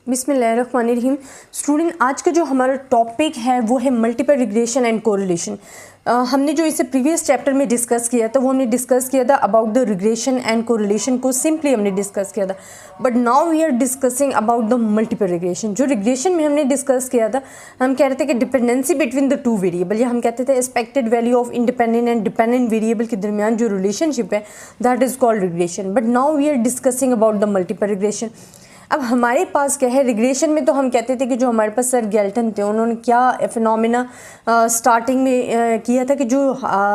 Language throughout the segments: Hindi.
बिस्मिल्लाहिर्रहमानिर्रहीम। स्टूडेंट, आज का जो हमारा टॉपिक है वो है मल्टीपल रिग्रेशन एंड कोरिलेशन। हमने जो इसे प्रीवियस चैप्टर में डिस्कस किया था वो हमने डिस्कस किया था about the regression and correlation को सिंपली हमने डिस्कस किया था। But now we are discussing about the multiple regression. जो रिग्रेशन में हमने डिस्कस किया था, हम कह रहे थे कि dependency between the two variable, या हम कहते थे expected value of independent and dependent variable के दरमियान जो रिलेशनशिप है that is called regression. But now we are discussing about the multiple regression. अब हमारे पास क्या है रिग्रेशन में, तो हम कहते थे कि जो हमारे पास सर गैल्टन थे उन्होंने क्या फिनोमेना स्टार्टिंग में किया था कि जो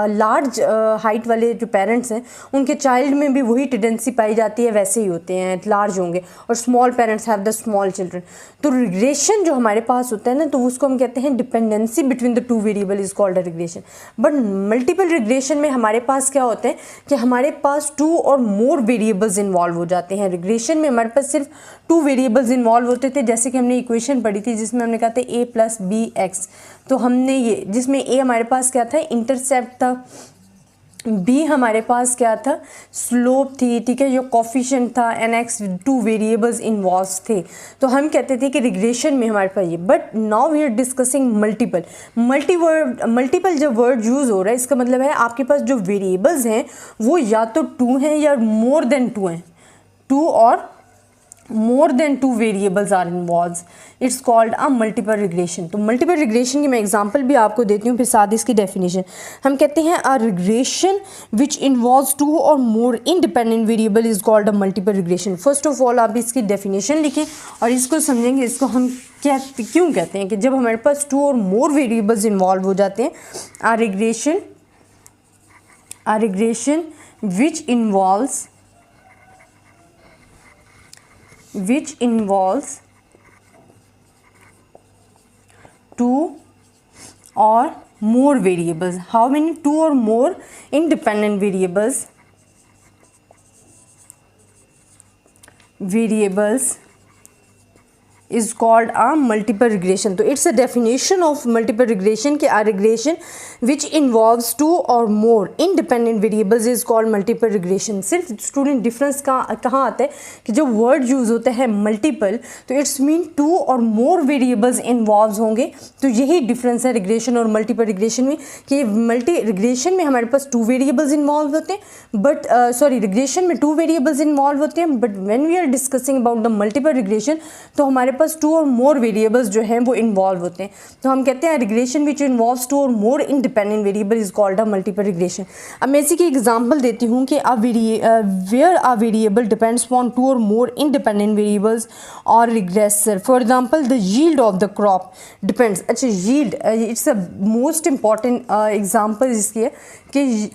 लार्ज हाइट वाले जो पेरेंट्स हैं उनके चाइल्ड में भी वही टेंडेंसी पाई जाती है, वैसे ही होते हैं, लार्ज होंगे, और small parents have the small children. तो रिग्रेशन जो हमारे पास होता है ना, तो उसको हम कहते हैं dependency between the two variable is called a regression. But multiple regression में हमारे पास क्या होता है कि हमारे पास टू और मोर वेरिएबल्स इन्वॉल्व हो जाते हैं। रिग्रेशन में हमारे पास सिर्फ टू वेरिएबल्स इन्वॉल्व होते थे, जैसे कि हमने इक्वेशन पढ़ी थी जिसमें हमने कहा था a प्लस बी एक्स। तो हमने ये जिसमें a हमारे पास क्या था, इंटरसेप्ट था, b हमारे पास क्या था, स्लोप थी, ठीक है, जो कोफिशिएंट था, N X, two variables involve थे। तो हम कहते थे कि रिग्रेशन में हमारे पास ये। But now we are discussing multiple जब वर्ड यूज़ हो रहा है, इसका मतलब है आपके पास जो वेरिएबल्स हैं वो या तो टू हैं या मोर देन टू हैं, टू और more than two variables are involve, it's called a multiple regression. तो मल्टीपल रिग्रेशन की मैं एग्जांपल भी आपको देती हूँ, फिर साथ इसकी डेफिनेशन। हम कहते हैं a regression which involves two और more independent variable is called a multiple regression. First of all आप इसकी डेफिनेशन लिखें और इसको समझेंगे, इसको हम क्यों कहते हैं कि जब हमारे पास टू और मोर वेरिएबल्स इन्वॉल्व हो जाते हैं। A regression which involves two or more variables. How many? Two or more independent variables is called a multiple regression. तो it's a definition of multiple regression कि a regression which involves two or more independent variables is called multiple regression. सिर्फ स्टूडेंट डिफरेंस कहाँ आता है कि जो वर्ड यूज़ होता है मल्टीपल, तो इट्स मीन टू और मोर वेरिएबल्स इन्वॉल्व होंगे। तो यही डिफरेंस है रिग्रेशन और मल्टीपल रिग्रेशन में कि मल्टी रिग्रेशन में हमारे पास टू वेरिएबल्स इन्वॉल्व होते हैं, बट रिग्रेशन में टू वेरिएबल्स इन्वॉल्व होते हैं, but when we are discussing about the multiple regression तो हमारे पास टू और मोर वेरिएबल्स जो हैं वो इन्वॉल्व होते हैं। तो हम कहते हैं रिग्रेशन विच इन्वॉल्व्स टू और more independent variable is called a multiple regression. अब मैं इसी की एग्जांपल देती हूँ कि where a variable depends upon two और मोर इंडिपेंडेंट वेरिएबल्स और regressor. For example the yield of the crop depends. अच्छा, yield it's a most important example इसकी है कि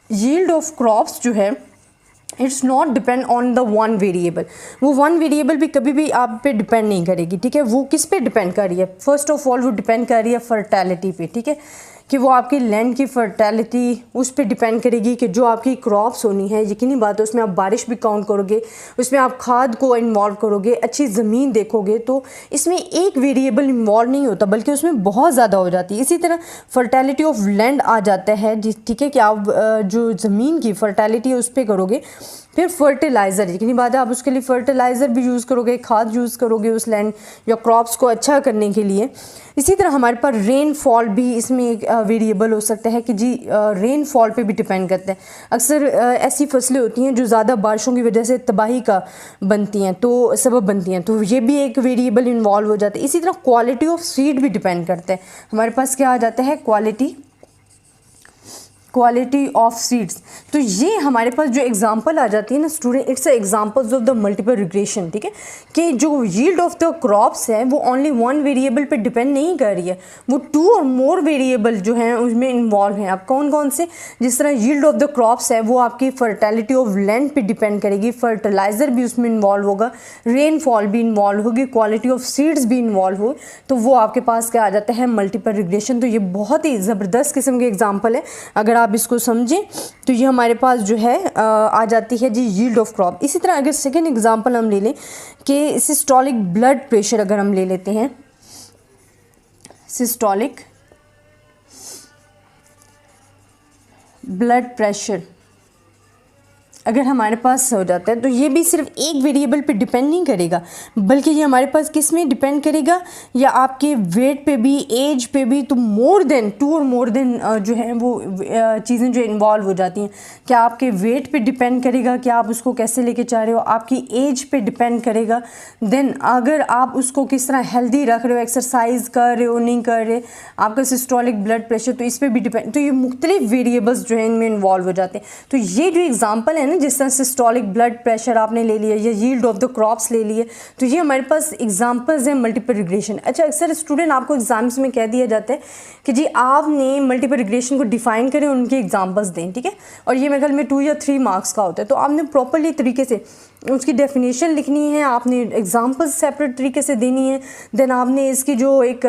यील्ड ऑफ क्रॉप्स जो है it's not depend on the one variable. वो वन वेरिएबल भी कभी भी आप पे डिपेंड नहीं करेगी, ठीक है। वो किस पे डिपेंड कर रही है? फर्स्ट ऑफ ऑल वो डिपेंड कर रही है फर्टैलिटी पे, ठीक है, कि वो आपकी लैंड की फर्टैलिटी उस पर डिपेंड करेगी कि जो आपकी क्रॉप्स होनी है, यकीनी बात है उसमें आप बारिश भी काउंट करोगे, उसमें आप खाद को इन्वॉल्व करोगे, अच्छी ज़मीन देखोगे, तो इसमें एक वेरिएबल इन्वॉल्व नहीं होता बल्कि उसमें बहुत ज़्यादा हो जाती है। इसी तरह फर्टैलिटी ऑफ लैंड आ जाता है, ठीक है, कि आप जो ज़मीन की फर्टैलिटी है उस पर करोगे। फिर फर्टिलाइज़र, यकीनी बात है आप उसके लिए फर्टिलाइज़र भी यूज़ करोगे, खाद यूज़ करोगे उस लैंड या क्रॉप्स को अच्छा करने के लिए। इसी तरह हमारे पास रेनफॉल भी इसमें एक वेरिएबल हो सकता है कि जी रेनफॉल पे भी डिपेंड करता है। अक्सर ऐसी फसलें होती हैं जो ज़्यादा बारिशों की वजह से तबाही का बनती हैं, तो सबब बनती हैं, तो ये भी एक वेरिएबल इन्वॉल्व हो जाता है। इसी तरह क्वालिटी ऑफ सीड भी डिपेंड करता है। हमारे पास क्या आ जाता है, क्वालिटी ऑफ सीड्स। तो ये हमारे पास जो एग्जांपल आ जाती है ना student, it's examples of the multiple regression, ठीक है, कि जो यील्ड ऑफ द क्रॉप्स है वो ओनली वन वेरिएबल पे डिपेंड नहीं कर रही है, वो टू और मोर वेरिएबल जो हैं उसमें इन्वॉल्व हैं। अब कौन कौन से? जिस तरह यील्ड ऑफ द क्रॉप्स है वो आपकी फर्टैलिटी ऑफ लैंड पे डिपेंड करेगी, फर्टिलाइज़र भी उसमें इन्वॉल्व होगा, रेनफॉल भी इन्वॉल्व होगी, क्वालिटी ऑफ सीड्स भी इन्वॉल्व हो, तो वो आपके पास क्या आ जाता है, मल्टीपल रिग्रेशन। तो ये बहुत ही ज़बरदस्त किस्म के एग्जाम्पल है, अगर आप इसको समझें तो ये हमारे पास जो है आ जाती है जी यील्ड ऑफ क्रॉप। इसी तरह अगर सेकेंड एग्जांपल हम ले लें कि सिस्टोलिक ब्लड प्रेशर अगर हम ले लेते हैं, सिस्टोलिक ब्लड प्रेशर, अगर हमारे पास हो जाता है तो ये भी सिर्फ एक वेरिएबल पे डिपेंड नहीं करेगा, बल्कि ये हमारे पास किस में डिपेंड करेगा, या आपके वेट पे भी, एज पे भी। तो मोर देन 2 और मोर देन जो है वो चीज़ें जो इन्वॉल्व हो जाती हैं। क्या आपके वेट पे डिपेंड करेगा कि आप उसको कैसे लेके जा रहे हो, आपकी एज पे डिपेंड करेगा, देन अगर आप उसको किस तरह हेल्दी रख रहे हो, एक्सरसाइज कर रहे हो नहीं कर रहे, आपका सिस्टोलिक ब्लड प्रेशर, तो इस पर भी डिपेंड। तो ये मुख्तलिफ वेरिएबल्स जो है इनमें इन्वॉल्व हो जाते हैं। तो ये जो एग्जाम्पल है, जिस तरह सिस्टोलिक ब्लड प्रेशर आपने ले लिया या यील्ड ऑफ द क्रॉप्स ले लिए, तो ये हमारे पास एग्जांपल्स हैं मल्टीपल रिग्रेशन। अच्छा, अक्सर स्टूडेंट आपको एग्जाम्स में कह दिया जाता है कि जी आपने मल्टीपल रिग्रेशन को डिफाइन करें, उनके एग्जांपल्स दें, ठीक है। और ये मेरे ख्याल में 2 या 3 मार्क्स का होता है। तो आपने प्रॉपरली तरीके से उसकी डेफिनेशन लिखनी है, आपने एग्जांपल्स सेपरेट तरीके से देनी है, देन आपने इसकी जो एक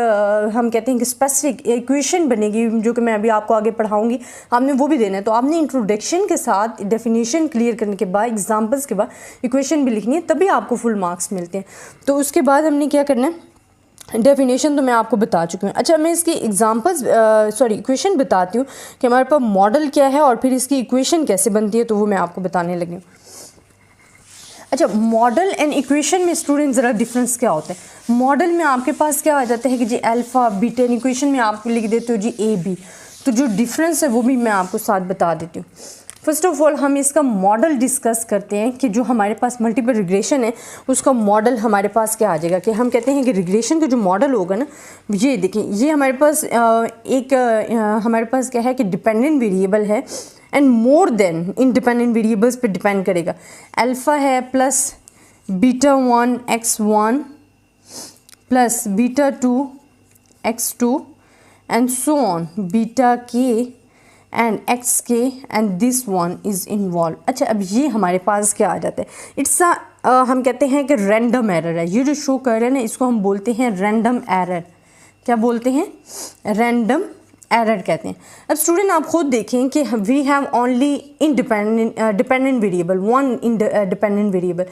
हम कहते हैं कि स्पेसिफिक इक्वेशन बनेगी, जो कि मैं अभी आपको आगे पढ़ाऊंगी, आपने वो भी देना है। तो आपने इंट्रोडक्शन के साथ डेफिनेशन क्लियर करने के बाद, एग्जांपल्स के बाद इक्वेशन भी लिखनी है, तभी आपको फुल मार्क्स मिलते हैं। तो उसके बाद हमने क्या करना है, डेफिनेशन तो मैं आपको बता चुकी हूँ। अच्छा, मैं इसकी एग्जांपल्स इक्वेशन बताती हूँ कि हमारे पास मॉडल क्या है और फिर इसकी इक्वेशन कैसे बनती है, तो वो मैं आपको बताने लगी हूँ। अच्छा, मॉडल एंड इक्वेशन में स्टूडेंट ज़रा डिफरेंस क्या होता है। मॉडल में आपके पास क्या आ जाता है कि जी अल्फ़ा बीटा, इक्वेशन में आप लिख देते हो जी ए बी। तो जो डिफरेंस है वो भी मैं आपको साथ बता देती हूँ। फर्स्ट ऑफ ऑल हम इसका मॉडल डिस्कस करते हैं कि जो हमारे पास मल्टीपल रिग्रेशन है उसका मॉडल हमारे पास क्या आ जाएगा। कि हम कहते हैं कि रिग्रेशन का जो मॉडल होगा ना, ये देखिए, ये हमारे पास हमारे पास क्या है कि डिपेंडेंट वेरिएबल है and more then independent variables पे डिपेंड करेगा। अल्फ़ा है plus beta 1 x1 plus beta 2 x2 and so on, beta k and X K and this one is involve. अच्छा, अब ये हमारे पास क्या आ जाता है, इट्स हम कहते हैं कि रैंडम एरर है। ये जो शो कर रहे हैं ना, इसको हम बोलते हैं रैंडम एरर। क्या बोलते हैं? रैंडम एरर कहते हैं। अब स्टूडेंट आप खुद देखें कि we have only dependent variable, one dependent variable.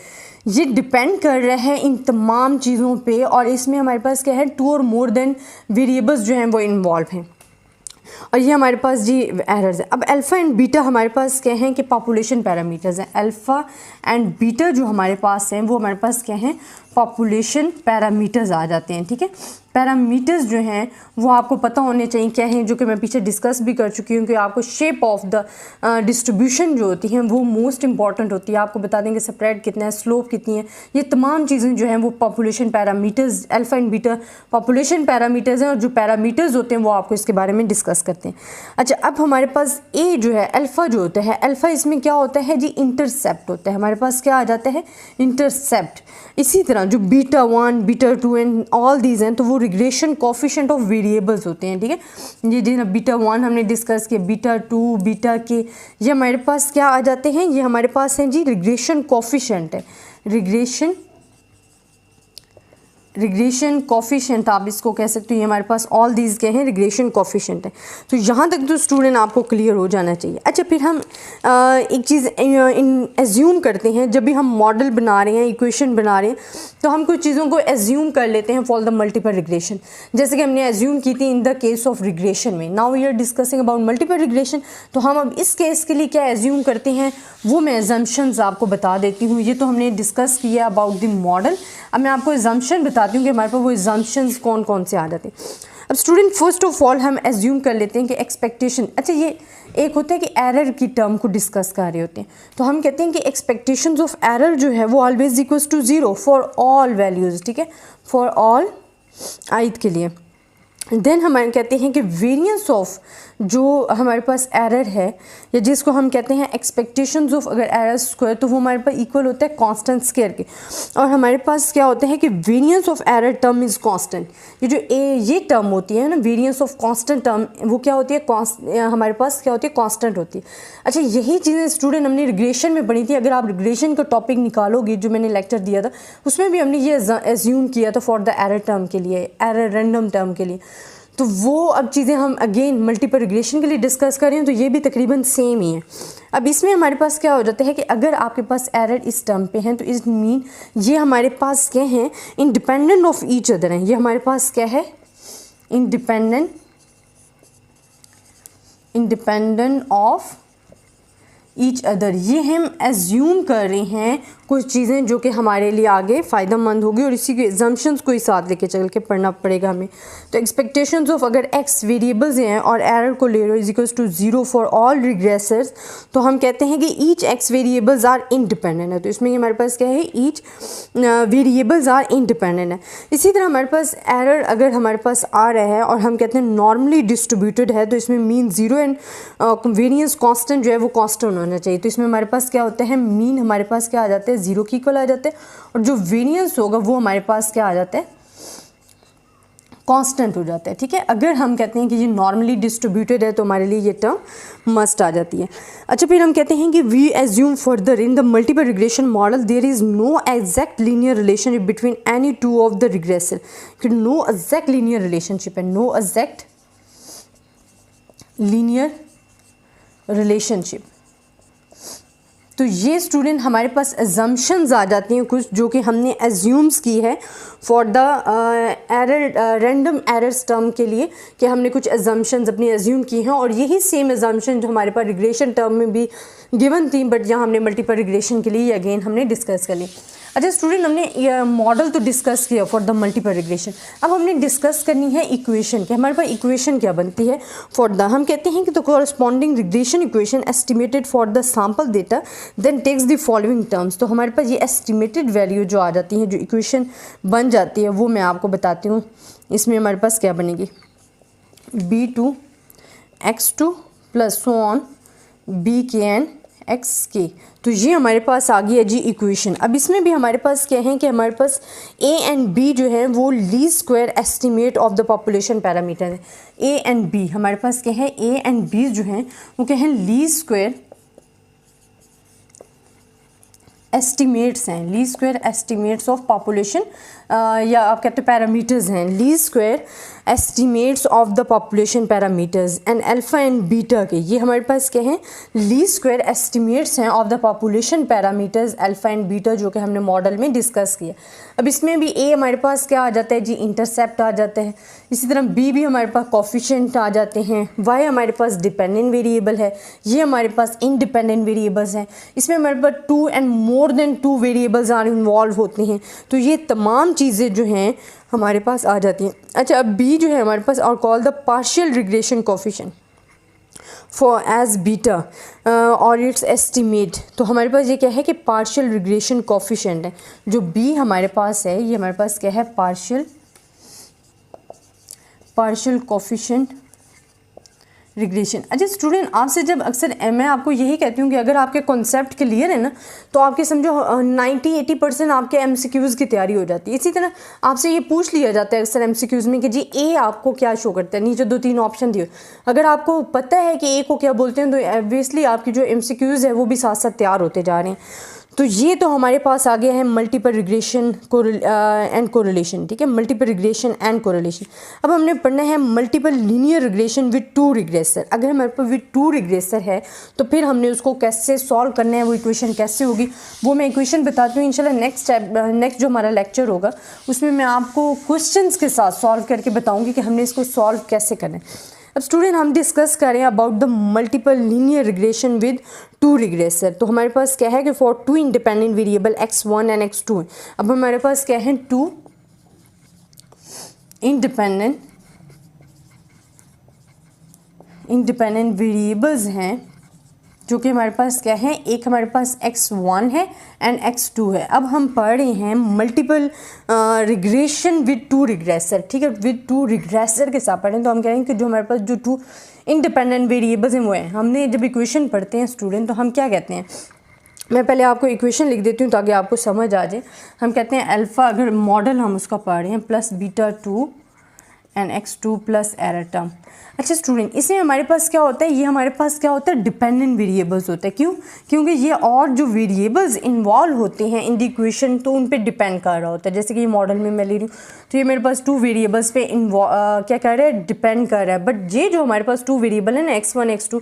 ये डिपेंड कर रहा है इन तमाम चीज़ों पे, और इसमें हमारे पास क्या है, 2 और मोर देन वेरिएबल्स जो हैं वो इन्वॉल्व हैं। और ये हमारे पास जी एरर्स है। अब अल्फ़ा एंड बीटा हमारे पास क्या हैं कि पॉपुलेशन पैरामीटर्स हैं। अल्फ़ा एंड बीटा जो हमारे पास हैं वो हमारे पास क्या हैं, पॉपुलेशन पैरामीटर्स आ जाते हैं, ठीक है। पैरामीटर्स जो हैं वो आपको पता होने चाहिए क्या हैं, जो कि मैं पीछे डिस्कस भी कर चुकी हूँ कि आपको शेप ऑफ द डिस्ट्रीब्यूशन जो होती हैं वो मोस्ट इंपॉर्टेंट होती है। आपको बता देंगे स्प्रेड कितना है, स्लोप कितनी है, ये तमाम चीज़ें जो हैं वो population parameters, alpha and beta population parameters हैं, और जो पैरामीटर्स होते हैं वो आपको इसके बारे में डिस्कस करते हैं। अच्छा, अब हमारे पास ए जो है अल्फ़ा जो होता है, अल्फ़ा इसमें क्या होता है जी, इंटरसेप्ट होता है। हमारे पास क्या आ जाता है, इंटरसेप्ट। इसी तरह जो beta 1 beta 2 and all these हैं, तो वो रिग्रेशन कोफिशिएंट ऑफ वेरिएबल्स होते हैं, ठीक है। ये जिन बीटा 1 हमने डिस्कस किया, बीटा 2 बीटा के, ये हमारे पास क्या आ जाते हैं, ये हमारे पास हैं जी रिग्रेशन कोफिशिएंट है। रिग्रेशन कोफिशिएंट आप इसको कह सकते हो। ये हमारे पास ऑल दीज के हैं, रिग्रेशन कोफिशिएंट है। तो यहाँ तक तो स्टूडेंट आपको क्लियर हो जाना चाहिए। अच्छा, फिर हम एक चीज़ एज्यूम करते हैं, जब भी हम मॉडल बना रहे हैं, इक्वेशन बना रहे हैं, तो हम कुछ चीज़ों को एज्यूम कर लेते हैं फॉर द मल्टीपल रिग्रेशन, जैसे कि हमने एज्यूम की थी in the case of regression में। Now we are discussing about multiple regression. तो हम अब इस केस के लिए क्या एज्यूम करते हैं वो मैं एजम्पशंस आपको बता देती हूँ। ये तो हमने डिस्कस किया अबाउट द मॉडल। अब मैं आपको एजम्पशन बताती हूँ कि हमारे पास वो एजम्पशंस कौन कौन से आ जाते हैं। अब स्टूडेंट फर्स्ट ऑफ ऑल हम एज्यूम कर लेते हैं कि एक्सपेक्टेशन, अच्छा ये एक होता है कि एरर की टर्म को डिस्कस कर रहे होते हैं, तो हम कहते हैं कि एक्सपेक्टेशंस ऑफ एरर जो है वो always equals to 0 for all values, ठीक है, फॉर ऑल ith के लिए। देन हम कहते हैं कि वेरिएंस ऑफ जो हमारे पास एरर है, या जिसको हम कहते हैं एक्सपेक्टेशंस ऑफ अगर एरर स्क्वायर, तो वो हमारे पास इक्वल होता है कांस्टेंट स्क्वायर के। और हमारे पास क्या होता है कि variance of error term is constant. ये जो ये टर्म होती है ना, वेरिएंस ऑफ कांस्टेंट टर्म, वो क्या होती है, हमारे पास क्या होती है, कांस्टेंट होती है। अच्छा, यही चीज़ें स्टूडेंट हमने रिग्रेशन में पढ़ी थी। अगर आप रिग्रेशन का टॉपिक निकालोगे जो मैंने लेक्चर दिया था, उसमें भी हमने ये एज्यूम किया था फॉर द एरर टर्म के लिए, एरर रैंडम टर्म के लिए। तो वो अब चीज़ें हम अगेन मल्टीपल रिग्रेशन के लिए डिस्कस कर रहे हैं, तो ये भी तकरीबन सेम ही है। अब इसमें हमारे पास क्या हो जाता है कि अगर आपके पास एरर इस टर्म पे हैं, तो इस मीन ये हमारे पास क्या हैं, इंडिपेंडेंट ऑफ ईच अदर हैं। ये हमारे पास क्या है, इंडिपेंडेंट ऑफ ईच अदर, ये हम एज्यूम कर रहे हैं कुछ चीज़ें जो कि हमारे लिए आगे फ़ायदेमंद होगी और इसी के एजम्पशंस को ही साथ लेके चल के पढ़ना पड़ेगा हमें। तो एक्सपेक्टेशंस ऑफ अगर एक्स वेरिएबल्स हैं और एरर को ले लो is equals to 0 for all regressors, तो हम कहते हैं कि each X variables are independent है। तो इसमें हमारे पास क्या है, ईच वेरिएबल्स आर इंडिपेंडेंट है। इसी तरह हमारे पास एरर अगर हमारे पास आ रहा है और हम कहते हैं नॉर्मली डिस्ट्रीब्यूटेड है, तो इसमें मीन 0 एंड वेरिएंस कांस्टेंट जो है वो कांस्टेंट होना चाहिए। तो इसमें हमारे पास क्या होता है, मीन हमारे पास क्या आ जाता है, 0 के इक्वल आ जाते हैं और जो वेरिएंस होगा वो हमारे पास क्या आ जाता है, कांस्टेंट हो जाता है। ठीक है, अगर हम कहते हैं कि ये नॉर्मली डिस्ट्रीब्यूटेड है तो हमारे लिए ये टर्म मस्ट आ जाती है। अच्छा, फिर हम कहते हैं कि we assume further in the multiple regression model there is no exact linear relationship between any two of the regressor. फिर नो एग्जैक्ट लीनियर रिलेशनशिप है, नो एग्जैक्ट लीनियर रिलेशनशिप। तो ये स्टूडेंट हमारे पास एजम्पशंस आ जाती हैं कुछ जो कि हमने एज्यूम्स की है for the error random errors term के लिए, कि हमने कुछ एजम्पशंस अपनी एज्यूम की हैं और यही सेम एजम्पशन जो हमारे पास रिग्रेशन टर्म में भी गिवन थी, बट यहाँ हमने मल्टीपल रिग्रेशन के लिए अगेन हमने डिस्कस कर ली। अच्छा स्टूडेंट, हमने ये मॉडल तो डिस्कस किया फॉर द मल्टीपल रिग्रेशन। अब हमने डिस्कस करनी है इक्वेशन, कि हमारे पास इक्वेशन क्या बनती है फॉर द, हम कहते हैं कि the corresponding regression equation estimated for the sample data then takes the following terms. तो हमारे पास ये एस्टिमेटेड वैल्यू जो आ जाती है, जो इक्वेशन बन जाती है, वो मैं आपको बताती हूँ। इसमें हमारे पास क्या बनेगी, b2 x2 plus so on bk and X के। तो ये हमारे पास आ गई है जी इक्वेशन। अब इसमें भी हमारे पास क्या है कि हमारे पास ए एंड बी जो है वो least square estimate of the population parameter है। ए एंड बी हमारे पास क्या है, ए एंड बी जो हैं वो क्या है, लीस्ट स्क्वायर एस्टिमेट्स हैं, least square estimates of population, या आप कहते हैं पैरामीटर्स हैं, least square estimates of the population parameters and alpha and beta के। ये हमारे पास क्या है, लीस्ट स्क्वायर एस्टिमेट्स हैं of the population parameters alpha and beta, जो कि हमने मॉडल में डिस्कस किया। अब इसमें भी ए हमारे पास क्या आ जाता है जी, इंटरसेप्ट आ जाता है। इसी तरह बी भी हमारे पास कोफिशिएंट आ जाते हैं। वाई हमारे पास डिपेंडेंट वेरिएबल है, ये हमारे पास इंडिपेंडेंट वेरिएबल्स हैं। इसमें हमारे पास 2 and more than 2 variables are involve होते हैं। तो ये तमाम चीज़ें जो हैं हमारे पास आ जाती हैं। अच्छा, अब बी जो है हमारे पास और call the partial regression coefficient for as beta और इट्स एस्टिमेट। तो हमारे पास ये क्या है कि पार्शियल रिग्रेशन कोफिशिएंट है। जो बी हमारे पास है ये हमारे पास क्या है, पार्शियल कोफिशिएंट रिग्रेशन। अच्छा स्टूडेंट, आपसे जब अक्सर मैं आपको यही कहती हूँ कि अगर आपके कॉन्सेप्ट क्लियर है ना, तो आपके समझो 90-80% आपके एमसीक्यूज़ की तैयारी हो जाती है। इसी तरह आपसे ये पूछ लिया जाता है अक्सर एमसीक्यूज़ में कि जी ए आपको क्या शो करता है, नीचे 2-3 ऑप्शन दिए। अगर आपको पता है कि ए को क्या बोलते हैं, तो ऑब्वियसली आपकी जो एमसीक्यूज़ है वो भी साथ साथ तैयार होते जा रहे हैं। तो ये तो हमारे पास आ गया है मल्टीपल रिग्रेशन एंड कोरिलेशन। ठीक है, मल्टीपल रिग्रेशन एंड कोरिलेशन। अब हमने पढ़ना है multiple linear regression with 2 regressor. अगर हमारे पास विद 2 रिग्रेसर है तो फिर हमने उसको कैसे सॉल्व करना है, वो इक्वेशन कैसे होगी, वो मैं इक्वेशन बताती हूँ इंशाल्लाह। नेक्स्ट जो हमारा लेक्चर होगा उसमें मैं आपको क्वेश्चंस के साथ सॉल्व करके बताऊँगी कि हमने इसको सॉल्व कैसे करना है। अब स्टूडेंट, हम डिस्कस करें about the multiple linear regression with 2 regressor. तो हमारे पास क्या है कि for 2 independent variable x1 and x2 है। अब हमारे पास क्या है, 2 इंडिपेंडेंट वेरिएबल्स हैं जो कि हमारे पास क्या है, एक हमारे पास x1 है एंड x2 है। अब हम पढ़ रहे हैं मल्टीपल रिग्रेशन विद 2 रिग्रेसर। ठीक है, विद 2 रिग्रेसर के साथ पढ़ें तो हम कह रहे हैं कि जो हमारे पास जो 2 इंडिपेंडेंट वेरिएबल्स हैं वो हैं। हमने जब इक्वेशन पढ़ते हैं स्टूडेंट तो हम क्या कहते हैं, मैं पहले आपको इक्वेशन लिख देती हूँ ताकि आपको समझ आ जाए। हम कहते हैं अल्फ़ा, अगर मॉडल हम उसका पढ़ रहे हैं, plus beta 2 and x2 plus error term. अच्छा स्टूडेंट, इसमें हमारे पास क्या होता है, ये हमारे पास क्या होता है, डिपेंडेंट वेरिएबल्स होता है। क्यों? क्योंकि ये और जो वेरिएबल्स इन्वॉल्व होते हैं इन द इक्वेशन तो उन पे डिपेंड कर रहा होता है। जैसे कि ये मॉडल में मैं ले रही हूँ तो ये मेरे पास 2 वेरिएबल्स पे क्या कर रहा है, डिपेंड कर रहा है। बट ये जो हमारे पास 2 वेरिएबल है ना, x1 x2,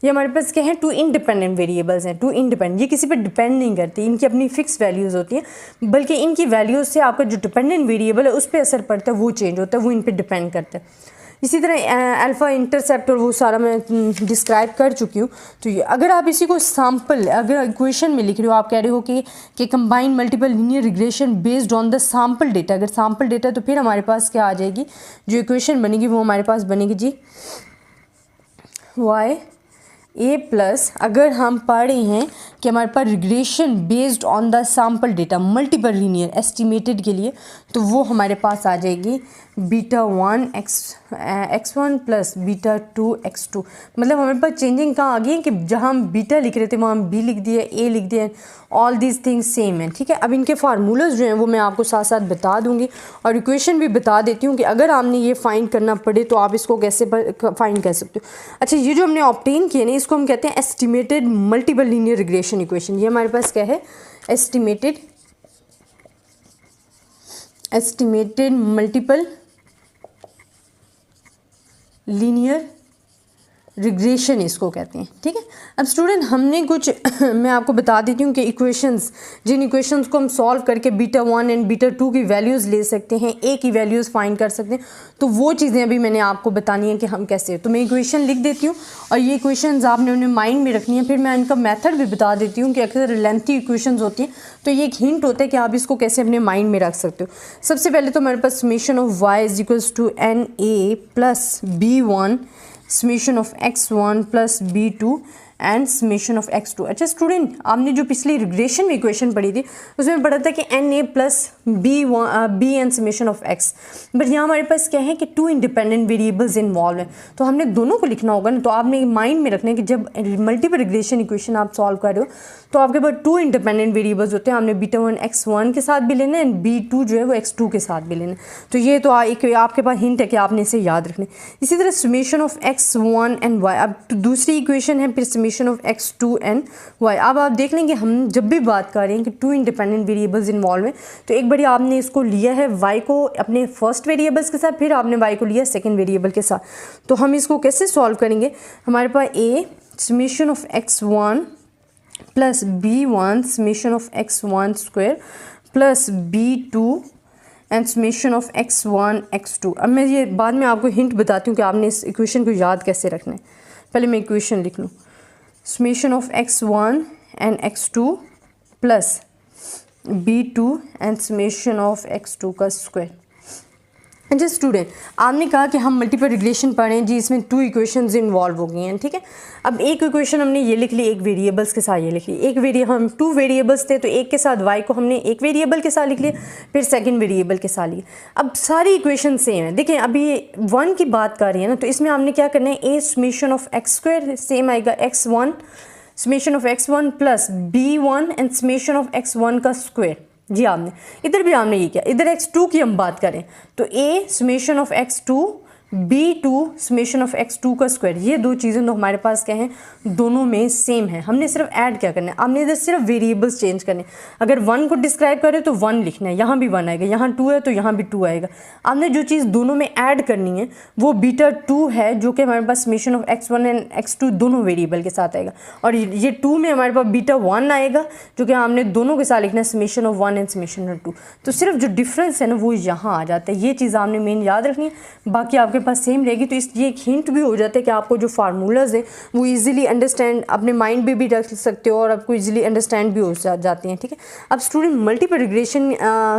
ये हमारे पास क्या है, 2 इंडिपेंडेंट वेरिएबल्स हैं। 2 इंडिपेंडेंट, ये किसी पे डिपेंड नहीं करती, इनकी अपनी फिक्स वैल्यूज़ होती हैं, बल्कि इनकी वैल्यूज़ से आपका जो डिपेंडेंट वेरिएबल है उस पर असर पड़ता है, वो चेंज होता है, वो इन पर डिपेंड करता है। इसी तरह अल्फ़ा इंटरसेप्ट और वो सारा मैं डिस्क्राइब कर चुकी हूँ। तो ये अगर आप इसी को सैम्पल अगर इक्वेशन में लिख रहे हो, आप कह रहे हो कि combine multiple linear regression based on the sample data, अगर सैम्पल डेटा तो फिर हमारे पास क्या आ जाएगी, जो इक्वेशन बनेगी वो हमारे पास बनेगी जी y a प्लस, अगर हम पढ़ रहे हैं कि हमारे पास regression based on the sample data multiple linear estimated के लिए, तो वो हमारे पास आ जाएगी β1 x1 प्लस β2 x2। मतलब हमारे पास चेंजिंग कहाँ आ गई है कि जहाँ हम बीटा लिख रहे थे वहाँ हम बी लिख दिए, ए लिख दिए, ऑल दीज थिंग्स सेम है। ठीक है, अब इनके फार्मूलाज जो हैं वो मैं आपको साथ साथ बता दूंगी और इक्वेशन भी बता देती हूँ कि अगर आपने ये फाइंड करना पड़े तो आप इसको कैसे फाइंड कर सकते हो। अच्छा, ये जो हमने ऑब्टेन किए ना इसको हम कहते हैं estimated multiple linear regression equation. ये हमारे पास क्या है, एस्टिमेटेड मल्टीपल लीनियर रिग्रेशन इसको कहते हैं। ठीक है, अब स्टूडेंट हमने कुछ मैं आपको बता देती हूँ कि इक्वेशंस, जिन इक्वेशंस को हम सॉल्व करके β1 एंड β2 की वैल्यूज़ ले सकते हैं, ए की वैल्यूज़ फाइंड कर सकते हैं, तो वो चीज़ें अभी मैंने आपको बतानी है कि हम कैसे। तो मैं इक्वेशन लिख देती हूँ और ये इक्वेशंस आपने अपने माइंड में रखनी है। फिर मैं इनका मेथड भी बता देती हूँ कि अक्सर लेंथी इक्वेशंस होती हैं तो ये एक हिंट होता है कि आप इसको कैसे अपने माइंड में रख सकते हो। सबसे पहले तो हमारे पास summation of y is equals to NA plus B1 summation of x1 plus B2 and summation of x2। अच्छा स्टूडेंट, आपने जो पिछली रिग्रेशन में इक्वेशन पढ़ी थी उसमें पढ़ा था कि NA plus B and summation of x, but यहाँ हमारे पास क्या है कि टू इंडिपेंडेंट वेरिएबल्स इन्वॉल्व हैं, तो हमने दोनों को लिखना होगा ना। तो आपने माइंड में रखना है कि जब मल्टीपल रिग्रेशन इक्वेशन आप सॉल्व कर रहे हो तो आपके पास टू इंडिपेंडेंट वेरिएबल्स होते हैं। हमने β1 x1 के साथ भी लेना है एंड B2 जो है वो x2 के साथ भी लेना है। तो ये तो एक आपके पास हिंट है कि आपने इसे याद रखना है। इसी तरह summation of x1 and y, अब दूसरी इक्वेशन है फिर summation of x2 and y। अब आप देख लेंगे हम जब भी बात कर रहे हैं कि टू इंडिपेंडेंट वेरिएबल्स इन्वॉल्व हैं, तो एक बारी आपने इसको लिया है y को अपने फर्स्ट वेरिएबल्स के साथ, फिर आपने y को लिया सेकेंड वेरिएबल के साथ। तो हम इसको कैसे सॉल्व करेंगे, हमारे पास a summation of x1 plus B1 summation of x1 square plus B2 and summation of x1 x2। अब मैं ये बाद में आपको हिंट बताती हूँ कि आपने इस इक्वेशन को याद कैसे रखना है। पहले मैं इक्वेशन लिख लूँ, summation of x1 and x2 plus B2 and summation of x2 का स्क्वायर। अच्छा स्टूडेंट, आपने कहा कि हम मल्टीपल रिग्रेशन पढ़ें जी, इसमें टू इक्वेशंस इन्वॉल्व हो गई हैं। ठीक है, अब एक इक्वेशन हमने ये लिख ली, एक वेरिएबल्स के साथ ये लिख ली, हम टू वेरिएबल्स थे तो एक के साथ y को हमने एक वेरिएबल के साथ लिख लिया, फिर सेकंड वेरिएबल के साथ लिया। अब सारी इक्वेशन सेम है। देखिए अभी 1 की बात कर रही है ना, तो इसमें हमने क्या करना है, a summation of x square same आएगा x1 summation of x1 plus B1 and summation of x1 का स्क्वायर। जी आपने इधर भी हमने ये किया, इधर x2 की हम बात करें तो a summation of x2 B2 summation of x2 का स्क्वायर। ये दो चीज़ें तो हमारे पास क्या हैं, दोनों में सेम है। हमने सिर्फ ऐड क्या करना है, हमने इधर सिर्फ वेरिएबल्स चेंज करने। अगर 1 को डिस्क्राइब करें तो 1 लिखना है, यहाँ भी 1 आएगा, यहाँ 2 है तो यहाँ भी 2 आएगा। आपने जो चीज़ दोनों में ऐड करनी है वो β2 है, जो कि हमारे पास summation of x1 and x2 दोनों वेरिएबल के साथ आएगा, और ये 2 में हमारे पास β1 आएगा जो कि हमने दोनों के साथ लिखना है, summation of 1 and summation of 2। तो सिर्फ जो डिफरेंस है ना वो यहाँ आ जाता है। ये चीज़ आपने मेन याद रखनी है, बाकी आपके पास सेम रहेगी। तो ये एक हिंट भी हो जाता है कि आपको जो फार्मूलाज हैं वो इजीली अंडरस्टैंड अपने माइंड में भी रख सकते हो और आपको इजीली अंडरस्टैंड भी हो जाती हैं। ठीक है, अब स्टूडेंट मल्टीपल रिग्रेशन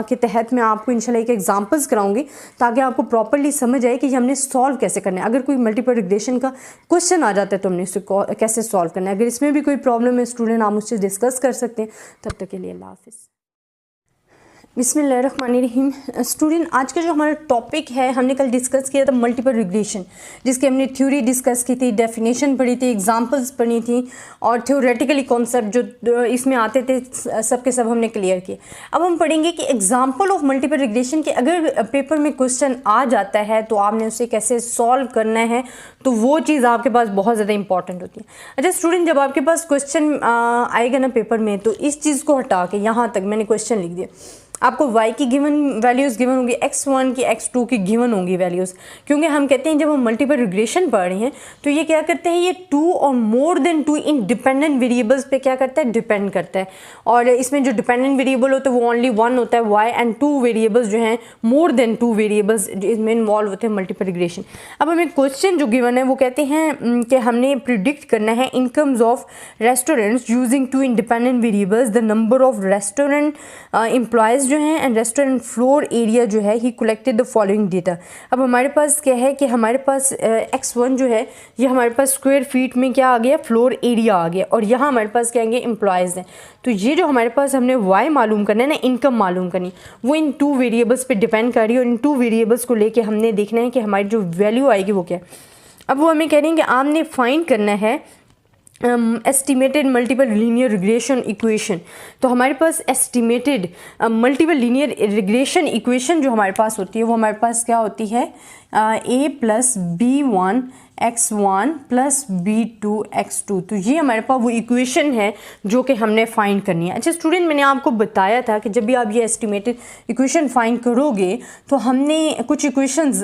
के तहत मैं आपको इंशाल्लाह एक एग्जांपल्स कराऊंगी ताकि आपको प्रॉपर्ली समझ आए कि हमने सॉल्व कैसे करना है। अगर कोई मल्टीपल रिग्रेशन का क्वेश्चन आ जाता है तो हमने इसे कैसे सॉल्व करना है। अगर इसमें भी कोई प्रॉब्लम है स्टूडेंट, आप मुझसे डिस्कस कर सकते हैं। तब तक के लिए अल्लाह हाफिज़। बिस्मिल्लाहिर्रहमानिर्रहीम। स्टूडेंट, आज का जो हमारा टॉपिक है, हमने कल डिस्कस किया था मल्टीपल रिग्रेशन, जिसकी हमने थ्योरी डिस्कस की थी, डेफिनेशन पढ़ी थी, एग्जांपल्स पढ़ी थी और थ्योरेटिकली कॉन्सेप्ट जो इसमें आते थे सब के सब हमने क्लियर किए। अब हम पढ़ेंगे कि एग्जांपल ऑफ मल्टीपल रिग्रेशन के अगर पेपर में क्वेश्चन आ जाता है तो आपने उसे कैसे सॉल्व करना है, तो वो चीज़ आपके पास बहुत ज़्यादा इंपॉर्टेंट होती है। अच्छा स्टूडेंट, जब आपके पास क्वेश्चन आएगा ना पेपर में, तो इस चीज़ को हटा के यहाँ तक मैंने क्वेश्चन लिख दिया, आपको y की गिवन वैल्यूज़ गिवन होंगी, x1 की x2 की गिवन होंगी वैल्यूज़, क्योंकि हम कहते हैं जब हम मल्टीपल रिग्रेशन पढ़ रहे हैं तो ये क्या करते हैं, ये 2 और मोर देन 2 इंडिपेंडेंट वेरिएबल्स पे क्या करता है, डिपेंड करता है। और इसमें जो डिपेंडेंट वेरिएबल होता है वो ओनली वन होता है y, एंड 2 वेरिएबल्स जो हैं मोर देन 2 वेरिएबल्स इसमें इन्वॉल्व होते हैं मल्टीपल रिग्रेशन। अब हमें क्वेश्चन जो गिवन है वो कहते हैं कि हमने प्रिडिक्ट करना है incomes of restaurants using 2 independent variables, the number of restaurant employees जो हैं एंड रेस्टोरेंट फ्लोर एरिया जो है, ही कलेक्टेड द फॉलोइंग डेटा। अब हमारे पास क्या है कि हमारे पास x1 जो है ये हमारे पास स्क्वायर फीट में क्या आ गया, फ्लोर एरिया आ गया, और यहाँ हमारे पास क्या आएंगे, एम्प्लॉयज़ हैं। तो ये जो हमारे पास हमने y मालूम करना है ना, इनकम मालूम करनी, वो इन 2 वेरिएबल्स पे डिपेंड कर रही है, और इन 2 वेरिएबल्स को लेके हमने देखना है कि हमारी जो वैल्यू आएगी वो क्या है। अब वो हमें कह रहे हैं कि आपने फाइंड करना है estimated multiple linear regression equation. तो हमारे पास estimated multiple linear regression equation जो हमारे पास होती है वो हमारे पास क्या होती है, a plus b1 x1 plus b2 x2। तो ये हमारे पास वो इक्वेशन है जो कि हमने फाइंड करनी है। अच्छा स्टूडेंट, मैंने आपको बताया था कि जब भी आप ये एस्टिमेटेड इक्वेशन फाइंड करोगे तो हमने कुछ इक्वेशंस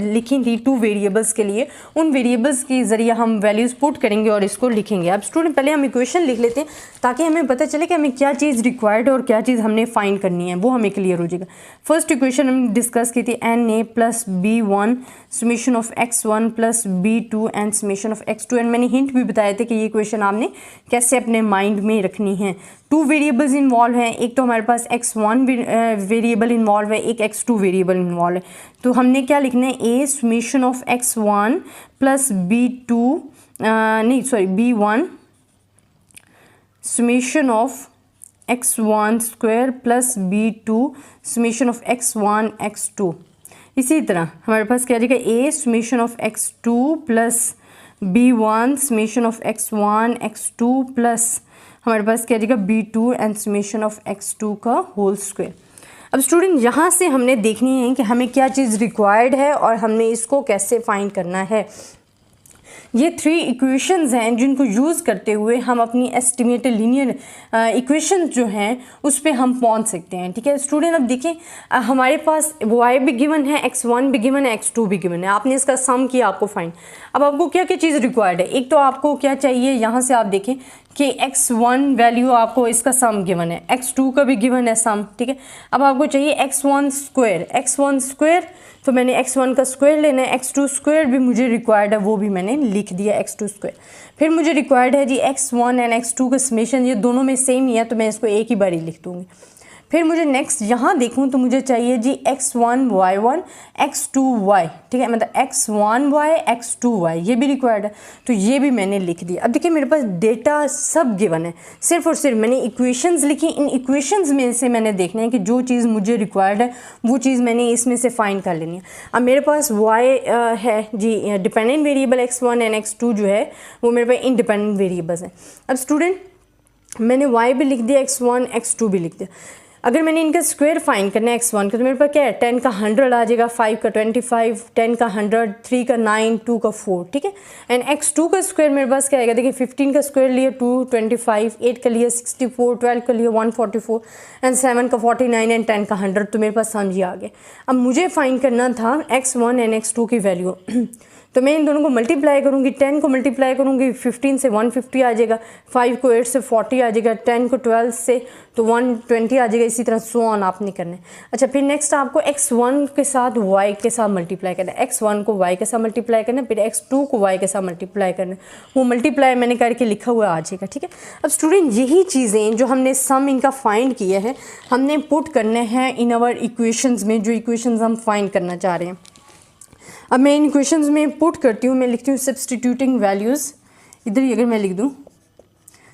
लिखी थी 2 वेरिएबल्स के लिए, उन वेरिएबल्स के ज़रिए हम वैल्यूज़ पुट करेंगे और इसको लिखेंगे। अब स्टूडेंट पहले हम इक्वेशन लिख लेते हैं ताकि हमें पता चले कि हमें क्या चीज़ रिक्वायर्ड है और क्या चीज़ हमने फाइंड करनी है, वो हमें क्लियर हो जाएगा। फर्स्ट इक्वेशन हम डिस्कस की थी na plus b1 summation of x1 plus b2 and summation of x2, and मैंने हिंट भी बताए थे कि ये इक्वेशन आपने कैसे अपने माइंड में रखनी है। 2 वेरिएबल्स इन्वॉल्व हैं, एक तो हमारे पास x1 वेरिएबल इन्वॉल्व है, एक x2 वेरिएबल इन्वॉल्व है। तो हमने क्या लिखना है, a summation of x1 plus b1 summation of x1 square plus b2 summation of x1 x2। इसी तरह हमारे पास क्या आ जाएगा, a summation of x2 plus b1 summation of x1 x2 plus हमारे पास क्या आ जाएगा b2 and summation of x2 का होल स्क्वायर। अब स्टूडेंट यहाँ से हमने देखनी है कि हमें क्या चीज़ रिक्वायर्ड है और हमने इसको कैसे फाइंड करना है। ये 3 इक्वेशंस हैं जिनको यूज़ करते हुए हम अपनी एस्टिमेटेड लीनियर इक्वेशंस जो हैं उस पे हम पहुंच सकते हैं। ठीक है स्टूडेंट, अब देखें हमारे पास y भी गिवन है, x1 भी गिवन है, x2 भी गिवन है, आपने इसका सम किया आपको फाइंड। अब आपको क्या क्या चीज़ रिक्वायर्ड है, एक तो आपको क्या चाहिए, यहाँ से आप देखें कि x1 वैल्यू आपको इसका सम गिवन है, x2 का भी गिवन है सम। ठीक है, अब आपको चाहिए x1 स्क्वायर, तो मैंने x1 का स्क्वायर लेना है, x2 स्क्वायर भी मुझे रिक्वायर्ड है, वो भी मैंने लिख दिया x2 स्क्वायर। फिर मुझे रिक्वायर्ड है जी x1 एंड x2 का समेशन, ये दोनों में सेम ही है तो मैं इसको एक ही बार ही लिख दूँगी। फिर मुझे नेक्स्ट यहाँ देखूँ तो मुझे चाहिए जी x1 y1 x2 y, ठीक है, मतलब x1 y x2 y ये भी रिक्वायर्ड है, तो ये भी मैंने लिख दिया। अब देखिए मेरे पास डेटा सब गिवन है, सिर्फ और सिर्फ मैंने इक्वेशंस लिखी, इन इक्वेशंस में से मैंने देखना है कि जो चीज़ मुझे रिक्वायर्ड है वो चीज़ मैंने इसमें से फाइंड कर लेनी है। अब मेरे पास y है जी dependent variable x1 and x2 जो है वो मेरे पास इंडिपेंडेंट वेरिएबल्स हैं। अब स्टूडेंट मैंने y भी लिख दिया, x1 x2 भी लिख दिया। अगर मैंने इनका स्क्वायर फाइंड करना है x1 का तो मेरे पास क्या है, 10 का 100 आ जाएगा, 5 का 25, 10 का 100, 3 का 9, 2 का 4। ठीक है, एंड x2 का स्क्वायर मेरे पास क्या आएगा, देखिए 15 का स्क्वायर लिया 225, 8 का लिया 64, 12 का लिया 144 एंड 7 का 49 एंड 10 का 100, तो मेरे पास समझ आ गया। अब मुझे फाइंड करना था x1 एंड x2 की वैल्यू तो मैं इन दोनों को मल्टीप्लाई करूँगी, 10 को मल्टीप्लाई करूँगी 15 से 150 आ जाएगा, 5 को 8 से 40 आ जाएगा, 10 को 12 से तो 120 आ जाएगा, इसी तरह सो ऑन आपने करना है। अच्छा फिर नेक्स्ट आपको x1 के साथ y के साथ मल्टीप्लाई करना है, x1 को y के साथ मल्टीप्लाई करना है, फिर x2 को y के साथ मल्टीप्लाई करना है, वो मल्टीप्लाई मैंने करके लिखा हुआ आ जाएगा। ठीक है, अब स्टूडेंट यही चीज़ें जो हमने सम इनका फाइंड किया है हमने पुट करने हैं इन आवर इक्वेशंस में, जो इक्वेशंस हम फाइंड करना चाह रहे हैं। अब मैं इन इक्वेशंस में पुट करती हूँ, मैं लिखती हूँ सब्सटीट्यूटिंग वैल्यूज़, इधर ही अगर मैं लिख दूँ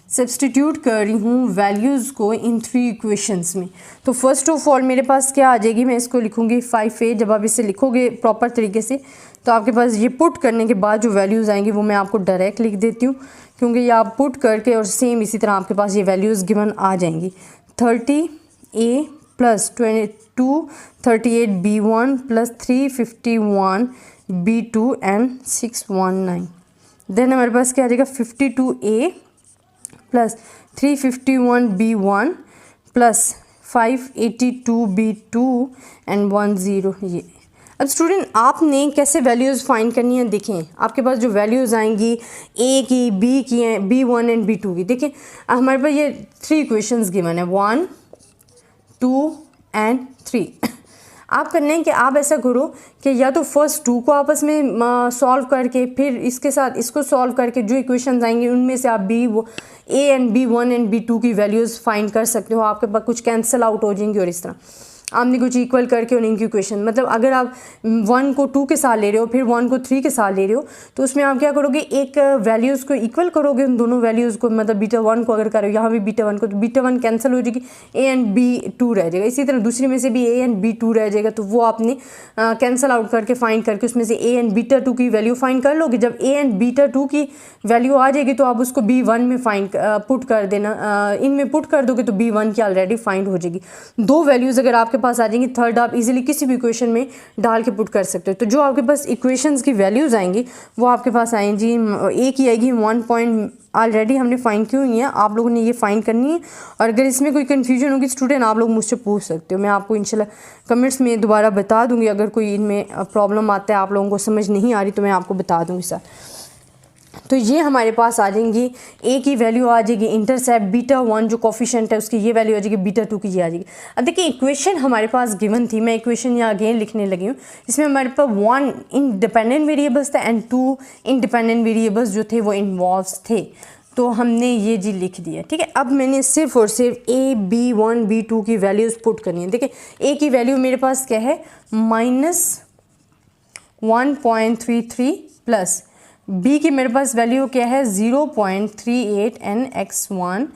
सब्सटीट्यूट कर रही हूँ वैल्यूज़ को इन 3 इक्वेशंस में, तो फर्स्ट ऑफ ऑल मेरे पास क्या आ जाएगी, मैं इसको लिखूँगी 5a। जब आप इसे लिखोगे प्रॉपर तरीके से तो आपके पास ये पुट करने के बाद जो वैल्यूज़ आएंगी वो मैं आपको डायरेक्ट लिख देती हूँ, क्योंकि ये आप पुट करके और सेम इसी तरह आपके पास ये वैल्यूज़ गिवन आ जाएंगी। 30a plus 238 b1 plus 351 b2 and 619। Then हमारे पास क्या आ जाएगा 52a plus 351 b1 plus 582b2 and 10 ये। अब स्टूडेंट आपने कैसे वैल्यूज़ फाइंड करनी है, देखें आपके पास जो वैल्यूज़ आएंगी ए की, बी की हैं, B1 एंड B2 की। देखें हमारे पास ये 3 इक्वेशंस गिवन है, 1 2 एंड 3। आप करना है कि आप ऐसा करो कि या तो फर्स्ट 2 को आपस में सॉल्व करके फिर इसके साथ इसको सॉल्व करके जो इक्वेशंस आएंगे उनमें से आप A and B1 and B2 की वैल्यूज़ फाइंड कर सकते हो। आपके पास कुछ कैंसिल आउट हो जाएंगी और इस तरह आपने कुछ इक्वल करके और इनकी इक्वेशन, मतलब अगर आप 1 को 2 के साथ ले रहे हो फिर 1 को 3 के साथ ले रहे हो तो उसमें आप क्या करोगे, एक वैल्यूज़ को इक्वल करोगे उन दोनों वैल्यूज़ को, मतलब β1 को अगर करो यहाँ भी β1 को, तो β1 कैंसिल हो जाएगी, A एंड B2 रह जाएगा। इसी तरह दूसरी में से भी A एंड B2 रह जाएगा, तो वो आपने कैंसिल आउट करके फाइंड करके उसमें से A एंड β2 की वैल्यू फाइंड कर लोगे। जब A एंड β2 की वैल्यू आ जाएगी तो आप उसको B1 में फाइंड पुट कर देना, इनमें पुट कर दोगे तो B1 की ऑलरेडी फाइंड हो जाएगी। 2 वैल्यूज़ अगर आपके पास आ जाएंगी, थर्ड आप इजीली किसी भी इक्वेशन में डाल के पुट कर सकते हो। तो जो आपके पास इक्वेशंस की वैल्यूज़ आएंगी वो आपके पास आएंगी, ए की आएगी 1 पॉइंट ऑलरेडी हमने फाइंड की हुई है, आप लोगों ने ये फाइंड करनी है। और अगर इसमें कोई कन्फ्यूजन होगी स्टूडेंट आप लोग मुझसे पूछ सकते हो, मैं आपको इंशाल्लाह कमेंट्स में दोबारा बता दूंगी। अगर कोई इनमें प्रॉब्लम आता है, आप लोगों को समझ नहीं आ रही, तो मैं आपको बता दूंगी सर। तो ये हमारे पास आ जाएंगी, ए की वैल्यू आ जाएगी इंटरसेप्ट, β1 जो कोफिशिएंट है उसकी ये वैल्यू आ जाएगी, β2 की ये आ जाएगी। अब देखिए इक्वेशन हमारे पास गिवन थी, मैं इक्वेशन यहाँ अगेन लिखने लगी हूँ। इसमें हमारे पास 1 इंडिपेंडेंट वेरिएबल्स था एंड 2 इंडिपेंडेंट वेरिएबल्स जो थे वो इन्वॉल्व्स थे, तो हमने ये जी लिख दिया। ठीक है, अब मैंने सिर्फ और सिर्फ A, B1, B2 की वैल्यूज़ पुट करनी है। देखिए A की वैल्यू मेरे पास क्या है, -1.33 प्लस B की मेरे पास वैल्यू क्या है 0.38 एंड x1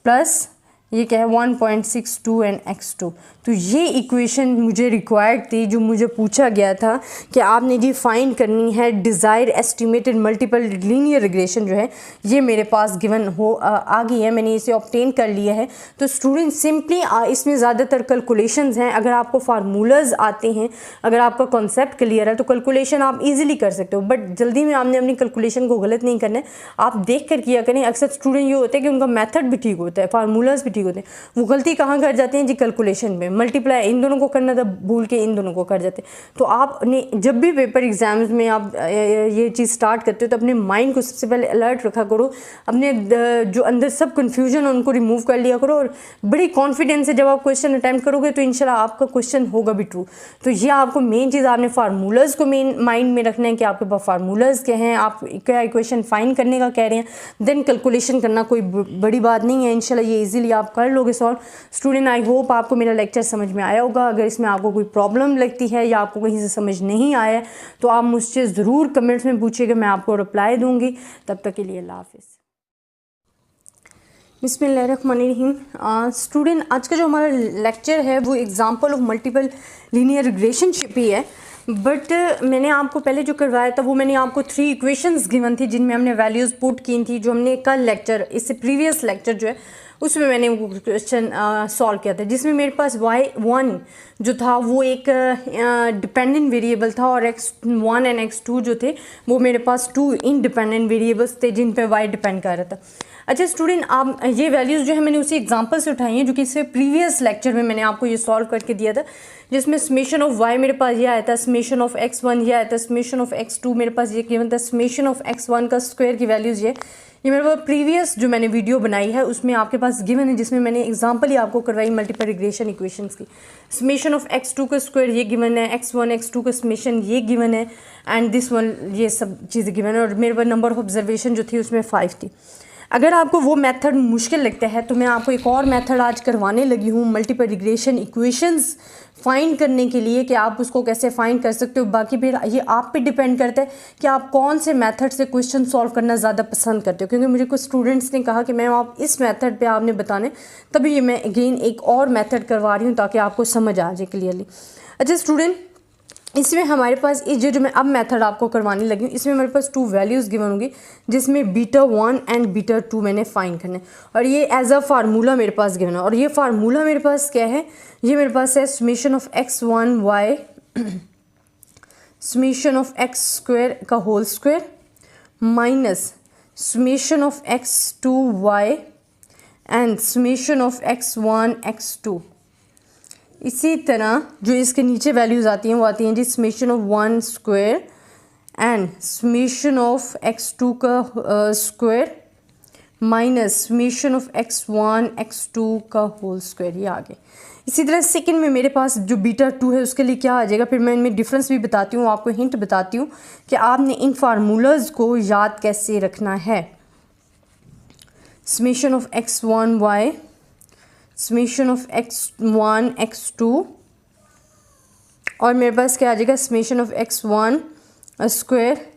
प्लस ये क्या है 1.62 एंड x2। तो ये इक्वेशन मुझे रिक्वायर्ड थी, जो मुझे पूछा गया था कि आपने जी फाइंड करनी है desire estimated multiple linear regression, जो है ये मेरे पास गिवन आ गई है, मैंने इसे ऑब्टेन कर लिया है। तो स्टूडेंट सिंपली इसमें ज़्यादातर कैलकुलेशंस हैं। अगर आपको फार्मूलाज आते हैं, अगर आपका कॉन्सेप्ट क्लियर है तो कैलकुलेशन आप इजीली कर सकते हो, बट जल्दी में आपने अपनी कैलकुलेशन को गलत नहीं करना है, आप देख कर किया करें। अक्सर स्टूडेंट ये होता है कि उनका मेथड भी ठीक होता है, फार्मूलाज भी ठीक होते हैं, वो गलती कहाँ कर जाते हैं जी, कैलकुलेशन में। मल्टीप्लाई इन दोनों को करना था, भूल के इन दोनों को कर जाते। तो आपने जब भी पेपर एग्जाम्स में आप ये चीज़ स्टार्ट करते हो तो अपने माइंड को सबसे पहले अलर्ट रखा करो, अपने जो अंदर सब कन्फ्यूजन उनको रिमूव कर लिया करो, और बड़ी कॉन्फिडेंस से जब आप क्वेश्चन अटैम्प्ट करोगे तो इंशाल्लाह आपका क्वेश्चन होगा भी ट्रू। तो ये आपको मेन चीज़, आपने फार्मूलाज को मेन माइंड में रखना है कि आपके पास फार्मूलाज क्या हैं, आप क्या इक्वेशन फाइंड करने का कह रहे हैं, देन कैलकुलेशन करना कोई बड़ी बात नहीं है। इंशाल्लाह ये इजीली आप कर लोगे सॉल्व। स्टूडेंट आई होप आपको मेरा लेक्चर समझ में आया होगा। अगर इसमें आपको कोई प्रॉब्लम लगती है या आपको कहीं से समझ नहीं आया तो आप मुझसे ज़रूर कमेंट्स में पूछिएगा, मैं आपको रिप्लाई दूंगी। तब तक के लिए अल्लाह हाफिज़। बिस्मिल्लाहिर्रहमानिर्रहीम। स्टूडेंट आज का जो हमारा लेक्चर है वो एग्जांपल ऑफ मल्टीपल लीनियर रिग्रेशनशिप ही है, बट मैंने आपको पहले जो करवाया था वो मैंने आपको 3 इक्वेशंस गिवन थी जिनमें हमने वैल्यूज़ पुट की थी, जो हमने कल लेक्चर, इससे प्रीवियस लेक्चर जो है उसमें मैंने वो क्वेश्चन सॉल्व किया था, जिसमें मेरे पास y1 जो था वो एक डिपेंडेंट वेरिएबल था और x1 एंड x2 जो थे वो मेरे पास 2 इंडिपेंडेंट वेरिएबल्स थे जिन पे y डिपेंड कर रहा था। अच्छा स्टूडेंट, आप ये वैल्यूज़ जो है मैंने उसी एग्जांपल से उठाई हैं जो कि इससे प्रीवियस लेक्चर में मैंने आपको ये सॉल्व करके दिया था, जिसमें समेशन ऑफ y मेरे पास ये आया था, समेशन ऑफ x1 ये आया था, समेशन ऑफ x2 मेरे पास ये गिवन था, समेशन ऑफ x1 का स्क्वायर की वैल्यूज़ ये मेरे पास प्रीवियस जो मैंने वीडियो बनाई है उसमें आपके पास गिवन है, जिसमें मैंने एग्जांपल ही आपको करवाई मल्टीपल रिग्रेशन इक्वेशंस की। समेशन ऑफ x2 का स्क्वायर ये गिवन है, x1 x2 का समेशन ये गिवन है, एंड दिस वन ये सब चीज़ें गिवन है, और मेरे पास नंबर ऑफ ऑब्जर्वेशन जो थी उसमें 5 थी। अगर आपको वो मेथड मुश्किल लगता है तो मैं आपको एक और मेथड आज करवाने लगी हूँ मल्टीपल रिग्रेशन इक्वेशंस फाइंड करने के लिए, कि आप उसको कैसे फाइंड कर सकते हो। बाकी फिर ये आप पे डिपेंड करता है कि आप कौन से मेथड से क्वेश्चन सॉल्व करना ज़्यादा पसंद करते हो, क्योंकि मुझे कुछ स्टूडेंट्स ने कहा कि मैम आप इस मेथड पे आपने बताने, तभी ये मैं अगेन एक और मेथड करवा रही हूँ ताकि आपको समझ आ जाए क्लियरली। अच्छा स्टूडेंट, इसमें हमारे पास जो मैं अब मेथड आपको करवाने लगी हूँ, इसमें मेरे पास 2 वैल्यूज़ गिवन होंगी जिसमें β1 एंड β2 मैंने फाइंड करना है, और ये एज अ फार्मूला मेरे पास गिवन है। और ये फार्मूला मेरे पास क्या है, ये मेरे पास है summation of x1 y summation of x square का whole square minus summation of x2 y and summation of x1 x2 इसी तरह जो इसके नीचे वैल्यूज़ आती हैं वो आती हैं जी summation of 1 square and summation of x2 का square minus summation of x1 x2 का होल स्क्वायर, ये आ गए। इसी तरह सेकंड में मेरे पास जो बीटा 2 है उसके लिए क्या आ जाएगा, फिर मैं इनमें डिफरेंस भी बताती हूँ, आपको हिंट बताती हूँ कि आपने इन फार्मूलाज को याद कैसे रखना है। Summation of x1 y, summation of x1 x2, और मेरे पास क्या आ जाएगा summation of x1 square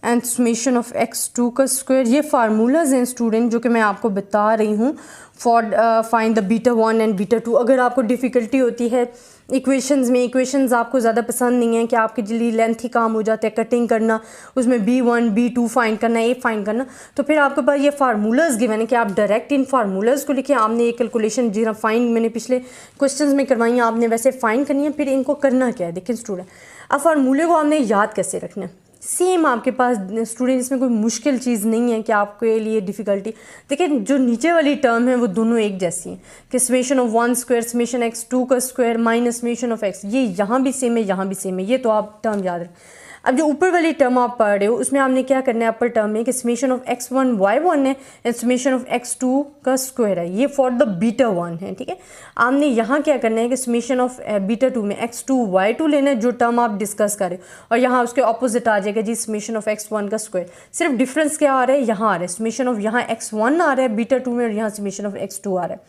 and summation of x2 का स्क्वायर। ये फार्मूलाज हैं स्टूडेंट जो कि मैं आपको बता रही हूँ for find the beta 1 and beta 2। अगर आपको डिफ़िकल्टी होती है इक्वेशंस में, इक्वेशंस आपको ज़्यादा पसंद नहीं है कि आपके लिए लेंथ ही काम हो जाता है कटिंग करना, उसमें b1 b2 फाइंड करना, a फाइंड करना, तो फिर आपके पास ये फार्मूलाज गिवन है कि आप डायरेक्ट इन फार्मूलाज को लिखे आपने ये कैलकुलेशन जितना फाइंड मैंने पिछले क्वेश्चंस में करवाई है आपने वैसे फाइंड करनी है। फिर इनको करना क्या है, देखिए स्टूडेंट, अब फार्मूले को आपने याद कैसे रखना है, सेम आपके पास स्टूडेंट, इसमें कोई मुश्किल चीज़ नहीं है कि आपके लिए डिफ़िकल्टी। देखिए जो नीचे वाली टर्म है वो दोनों एक जैसी हैं कि summation of 1 square summation x2 का square minus summation of x, ये यहाँ भी सेम है यहाँ भी सेम है, ये तो आप टर्म याद रखें। अब जो ऊपर वाली टर्म आप पढ़ रहे हो उसमें आपने क्या करना है, अपर टर्म में कि समेशन ऑफ x1 y1 है एंड समेशन ऑफ x2 का स्क्वायर है, ये फॉर द बीटा 1 है, ठीक है। आपने यहाँ क्या करना है कि समेशन ऑफ बीटा 2 में x2 y2 लेना है जो टर्म आप डिस्कस कर रहे हो, और यहाँ उसके ऑपोजिट आ जाएगा जी समेशन ऑफ x1 का स्क्वायर। सिर्फ डिफरेंस क्या आ रहा है, यहाँ आ रहा है समेशन ऑफ यहाँ x1 आ रहा है बीटा 2 में और यहाँ समेशन ऑफ x2 आ रहा है।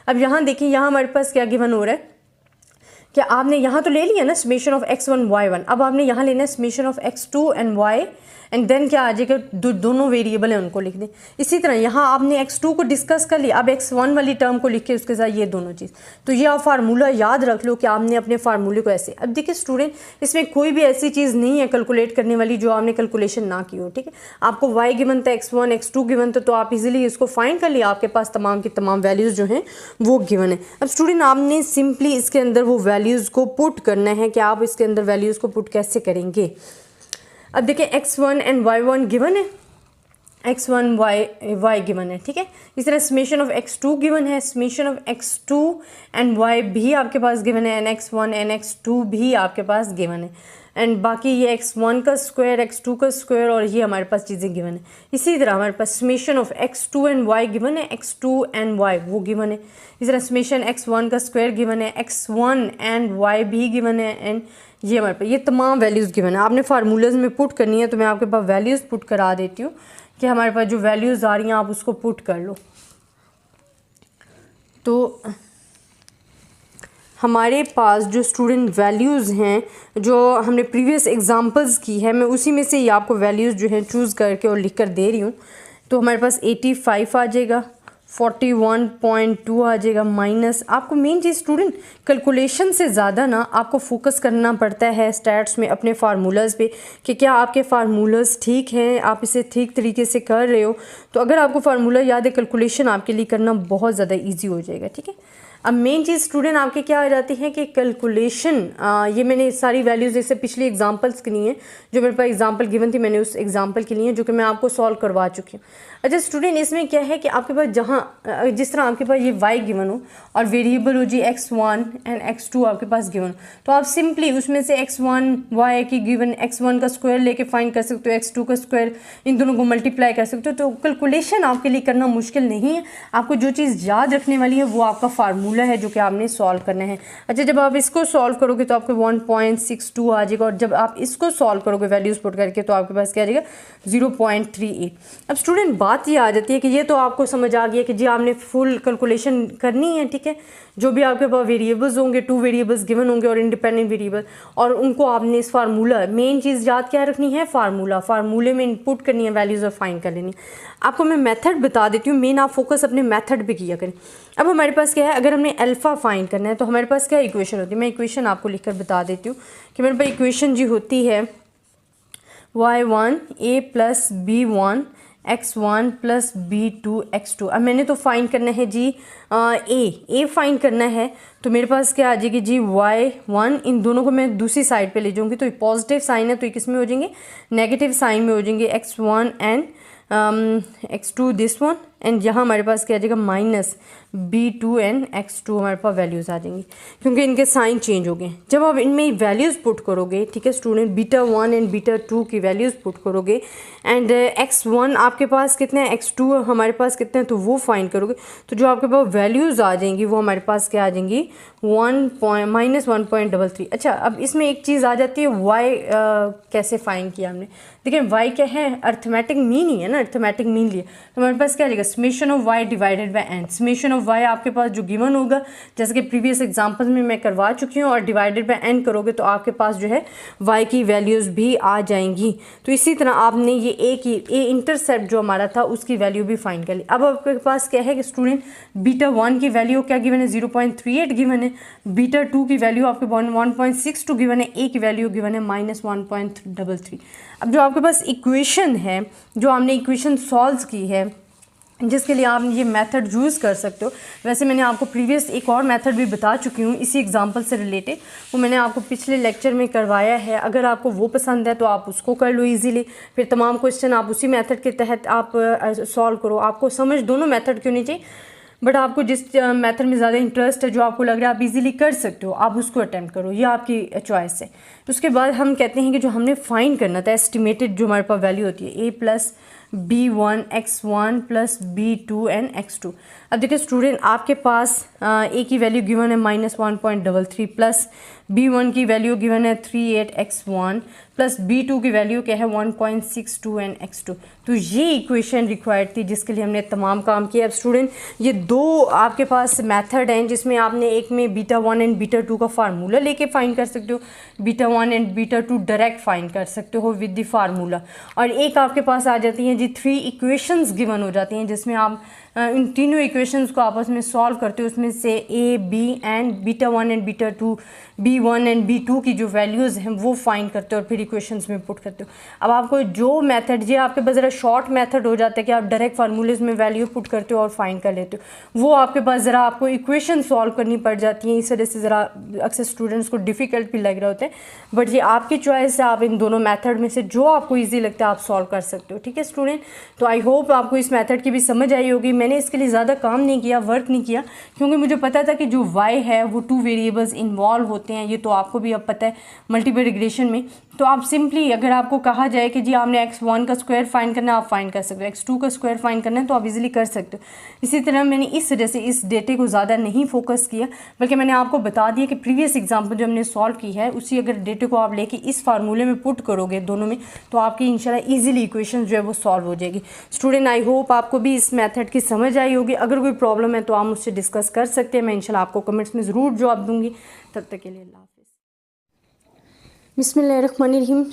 अब यहाँ देखिए यहाँ हमारे पास क्या गिवन हो रहा है कि आपने यहाँ तो ले लिया ना समेशन ऑफ x1 y1, अब आपने यहाँ लेना है summation of x2 and y and then क्या आ जाएगा, दोनों वेरिएबल हैं उनको लिख दें। इसी तरह यहाँ आपने x2 को डिस्कस कर लिया, अब x1 वाली टर्म को लिख के उसके साथ ये दोनों चीज़, तो ये आप फार्मूला याद रख लो कि आपने अपने फार्मूले को ऐसे। अब देखिए स्टूडेंट इसमें कोई भी ऐसी चीज़ नहीं है कैलकुलेट करने वाली जो आपने कैलकुलेशन ना की हो, ठीक है। आपको y गिवन था, x1 x2 गिवन था, तो आप इजीली इसको फाइंड कर लिया, आपके पास तमाम की तमाम वैल्यूज़ जो हैं वो गिवन है। अब स्टूडेंट आपने सिंपली इसके अंदर वो वैल्यूज़ को पुट करना है कि आप इसके अंदर वैल्यूज़ को पुट कैसे करेंगे। अब देखिए x1 एंड y1 गिवन है, x1 y गिवन है, ठीक है। इस तरह समेशन ऑफ x2 गिवन है, summation of x2 and y भी आपके पास गिवन है, एंड x1 एंड x2 भी आपके पास गिवन है, एंड बाकी ये x1 का स्क्वायर x2 का स्क्वायर और ये हमारे पास चीज़ें गिवन है। इसी तरह हमारे पास summation of x2 and y given है, x2 एंड y वो गिवन है। इस तरह समेशन x1 का स्क्वायर गिवन है, x1 एंड y भी गिवन है, एंड ये हमारे पास ये तमाम वैल्यूज़ गिवन है। आपने फार्मूलाज में पुट करनी है, तो मैं आपके पास वैल्यूज़ पुट करा देती हूँ कि हमारे पास जो वैल्यूज़ आ रही हैं आप उसको पुट कर लो। तो हमारे पास जो स्टूडेंट वैल्यूज़ हैं जो हमने प्रीवियस एग्जांपल्स की है, मैं उसी में से ही आपको वैल्यूज़ जो हैं चूज़ करके और लिख कर दे रही हूँ। तो हमारे पास 85 आ जाएगा, 41.2 आ जाएगा, माइनस आपको मेन चीज़ स्टूडेंट कैलकुलेशन से ज़्यादा ना आपको फोकस करना पड़ता है स्टैट्स में अपने फार्मूलाज़ पे कि क्या आपके फार्मूलाज़ ठीक हैं, आप इसे ठीक तरीके से कर रहे हो। तो अगर आपको फार्मूला याद है कैलकुलेशन आपके लिए करना बहुत ज़्यादा ईजी हो जाएगा, ठीक है। अब मेन चीज़ स्टूडेंट आपके क्या आ जाती है कि कैलकुलेशन, ये मैंने सारी वैल्यूज़ जैसे पिछली एग्जांपल्स के लिए जो मेरे पास एग्जांपल गिवन थी मैंने उस एग्जांपल के लिए जो कि मैं आपको सॉल्व करवा चुकी हूँ। अच्छा स्टूडेंट इसमें क्या है कि आपके पास जहाँ जिस तरह आपके पास ये y गिवन हो और वेरिएबल हो जी x1 एंड x2 आपके पास गिवन हो, तो आप सिंपली उसमें से x1 y की गिवन x1 का स्क्वायर लेके फाइंड कर सकते हो, x2 का स्क्वायर, इन दोनों को मल्टीप्लाई कर सकते हो। तो कैलकुलेशन आपके लिए करना मुश्किल नहीं है, आपको जो चीज़ याद रखने वाली है वो आपका फार्मूला है जो कि आपने सॉल्व करना है। अच्छा जब आप इसको सॉल्व करोगे तो आपको 1.62 आ जाएगा, और जब आप इसको सॉल्व करोगे वैल्यूज़ पुट करके तो आपके पास क्या आ जाएगा 0.38। अब स्टूडेंट बात ये आ जाती है कि ये तो आपको समझ आ गया कि जी आपने फुल कैलकुलेशन करनी है, ठीक है। जो भी आपके पास वेरिएबल्स होंगे 2 वेरिएबल्स गिवन होंगे और इंडिपेंडेंट वेरिएबल, और उनको आपने इस फार्मूला मेन चीज़ याद क्या रखनी है, फार्मूले में इनपुट करनी है वैल्यूज़ और फाइंड कर लेनी। आपको मैं मेथड बता देती हूँ, मेन आप फोकस अपने मेथड पे किया करें। अब हमारे पास क्या है, अगर हमने अल्फ़ा फाइंड करना है तो हमारे पास क्या इक्वेशन होती है, मैं इक्वेशन आपको लिखकर बता देती हूँ कि मेरे पास इक्वेशन जी होती है y1 a plus b1 x1 plus b2 x2। अब मैंने तो फाइंड करना है जी a फाइंड करना है, तो मेरे पास क्या आ जाएगी जी y1, इन दोनों को मैं दूसरी साइड पे ले जाऊँगी तो पॉजिटिव साइन है तो किस में हो जाएंगे, नेगेटिव साइन में हो जाएंगे, x1 and x2 this one and यहाँ हमारे पास क्या आ जाएगा माइनस B2 एंड X2 हमारे पास वैल्यूज़ आ जाएंगी क्योंकि इनके साइन चेंज हो गए। जब आप इनमें वैल्यूज़ पुट करोगे, ठीक है स्टूडेंट, β1 एंड β2 की वैल्यूज़ पुट करोगे एंड X1 आपके पास कितने हैं, X2 हमारे पास कितने हैं, तो वो फाइंड करोगे तो जो आपके पास वैल्यूज़ आ जाएंगी वो हमारे पास क्या आ जाएंगी -1.33। अच्छा, अब इसमें एक चीज़ आ जाती है y कैसे फाइंड किया हमने। देखिए y क्या है, अर्थमेटिक मीन ही है ना, अर्थमेटिक मीन लिया तो हमारे पास क्या आ जाएगा summation of y divided by n। Summation of y आपके पास जो गिवन होगा जैसे कि प्रीवियस एग्जांपल में मैं करवा चुकी हूँ, और डिवाइडेड बाय n करोगे तो आपके पास जो है y की वैल्यूज़ भी आ जाएंगी। तो इसी तरह आपने ये ए इंटरसेप्ट जो हमारा था उसकी वैल्यू भी फाइंड कर ली। अब आपके पास क्या है कि स्टूडेंट β1 की वैल्यू क्या गिवन है 0.38 गिवन है, β2 की वैल्यू आपके 1.62 गिवन है, ए की वैल्यू गिवन है -1.33। अब जो आपके पास इक्वेशन है, जो हमने इक्वेशन सॉल्व की है, जिसके लिए आप ये मेथड यूज़ कर सकते हो। वैसे मैंने आपको प्रीवियस एक और मेथड भी बता चुकी हूँ इसी एग्जांपल से रिलेटेड, वो मैंने आपको पिछले लेक्चर में करवाया है। अगर आपको वो पसंद है तो आप उसको कर लो इजीली, फिर तमाम क्वेश्चन आप उसी मेथड के तहत आप सॉल्व करो। आपको समझ दोनों मेथड क्यों नहीं चाहिए, बट आपको जिस मेथड में ज़्यादा इंटरेस्ट है, जो आपको लग रहा है आप इजीली कर सकते हो, आप उसको अटेम्प्ट करो, ये आपकी चॉइस है। तो उसके बाद हम कहते हैं कि जो हमने फाइंड करना था एस्टिमेटेड जो हमारे पास वैल्यू होती है a + B1 X1 + B2 and X2। अब देखिए स्टूडेंट, आपके पास a की वैल्यू गिवन है -1.33 प्लस B1 की वैल्यू गिवन है 38 X1 प्लस B2 की वैल्यू क्या है 1.62 एंड X2। तो ये इक्वेशन रिक्वायर्ड थी जिसके लिए हमने तमाम काम किया। अब स्टूडेंट, ये दो आपके पास मेथड हैं जिसमें आपने एक में β1 एंड β2 का फार्मूला लेके फाइंड कर सकते हो, β1 एंड β2 डायरेक्ट फाइंड कर सकते हो विद द फार्मूला, और एक आपके पास आ जाती हैं जी 3 इक्वेशंस गिवन हो जाती हैं जिसमें आप इन तीनों इक्वेशंस को आपस में सॉल्व करते हो। उसमें से a b and β1 and β2, b1 and b2 की जो वैल्यूज़ हैं वो फाइंड करते हो और फिर इक्वेशंस में पुट करते हो। अब आपको जो मेथड, ये आपके पास ज़रा शॉर्ट मेथड हो जाता है कि आप डायरेक्ट फार्मूलेज में वैल्यू पुट करते हो और फाइंड कर लेते हो, वो आपके पास ज़रा आपको इक्वेशन सॉल्व करनी पड़ जाती हैं, इस वजह से ज़रा अक्सर स्टूडेंट्स को डिफ़िकल्ट भी लग रहे होते हैं। बट ये आपकी चॉइस है, आप इन दोनों मेथड में से जो आपको ईजी लगता है आप सॉल्व कर सकते हो। ठीक है स्टूडेंट, तो आई होप आपको इस मेथड की भी समझ आई होगी। मैंने इसके लिए ज़्यादा काम नहीं किया, वर्क नहीं किया, क्योंकि मुझे पता था कि जो y है वो 2 वेरिएबल्स इन्वॉल्व होते हैं, ये तो आपको भी अब पता है मल्टीपल रिग्रेशन में। तो आप सिंपली, अगर आपको कहा जाए कि जी आपने x1 का स्क्वायर फाइंड करना है, आप फाइंड कर सकते हो, x2 का स्क्वायर फाइंड करना है तो आप इजीली कर सकते हो। इसी तरह मैंने इस वजह से इस डेटे को ज़्यादा नहीं फोकस किया, बल्कि मैंने आपको बता दिया कि प्रीवियस एग्जाम्पल जो हमने सॉल्व की है उसी अगर डेटे को आप लेके इस फार्मूले में पुट करोगे दोनों में, तो आपकी इंशाल्लाह ईजिली इक्वेशन जो है वो सॉल्व हो जाएगी। स्टूडेंट, आई होप आपको भी इस मेथड की समझ आई होगी। अगर कोई प्रॉब्लम है तो आप मुझसे डिस्कस कर सकते हैं, मैं इंशाल्लाह आपको कमेंट्स में ज़रूर जवाब दूंगी। तब तक के लिए अल्लाह हाफ़िज़। बिस्मिल्लाहिर्रहमानिर्रहीम।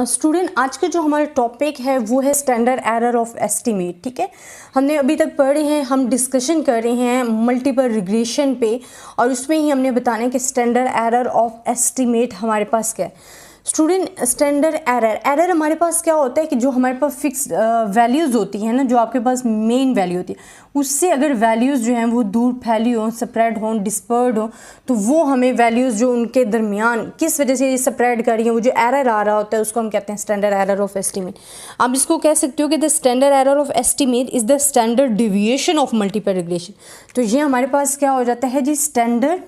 स्टूडेंट, आज का जो हमारा टॉपिक है वो है स्टैंडर्ड एरर ऑफ एस्टीमेट। ठीक है, हमने अभी तक पढ़े हैं, हम डिस्कशन कर रहे हैं मल्टीपल रिग्रेशन पे, और उसमें ही हमने बताना है कि स्टैंडर्ड एरर ऑफ एस्टीमेट हमारे पास क्या है। स्टूडेंट, स्टैंडर्ड एरर हमारे पास क्या होता है कि जो हमारे पास फिक्स वैल्यूज़ होती हैं ना, जो आपके पास मेन वैल्यू होती है उससे अगर वैल्यूज़ जो हैं वो दूर फैली हों, स्प्रेड हों, डिस्पर्ड हों, तो वो हमें वैल्यूज़ जो उनके दरमियान किस वजह से ये स्प्रेड कर रही हैं, वो जो एरर आ रहा होता है उसको हम कहते हैं स्टैंडर्ड एरर ऑफ एस्टीमेट। आप इसको कह सकते हो कि the standard error of estimate is the standard deviation of multiple regression. तो ये हमारे पास क्या हो जाता है जी, standard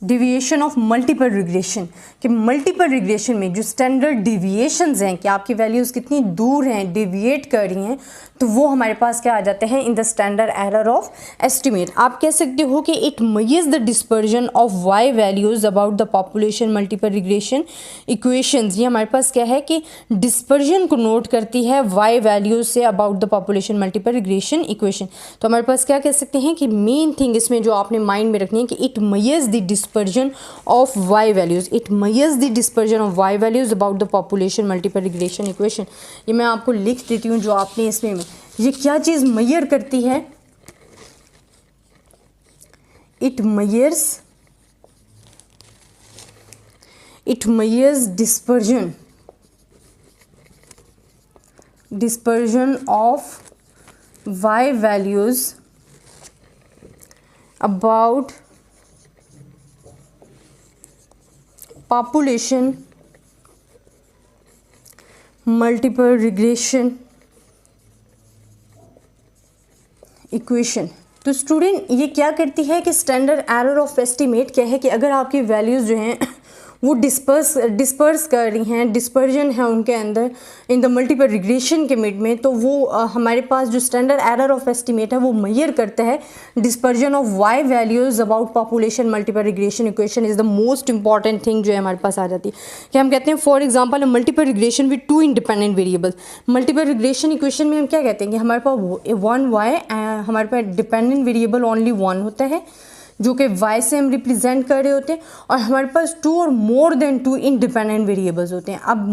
deviation of multiple regression. कि मल्टीपल रिग्रेशन में जो स्टैंडर्ड डिविएशंस हैं कि आपकी वैल्यूज़ कितनी दूर हैं, डिविएट कर रही हैं, तो वो हमारे पास क्या आ जाते हैं in the standard error of estimate. आप कह सकते हो कि it measures the dispersion of Y values about the population multiple regression equations. ये हमारे पास क्या है कि डिस्पर्जन को नोट करती है वाई वैल्यूज़ से about the population multiple regression equation. तो हमारे पास क्या कह सकते हैं कि मेन थिंग इसमें जो आपने माइंड में रखनी है कि it measures the dispersion of Y values, it measures the dispersion of Y values about the population multiple regression equation. ये मैं आपको लिख देती हूँ जो आपने इसमें, ये क्या चीज़ मेजर करती है, it measures dispersion of Y values about population multiple regression equation. तो स्टूडेंट ये क्या करती है कि स्टैंडर्ड एरर ऑफ एस्टिमेट क्या है कि अगर आपकी वैल्यूज़ जो हैं वो डिस्पर्स कर रही हैं, डिस्पर्जन है उनके अंदर इन द मल्टीपल रिग्रेशन के मिड में, तो वो हमारे पास जो स्टैंडर्ड एरर ऑफ एस्टिमेट है वो मेजर करता है dispersion of Y values about population multiple regression equation is the most important thing जो है हमारे पास आ जाती है। कि हम कहते हैं for example multiple regression with two independent variable. Multiple regression equation में हम क्या कहते हैं कि हमारे पास वन वाई, हमारे पास डिपेंडेंट वेरिएबल ओनली वन होता है जो कि y से हम रिप्रेजेंट कर रहे होते हैं, और हमारे पास टू और more than two independent variables होते हैं। अब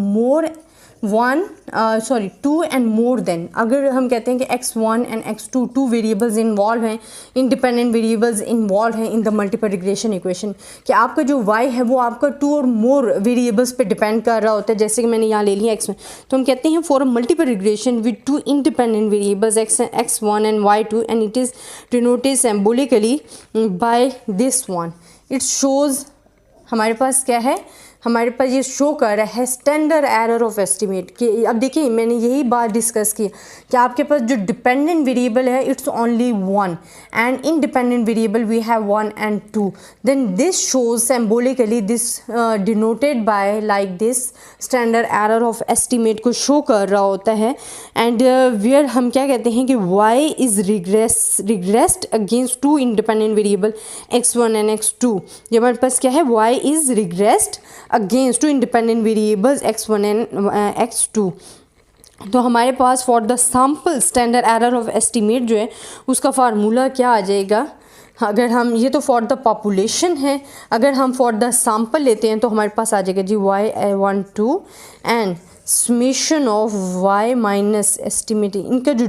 टू एंड मोर देन, अगर हम कहते हैं कि x1 and x2 to variables involve हैं, इंडिपेंडेंट वेरिएबल्स इन्वॉल्व हैं in the multiple regression equation, कि आपका जो y है वो आपका टू और मोर वेरिएबल्स पे डिपेंड कर रहा होता है। जैसे कि मैंने यहाँ ले लिया x1, तो हम कहते हैं for a multiple regression with two independent variables x1 and y2 and it is denoted symbolically by this one. It shows, हमारे पास क्या है, हमारे पास ये शो कर रहा है स्टैंडर्ड एरर ऑफ एस्टिमेट। कि अब देखिए मैंने यही बात डिस्कस की कि आपके पास जो डिपेंडेंट वेरिएबल है it's only one and independent variable we have one and two, then this shows symbolically this denoted by like this standard error of estimate को शो कर रहा होता है। एंड वेयर हम क्या कहते हैं कि y is regressed against two independent variable x1 and x2। ये हमारे पास क्या है, y is regressed against two independent variables x1 and x2। तो हमारे पास for the sample standard error of estimate जो है उसका फार्मूला क्या आ जाएगा, अगर हम ये तो फॉर द पॉपुलेशन है, अगर हम फॉर द सैम्पल लेते हैं तो हमारे पास आ जाएगा जी y12 and summation of y minus estimate. इनका जो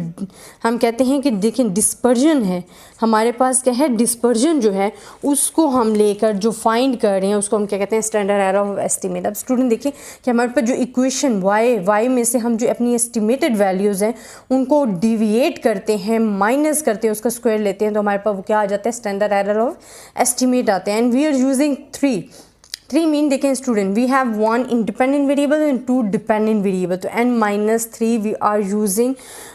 हम कहते हैं कि देखें डिस्पर्जन है, हमारे पास क्या है, डिस्पर्जन जो है उसको हम लेकर जो फाइंड कर रहे हैं उसको हम क्या कहते हैं, स्टैंडर्ड एरर ऑफ एस्टिमेट। अब स्टूडेंट देखिए कि हमारे पास जो इक्वेशन y में से हम जो अपनी एस्टिमेटेड वैल्यूज़ हैं उनको डिविएट करते हैं, माइनस करते हैं, उसका स्क्वायर लेते हैं, तो हमारे पास वो क्या आ जाता है, स्टैंडर्ड एरर ऑफ एस्टिमेट आते हैं। And we are using three mean देखें student, we have one independent variable and two dependent variable. तो n-3 वी आर यूजिंग,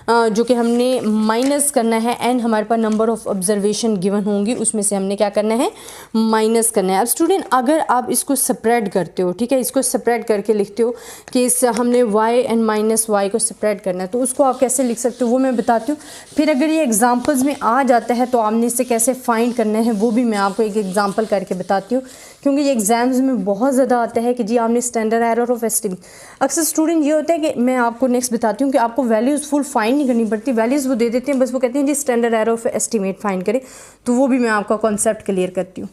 जो कि हमने माइनस करना है, एंड हमारे पास नंबर ऑफ ऑब्जर्वेशन गिवन होंगी उसमें से हमने क्या करना है, माइनस करना है। अब स्टूडेंट अगर आप इसको सेपरेट करते हो, ठीक है, इसको सेपरेट करके लिखते हो कि इस हमने y एंड माइनस y को सेपरेट करना है, तो उसको आप कैसे लिख सकते हो वो मैं बताती हूँ। फिर अगर ये एग्जाम्पल्स में आ जाता है तो आपने इसे कैसे फाइंड करना है वो भी मैं आपको एक एग्जाम्पल करके बताती हूँ, क्योंकि ये एग्जाम्स में बहुत ज़्यादा आता है कि जी आपने स्टैंडर्ड एरर ऑफ एस्टिमेट। अक्सर स्टूडेंट ये होता है कि मैं आपको नेक्स्ट बताती हूँ कि आपको वैल्यूज़ फुल फाइंड नहीं करनी पड़ती, वैल्यूज़ वो दे देते हैं, बस वो कहते हैं जी standard error of estimate find करें, तो वो भी मैं आपका कॉन्सेप्ट क्लियर करती हूँ।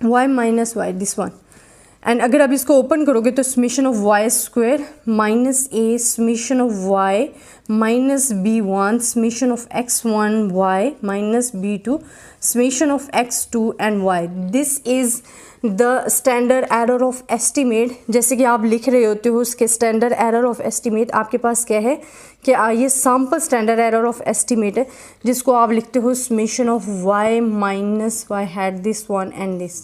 y minus why this one, and अगर आप इसको ओपन करोगे तो summation of y square minus a summation of y minus b1 summation of x1 y minus b2 summation of x2 and y, this is the standard error of estimate. जैसे कि आप लिख रहे होते हो उसके स्टैंडर्ड एरर ऑफ एस्टिमेट आपके पास क्या है कि ये sample standard error of estimate है, जिसको आप लिखते हो summation of y minus y had this one and this.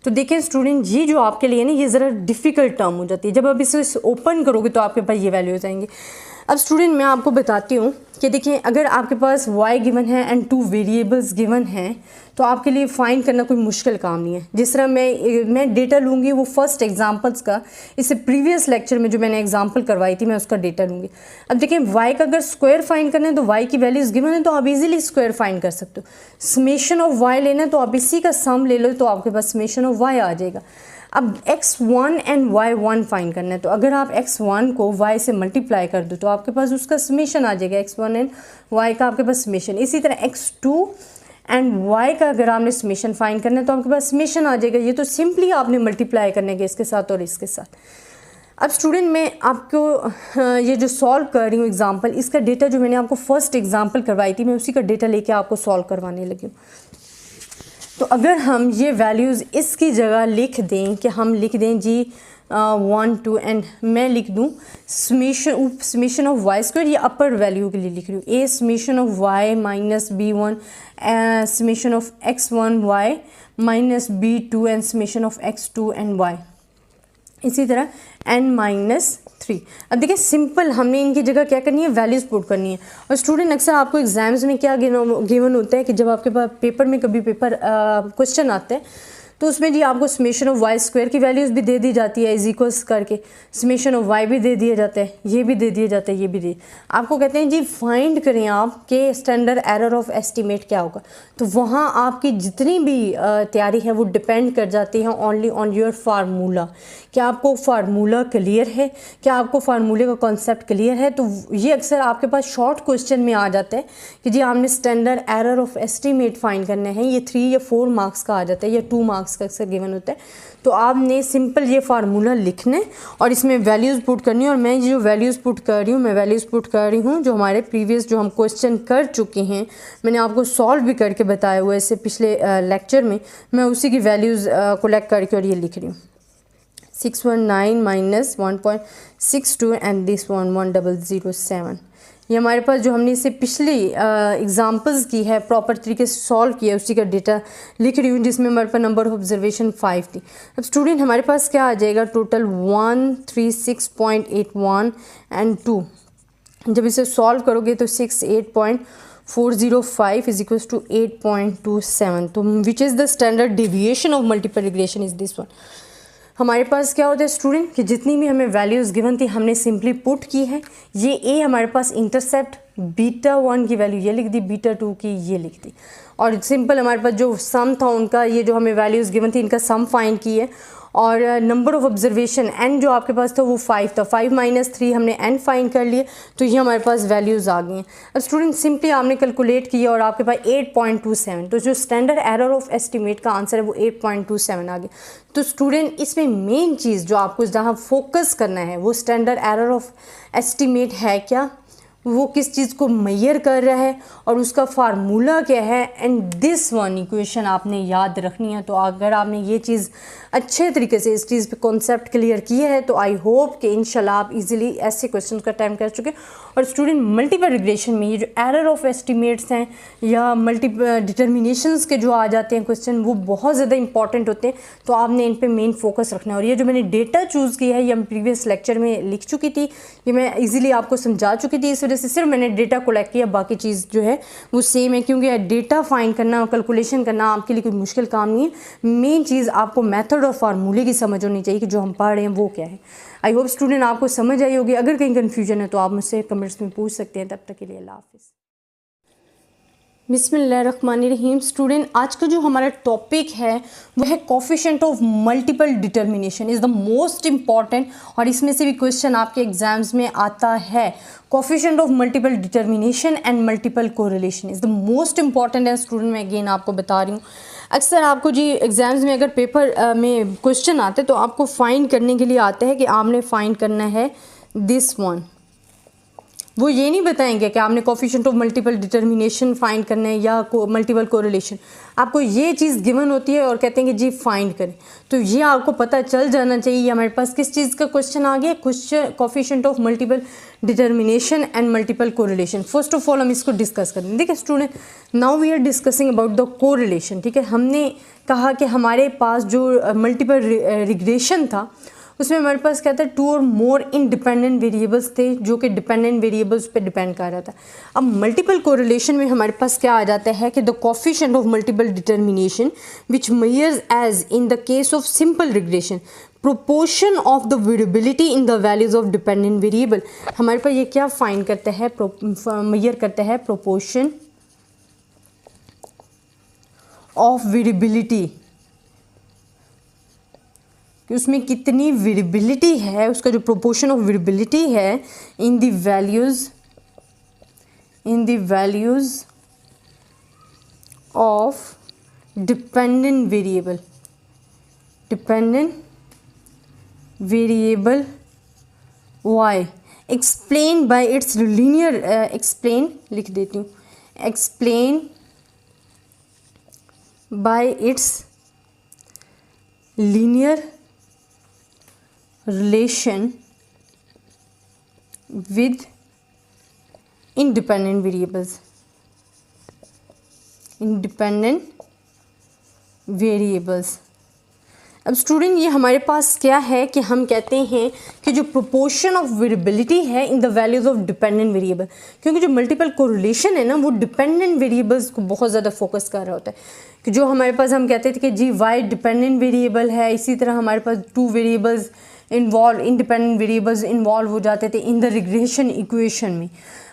तो देखें स्टूडेंट, ये जो आपके लिए ना ये ज़रा डिफ़िकल्ट टर्म हो जाती है, जब आप इसे ओपन करोगे तो आपके पास ये वैल्यूज आएंगे। अब स्टूडेंट मैं आपको बताती हूँ कि देखिए अगर आपके पास y गिवन है एंड टू वेरिएबल्स गिवन हैं तो आपके लिए फाइंड करना कोई मुश्किल काम नहीं है। जिस तरह मैं डेटा लूँगी वो फर्स्ट एग्जांपल्स का, इससे प्रीवियस लेक्चर में जो मैंने एग्जांपल करवाई थी मैं उसका डेटा लूँगी। अब देखिए y का अगर स्क्वायर फाइंड करना है तो y की वैल्यूज़ गिवन है तो आप इजीली स्क्वायर फाइंड कर सकते हो। समेशन ऑफ y लेना है तो आप इसी का सम ले लो तो आपके पास समेशन ऑफ y आ जाएगा। अब x1 एंड y1 फाइंड करना है तो अगर आप x1 को y से मल्टीप्लाई कर दो तो आपके पास उसका समेशन आ जाएगा, x1 एंड y का आपके पास समेशन। इसी तरह x2 एंड y का अगर आपने समेशन फाइंड करना है तो आपके पास समेशन आ जाएगा। ये तो सिंपली आपने मल्टीप्लाई करने के इसके साथ और इसके साथ। अब स्टूडेंट मैं आपको ये जो सॉल्व कर रही हूँ एग्जाम्पल, इसका डेटा जो मैंने आपको फर्स्ट एग्जाम्पल करवाई थी मैं उसी का डेटा लेके आपको सॉल्व करवाने लगी हूँ। तो अगर हम ये वैल्यूज़ इसकी जगह लिख दें कि हम लिख दें जी 1 2 एंड मैं लिख दूँ समेशन ऑफ y स्क्वायर, ये अपर वैल्यू के लिए लिख रही हूँ, a summation of y minus b1 summation of x1 y minus b2 and summation of x2 and y। इसी तरह n माइनस 3। अब देखिए सिंपल, हमने इनकी जगह क्या करनी है, वैल्यूज़ पुट करनी है। और स्टूडेंट अक्सर आपको एग्जाम्स में क्या गिवन होता है कि जब आपके पास पेपर में कभी क्वेश्चन आते हैं तो उसमें जी आपको समेशन ऑफ वाई स्क्वायर की वैल्यूज़ भी दे दी जाती है इज इक्वल्स करके, समेशन ऑफ वाई भी दे दिया जाता है, ये भी दे दिया जाता है, ये भी दे। आपको कहते हैं जी फाइंड करें आप के स्टैंडर्ड एरर ऑफ एस्टिमेट क्या होगा। तो वहाँ आपकी जितनी भी तैयारी है वो डिपेंड कर जाती है ओनली ऑन योर फार्मूला। क्या आपको फार्मूला क्लियर है, क्या आपको फार्मूले का कॉन्सेप्ट क्लियर है। तो ये अक्सर आपके पास शॉर्ट क्वेश्चन में आ जाता है कि जी आपने standard error of estimate find करने हैं, ये 3 या 4 मार्क्स का आ जाता है या 2 मार्क्स का अक्सर गिवन होता है। तो आपने सिंपल ये फार्मूला लिखना है और इसमें वैल्यूज़ पुट करनी है। और मैं जो वैल्यूज़ पुट कर रही हूँ, मैं वैल्यूज़ पुट कर रही हूँ जो हमारे प्रीवियस जो हम क्वेश्चन कर चुके हैं, मैंने आपको सॉल्व भी करके बताया हुआ है इससे पिछले लेक्चर में, मैं उसी की वैल्यूज़ कलेक्ट करके और ये लिख रही हूँ। 619 माइनस 1.62 एंड दिस 1107। ये हमारे पास जो हमने इससे पिछली एग्जांपल्स की है प्रॉपर तरीके से सॉल्व किया उसी का डेटा लिख रही हूँ, जिसमें हमारे पास नंबर ऑफ ऑब्जर्वेशन 5 थी। अब स्टूडेंट हमारे पास क्या आ जाएगा, टोटल 136.81 एंड 2। जब इसे सॉल्व करोगे तो 68.405 इज इक्वल्स टू 8.27। तो which is the standard deviation of multiple regression is this one. हमारे पास क्या होता है स्टूडेंट कि जितनी भी हमें वैल्यूज़ गिवन थी हमने सिंपली पुट की है। ये ए हमारे पास इंटरसेप्ट बीटा 1 की वैल्यू ये लिख दी, बीटा 2 की ये लिख दी, और सिंपल हमारे पास जो सम था उनका, ये जो हमें वैल्यूज़ गिवन थी इनका सम फाइंड की है। और नंबर ऑफ ऑब्जर्वेशन एन जो आपके पास था वो 5 था, 5 माइनस 3 हमने एन फाइंड कर लिए, तो ये हमारे पास वैल्यूज़ आ गई हैं। अब स्टूडेंट सिंपली आपने कैलकुलेट किया और आपके पास 8.27, तो जो स्टैंडर्ड एरर ऑफ एस्टिमेट का आंसर है वो 8.27 आ गया। तो स्टूडेंट इसमें मेन चीज़ जो आपको जहाँ फोकस करना है वो स्टैंडर्ड एरर ऑफ एस्टिमेट है क्या, वो किस चीज़ को मेजर कर रहा है और उसका फार्मूला क्या है, एंड दिस वन इक्वेशन आपने याद रखनी है। तो अगर आपने ये चीज़ अच्छे तरीके से इस चीज़ पे कॉन्सेप्ट क्लियर किया है तो आई होप कि इंशाल्लाह आप इजीली ऐसे क्वेश्चन का अटैम्प्ट कर चुके। और स्टूडेंट मल्टीपल रिग्रेशन में ये जो एरर ऑफ एस्टिमेट्स हैं या मल्टीपल डिटर्मिनेशंस के जो आ जाते हैं क्वेश्चन, वो बहुत ज़्यादा इंपॉर्टेंट होते हैं, तो आपने इन पे मेन फोकस रखना है। और ये जो मैंने डेटा चूज़ किया है ये मैं प्रीवियस लेक्चर में लिख चुकी थी, ये मैं ईजिली आपको समझा चुकी थी, इस वजह से सिर्फ मैंने डेटा कलेक्ट किया, बाकी चीज़ जो है वो सेम है, क्योंकि डेटा फाइंड करना और कैलकुलेशन करना आपके लिए कोई मुश्किल काम नहीं है। मेन चीज़ आपको मेथड और फार्मूले की समझ होनी चाहिए कि जो हम पढ़ रहे हैं वो क्या है। आई होप स्टूडेंट आपको समझ आई होगी। अगर कहीं कन्फ्यूजन है तो आप मुझसे कमेंट्स में पूछ सकते हैं। तब तक के लिए अल्लाह हाफिज़। बिस्मिल्लाहिर्रहमानिर्रहीम। स्टूडेंट आज का जो हमारा टॉपिक है वो है coefficient of multiple determination is the most important, और इसमें से भी क्वेश्चन आपके एग्जाम्स में आता है। Coefficient of multiple determination and multiple correlation is the most important है स्टूडेंट। मैं अगेन आपको बता रही हूँ, अक्सर आपको जी एग्ज़ाम्स में अगर पेपर में क्वेश्चन आते तो आपको फाइंड करने के लिए आता है कि आपने फाइंड करना है दिस वन। वो ये नहीं बताएंगे कि आपने coefficient of multiple determination find करना है या मल्टीपल कोरिलेशन। आपको ये चीज़ गिवन होती है और कहते हैं कि जी फाइंड करें, तो ये आपको पता चल जाना चाहिए हमारे पास किस चीज़ का क्वेश्चन आ गया, question coefficient of multiple determination and multiple correlation. First of all हम इसको डिस्कस करें। देखिए student, now we are discussing about the correlation. ठीक है, हमने कहा कि हमारे पास जो मल्टीपल रिग्रेशन था उसमें हमारे पास क्या था, 2 और मोर इंडिपेंडेंट वेरिएबल्स थे जो कि डिपेंडेंट वेरिएबल्स पे डिपेंड कर रहा था। अब मल्टीपल कोरिलेशन में हमारे पास क्या आ जाता है कि the coefficient of multiple determination which measures as in the case of simple regression proportion of the variability in the values of dependent variable. हमारे पास ये क्या फाइंड करता है, मेजर करता है प्रोपोर्शन ऑफ वेरिएबिलिटी, कि उसमें कितनी वेरिएबिलिटी है, उसका जो प्रोपोर्शन ऑफ वेरिएबिलिटी है इन the values of dependent variable y explain by its linear, explain लिख देती हूँ, explain by its linear relation with independent variables, अब स्टूडेंट ये हमारे पास क्या है कि हम कहते हैं कि जो प्रोपोर्शन ऑफ वेरिएबिलिटी है in the values of dependent variable, क्योंकि जो मल्टीपल कोरिलेशन है ना वो डिपेंडेंट वेरिएबल्स को बहुत ज़्यादा फोकस कर रहा होता है, कि जो हमारे पास हम कहते थे कि जी वाई डिपेंडेंट वेरिएबल है, इसी तरह हमारे पास two variables involve, independent variables involve हो जाते थे इन द रिग्रेशन इक्वेशन में।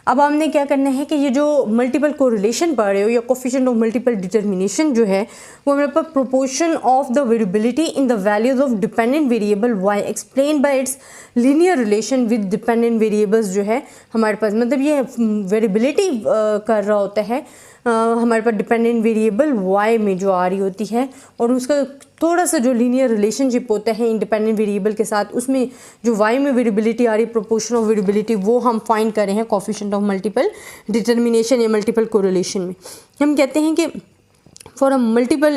अब हमने क्या करना है कि ये जो मल्टीपल कोरिलेशन पढ़ रहे हो या कोफिशिएंट ऑफ मल्टीपल डिटर्मिनेशन जो है वो हमारे पास proportion of the variability in the values of dependent variable Y explain by its linear relation with dependent variables जो है हमारे पास, मतलब ये वेरिएबिलिटी कर रहा होता है हमारे पास डिपेंडेंट वेरिएबल y में जो आ रही होती है, और उसका थोड़ा सा जो लीनियर रिलेशनशिप होता है इंडिपेंडेंट वेरिएबल के साथ, उसमें जो y में वेरिएबिलिटी आ रही है, प्रोपोर्शन ऑफ वेरिएबिलिटी, वो हम फाइंड कर रहे हैं कोफिशिएंट ऑफ मल्टीपल डिटर्मिनेशन या मल्टीपल कोरिलेशन में। हम कहते हैं कि for a multiple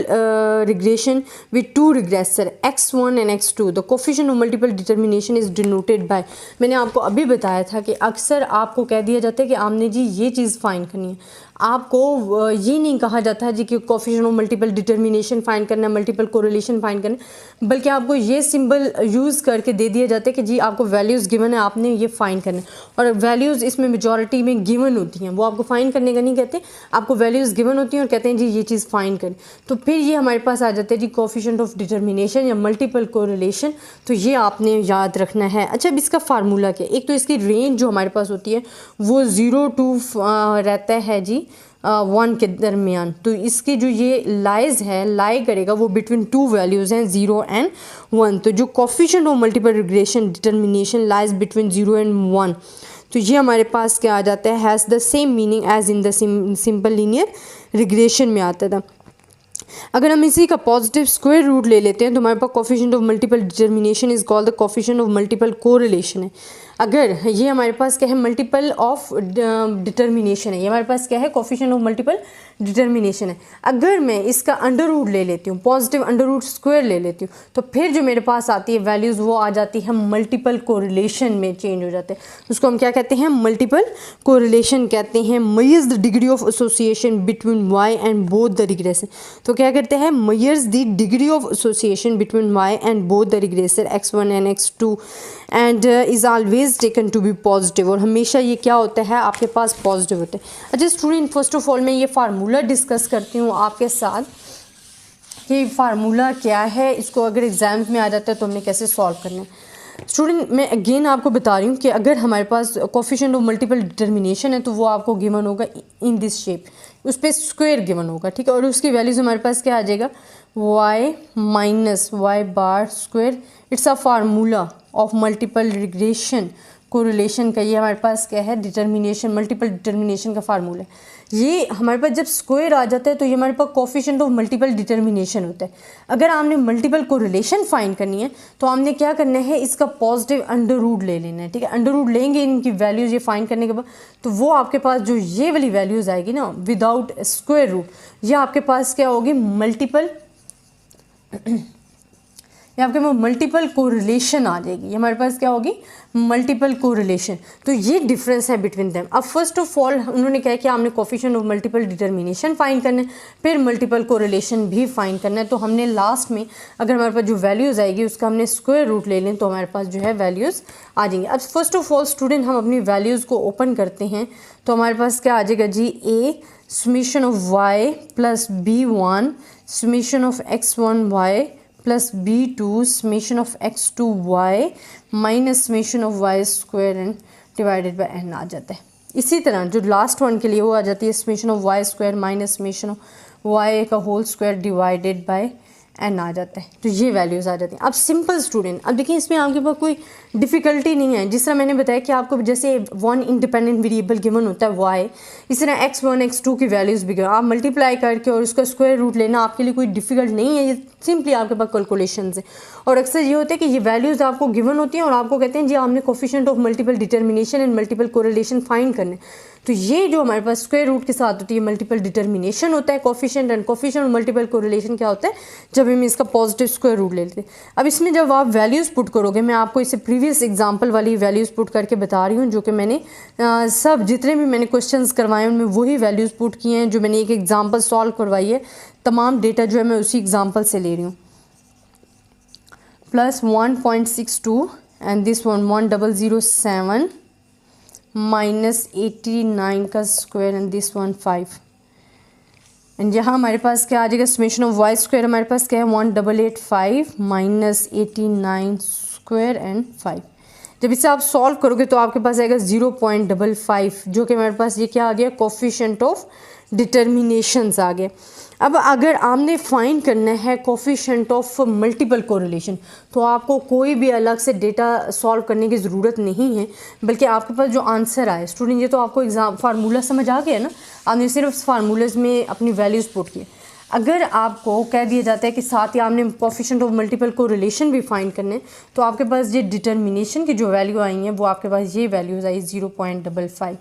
regression with two regressor x1 and x2 the coefficient of multiple determination is denoted by, मैंने आपको अभी बताया था कि अक्सर आपको कह दिया जाता है कि आपने जी ये चीज़ फाइंड करनी है, आपको ये नहीं कहा जाता है जी कि coefficient of multiple determination find करना है, मल्टीपल कोरिलेशन फाइंड करना है, बल्कि आपको ये सिंबल यूज़ करके दे दिया जाता है कि जी आपको वैल्यूज़ गिवन है, आपने ये फाइंड करना है, और वैल्यूज़ इसमें मेजॉरिटी में गिवन होती हैं, वो आपको फाइंड करने का नहीं कहते, आपको वैल्यूज़ गिवन होती हैं और कहते हैं जी ये चीज़ फाइंड करें, तो फिर ये हमारे पास आ जाता है जी कोफिशिएंट ऑफ डिटर्मिनेशन या मल्टीपल कोरिलेशन। तो ये आपने याद रखना है। अच्छा, अब इसका फार्मूला क्या है? एक तो इसकी रेंज जो हमारे पास होती है वो 0 to रहता है जी 1 के दरमियान, तो इसकी जो ये लाइज है, लाई करेगा वो बिटवीन टू वैल्यूज़ हैं 0 and 1, तो जो coefficient of multiple regression determination lies between 0 and 1, तो ये हमारे पास क्या आ जाता है, has the same meaning as in the simple linear regression में आता था। अगर हम इसी का पॉजिटिव स्क्वायर रूट ले लेते हैं तो हमारे पास coefficient of multiple determination is called the coefficient of multiple correlation है। अगर ये हमारे पास क्या है, मल्टीपल ऑफ डिटर्मिनेशन है, ये हमारे पास क्या है, कोफिशिएंट ऑफ मल्टीपल डिटर्मिनेशन है। अगर मैं इसका अंडर रूट ले लेती हूँ, पॉजिटिव अंडर रूट स्क्वायर ले लेती हूँ, तो फिर जो मेरे पास आती है वैल्यूज़ वो आ जाती है मल्टीपल कोरिलेशन में चेंज हो जाते हैं। उसको हम क्या कहते हैं, मल्टीपल कोरिलेशन कहते हैं। Measures the degree of association between Y and both the regressor, तो क्या करते हैं, measures the degree of association between Y and both the regressor x1 and x2 and is always taken to be positive, और हमेशा ये क्या होता है आपके पास पॉजिटिव होता है। अच्छा स्टूडेंट, फर्स्ट ऑफ ऑल मैं ये फार्मूला डिस्कस करती हूँ आपके साथ कि फार्मूला क्या है, इसको अगर एग्जाम्स में आ जाता है तो हमने कैसे सॉल्व करना है। स्टूडेंट, मैं अगेन आपको बता रही हूँ कि अगर हमारे पास कोफिशिएंट ऑफ मल्टीपल डिटर्मिनेशन है तो वो आपको गिवन होगा इन दिस शेप, उस पर स्क्वायर गिवन होगा, ठीक है, और उसकी वैल्यूज़ हमारे पास क्या आ जाएगा, y minus Y bar square. It's a formula of multiple regression correlation का, ये हमारे पास क्या है, डिटर्मिनेशन, मल्टीपल डिटर्मिनेशन का फार्मूला है। ये हमारे पास जब स्क्वायर आ जाता है तो ये हमारे पास कोफिशिएंट ऑफ मल्टीपल डिटर्मिनेशन होता है। अगर आपने मल्टीपल कोरिलेशन फाइंड करनी है तो हमने क्या करना है, इसका पॉजिटिव अंडर रूट ले लेना है, ठीक है। अंडर रूट लेंगे इनकी वैल्यूज़ ये फाइंड करने के बाद, तो वो आपके पास जो ये वाली वैल्यूज़ आएगी ना विदाउट स्क्वायर रूट, ये आपके पास क्या होगी, मल्टीपल ये आपके पास मल्टीपल कोरिलेशन आ जाएगी। ये हमारे पास क्या होगी, मल्टीपल कोरिलेशन। तो ये डिफरेंस है बिटवीन देम। अब फर्स्ट ऑफ ऑल उन्होंने कहा कि हमने coefficient of multiple determination find करना है, फिर मल्टीपल कोरिलेशन भी फाइंड करना है। तो हमने लास्ट में अगर हमारे पास जो वैल्यूज़ आएगी उसका हमने स्क्वायर रूट ले लें तो हमारे पास जो है वैल्यूज़ आ जाएंगी। अब फर्स्ट ऑफ ऑल स्टूडेंट हम अपनी वैल्यूज़ को ओपन करते हैं तो हमारे पास क्या आ जाएगा जी, A summation of Y plus b1 summation of x1 Y plus b2 summation of x2 Y minus summation of Y square and divided by n आ जाता है। इसी तरह जो लास्ट वन के लिए वो आ जाती है summation of Y square minus summation of Y का whole square divided by n आ जाता है। तो ये वैल्यूज़ आ जाती हैं। अब सिंपल स्टूडेंट, अब देखिए इसमें आपके पास कोई डिफ़िकल्टी नहीं है। जिस तरह मैंने बताया कि आपको जैसे वन इंडिपेंडेंट वेरिएबल गिवन होता है y, इस तरह x1 x2 की वैल्यूज़ भी गिवन, आप मल्टीप्लाई करके और उसका स्क्वायर रूट लेना आपके लिए कोई डिफ़िकल्ट नहीं है, ये सिंपली आपके पास कैलकुलेशंस है। और अक्सर ये होता है कि ये वैल्यूज़ आपको गिवन होती हैं और आपको कहते हैं जी आपने coefficient of multiple determination and multiple correlation find करने। तो ये जो हमारे पास स्क्वायर रूट के साथ होती है मल्टीपल डिटर्मिनेशन होता है coefficient, and coefficient multiple correlation क्या होता है, जब हम इसका पॉजिटिव स्क्वायर रूट लेते हैं। अब इसमें जब आप वैल्यूज़ पुट करोगे, मैं आपको इसे प्रीवियस एग्जांपल वाली वैल्यूज़ पुट करके बता रही हूँ जो कि मैंने सब जितने भी मैंने क्वेश्चंस करवाए उनमें वही वैल्यूज़ पुट किए हैं जो मैंने एक एग्जांपल सॉल्व करवाई है। तमाम डेटा जो है मैं उसी एग्जांपल से ले रही हूँ। plus 1.62 and this one 1007 minus 89 का square and this one 5 and यहाँ हमारे पास क्या आ जाएगा, समेशन ऑफ वाई स्क्वायर हमारे पास क्या है 1885 माइनस 89 स्क्वायर एंड 5। जब इसे आप सॉल्व करोगे तो आपके पास आएगा 0.55 जो कि हमारे पास ये क्या आ गया, कोफिशिएंट ऑफ डिटर्मिनेशंस आ गए। अब अगर आपने फाइंड करना है कोफिशिएंट ऑफ मल्टीपल कोरिलेशन तो आपको कोई भी अलग से डेटा सॉल्व करने की ज़रूरत नहीं है, बल्कि आपके पास जो आंसर आए स्टूडेंट, ये तो आपको एग्जाम फार्मूला समझ आ गया ना, आपने सिर्फ फार्मूलाज में अपनी वैल्यूज़ पुट किए। अगर आपको कह दिया जाता है कि साथ ही आपने कोफिशिएंट ऑफ मल्टीपल कोरिलेशन भी फाइंड करने, तो आपके पास ये डिटर्मिनेशन की जो वैल्यू आई हैं वो आपके पास ये वैल्यूज़ आई 0.55।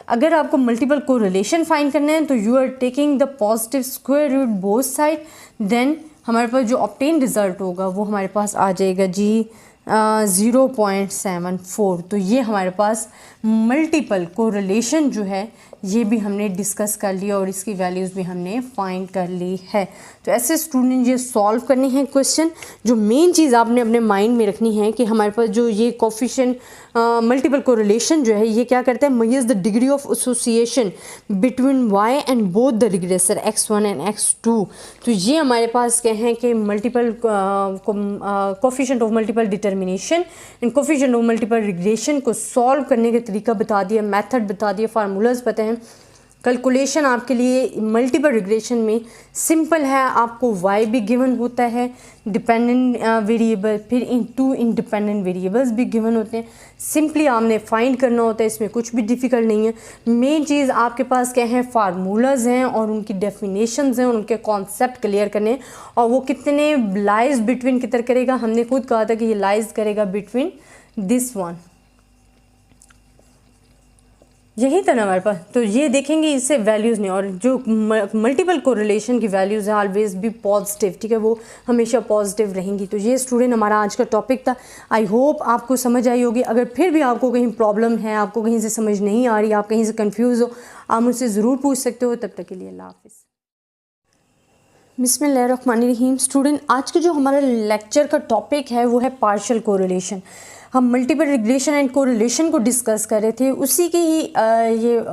अगर आपको मल्टीपल कोरिलेशन फाइंड करना है तो you are taking the positive square root both side, then हमारे पास जो ऑब्टेन रिज़ल्ट होगा वो हमारे पास आ जाएगा जी 0.74। तो ये हमारे पास मल्टीपल कोरिलेशन जो है ये भी हमने डिस्कस कर लिया और इसकी वैल्यूज़ भी हमने फाइंड कर ली है। तो ऐसे स्टूडेंट ये सॉल्व करने हैं क्वेश्चन। जो मेन चीज़ आपने अपने माइंड में रखनी है कि हमारे पास जो ये कोफिशिएंट मल्टीपल कोरिलेशन जो है ये क्या करता है, measures the degree of association between Y and both the regressor x1 and x2। तो ये हमारे पास क्या है कि multiple coefficient of multiple determination and coefficient of multiple regression को सॉल्व करने का तरीका बता दिया, मेथड बता दिया, फार्मूलाज पता है। कैलकुलेशन आपके लिए मल्टीपल रिग्रेशन में सिंपल है, आपको y भी गिवन होता है डिपेंडेंट वेरिएबल, फिर इन 2 इंडिपेंडेंट वेरिएबल्स भी गिवन होते हैं। सिंपली आपने फाइंड करना होता है, इसमें कुछ भी डिफ़िकल्ट नहीं है। मेन चीज़ आपके पास क्या है, फार्मूलाज हैं और उनकी डेफिनेशंस हैं और उनके कॉन्सेप्ट क्लियर करने हैं। और वो कितने लाइज बिटवीन किधर करेगा, हमने खुद कहा था कि ये लाइज करेगा बिटवीन दिस वन, यही था ना हमारे पास। तो ये देखेंगे इससे वैल्यूज़ नहीं, और जो मल्टीपल कोरिलेशन की वैल्यूज़ है ऑलवेज भी पॉजिटिव, ठीक है, वो हमेशा पॉजिटिव रहेंगी। तो ये स्टूडेंट हमारा आज का टॉपिक था। आई होप आपको समझ आई होगी। अगर फिर भी आपको कहीं प्रॉब्लम है, आपको कहीं से समझ नहीं आ रही, आप कहीं से कंफ्यूज हो, आप मुझसे ज़रूर पूछ सकते हो। तब तक के लिए अल्लाह हाफिज़। बिस्मिल्लाहिर्रहमानिर्रहीम। स्टूडेंट आज के जो हमारा लेक्चर का टॉपिक है वो है पार्शियल कोरिलेशन। हम मल्टीपल रिग्रेशन एंड कोरिलेशन को डिस्कस कर रहे थे, उसी की ही ये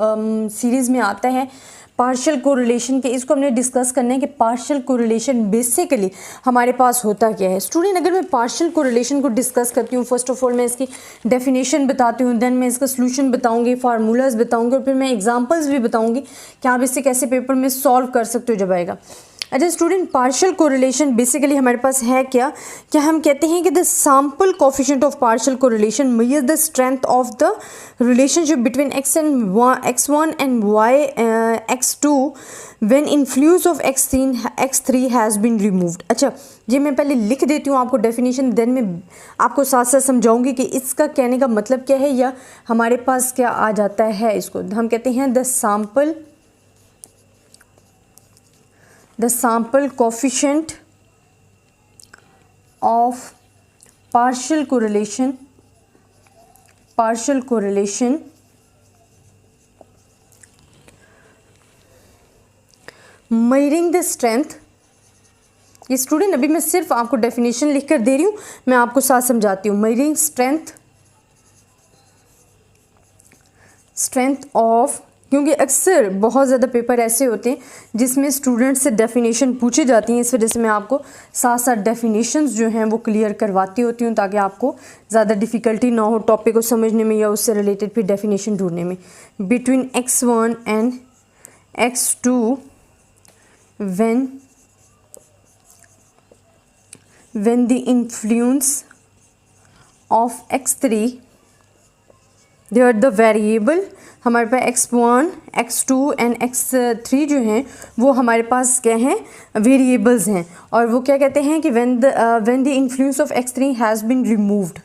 सीरीज़ में आता है पार्शियल कोरिलेशन के। इसको हमने डिस्कस करना है कि पार्शियल कोरिलेशन बेसिकली हमारे पास होता क्या है। स्टूडेंट अगर मैं पार्शियल कोरिलेशन को डिस्कस करती हूँ, फर्स्ट ऑफ ऑल मैं इसकी डेफिनेशन बताती हूँ, देन मैं इसका सोल्यूशन बताऊँगी, फार्मूलाज बताऊँगी और फिर मैं एग्जांपल्स भी बताऊँगी कि आप इसे कैसे पेपर में सॉल्व कर सकते हो जब आएगा। अच्छा स्टूडेंट, पार्शियल कोरिलेशन बेसिकली हमारे पास है क्या हम कहते हैं कि the sample coefficient of partial correlation measures the strength of the relationship between x1 and x2 when influence of x3 has been removed. अच्छा ये मैं पहले लिख देती हूँ आपको डेफिनेशन, देन मैं आपको साथ साथ समझाऊंगी कि इसका कहने का मतलब क्या है या हमारे पास क्या आ जाता है। इसको हम कहते हैं the sample coefficient of partial correlation measuring the strength। ये स्टूडेंट अभी मैं सिर्फ आपको डेफिनेशन लिख कर दे रही हूँ, मैं आपको साथ समझाती हूँ। measuring strength ऑफ, क्योंकि अक्सर बहुत ज़्यादा पेपर ऐसे होते हैं जिसमें स्टूडेंट से डेफिनेशन पूछी जाती हैं, इस वजह से मैं आपको साथ साथ डेफिनेशंस जो हैं वो क्लियर करवाती होती हूँ ताकि आपको ज़्यादा डिफ़िकल्टी ना हो टॉपिक को समझने में या उससे रिलेटेड फिर डेफिनेशन ढूंढने में। Between x1 and x2 when the influence of x3 they are the variable, हमारे पास x1, x2 एंड x3 जो हैं वो हमारे पास क्या हैं, वेरिएबल्स हैं। और वो क्या कहते हैं कि when the influence of x3 has been removed,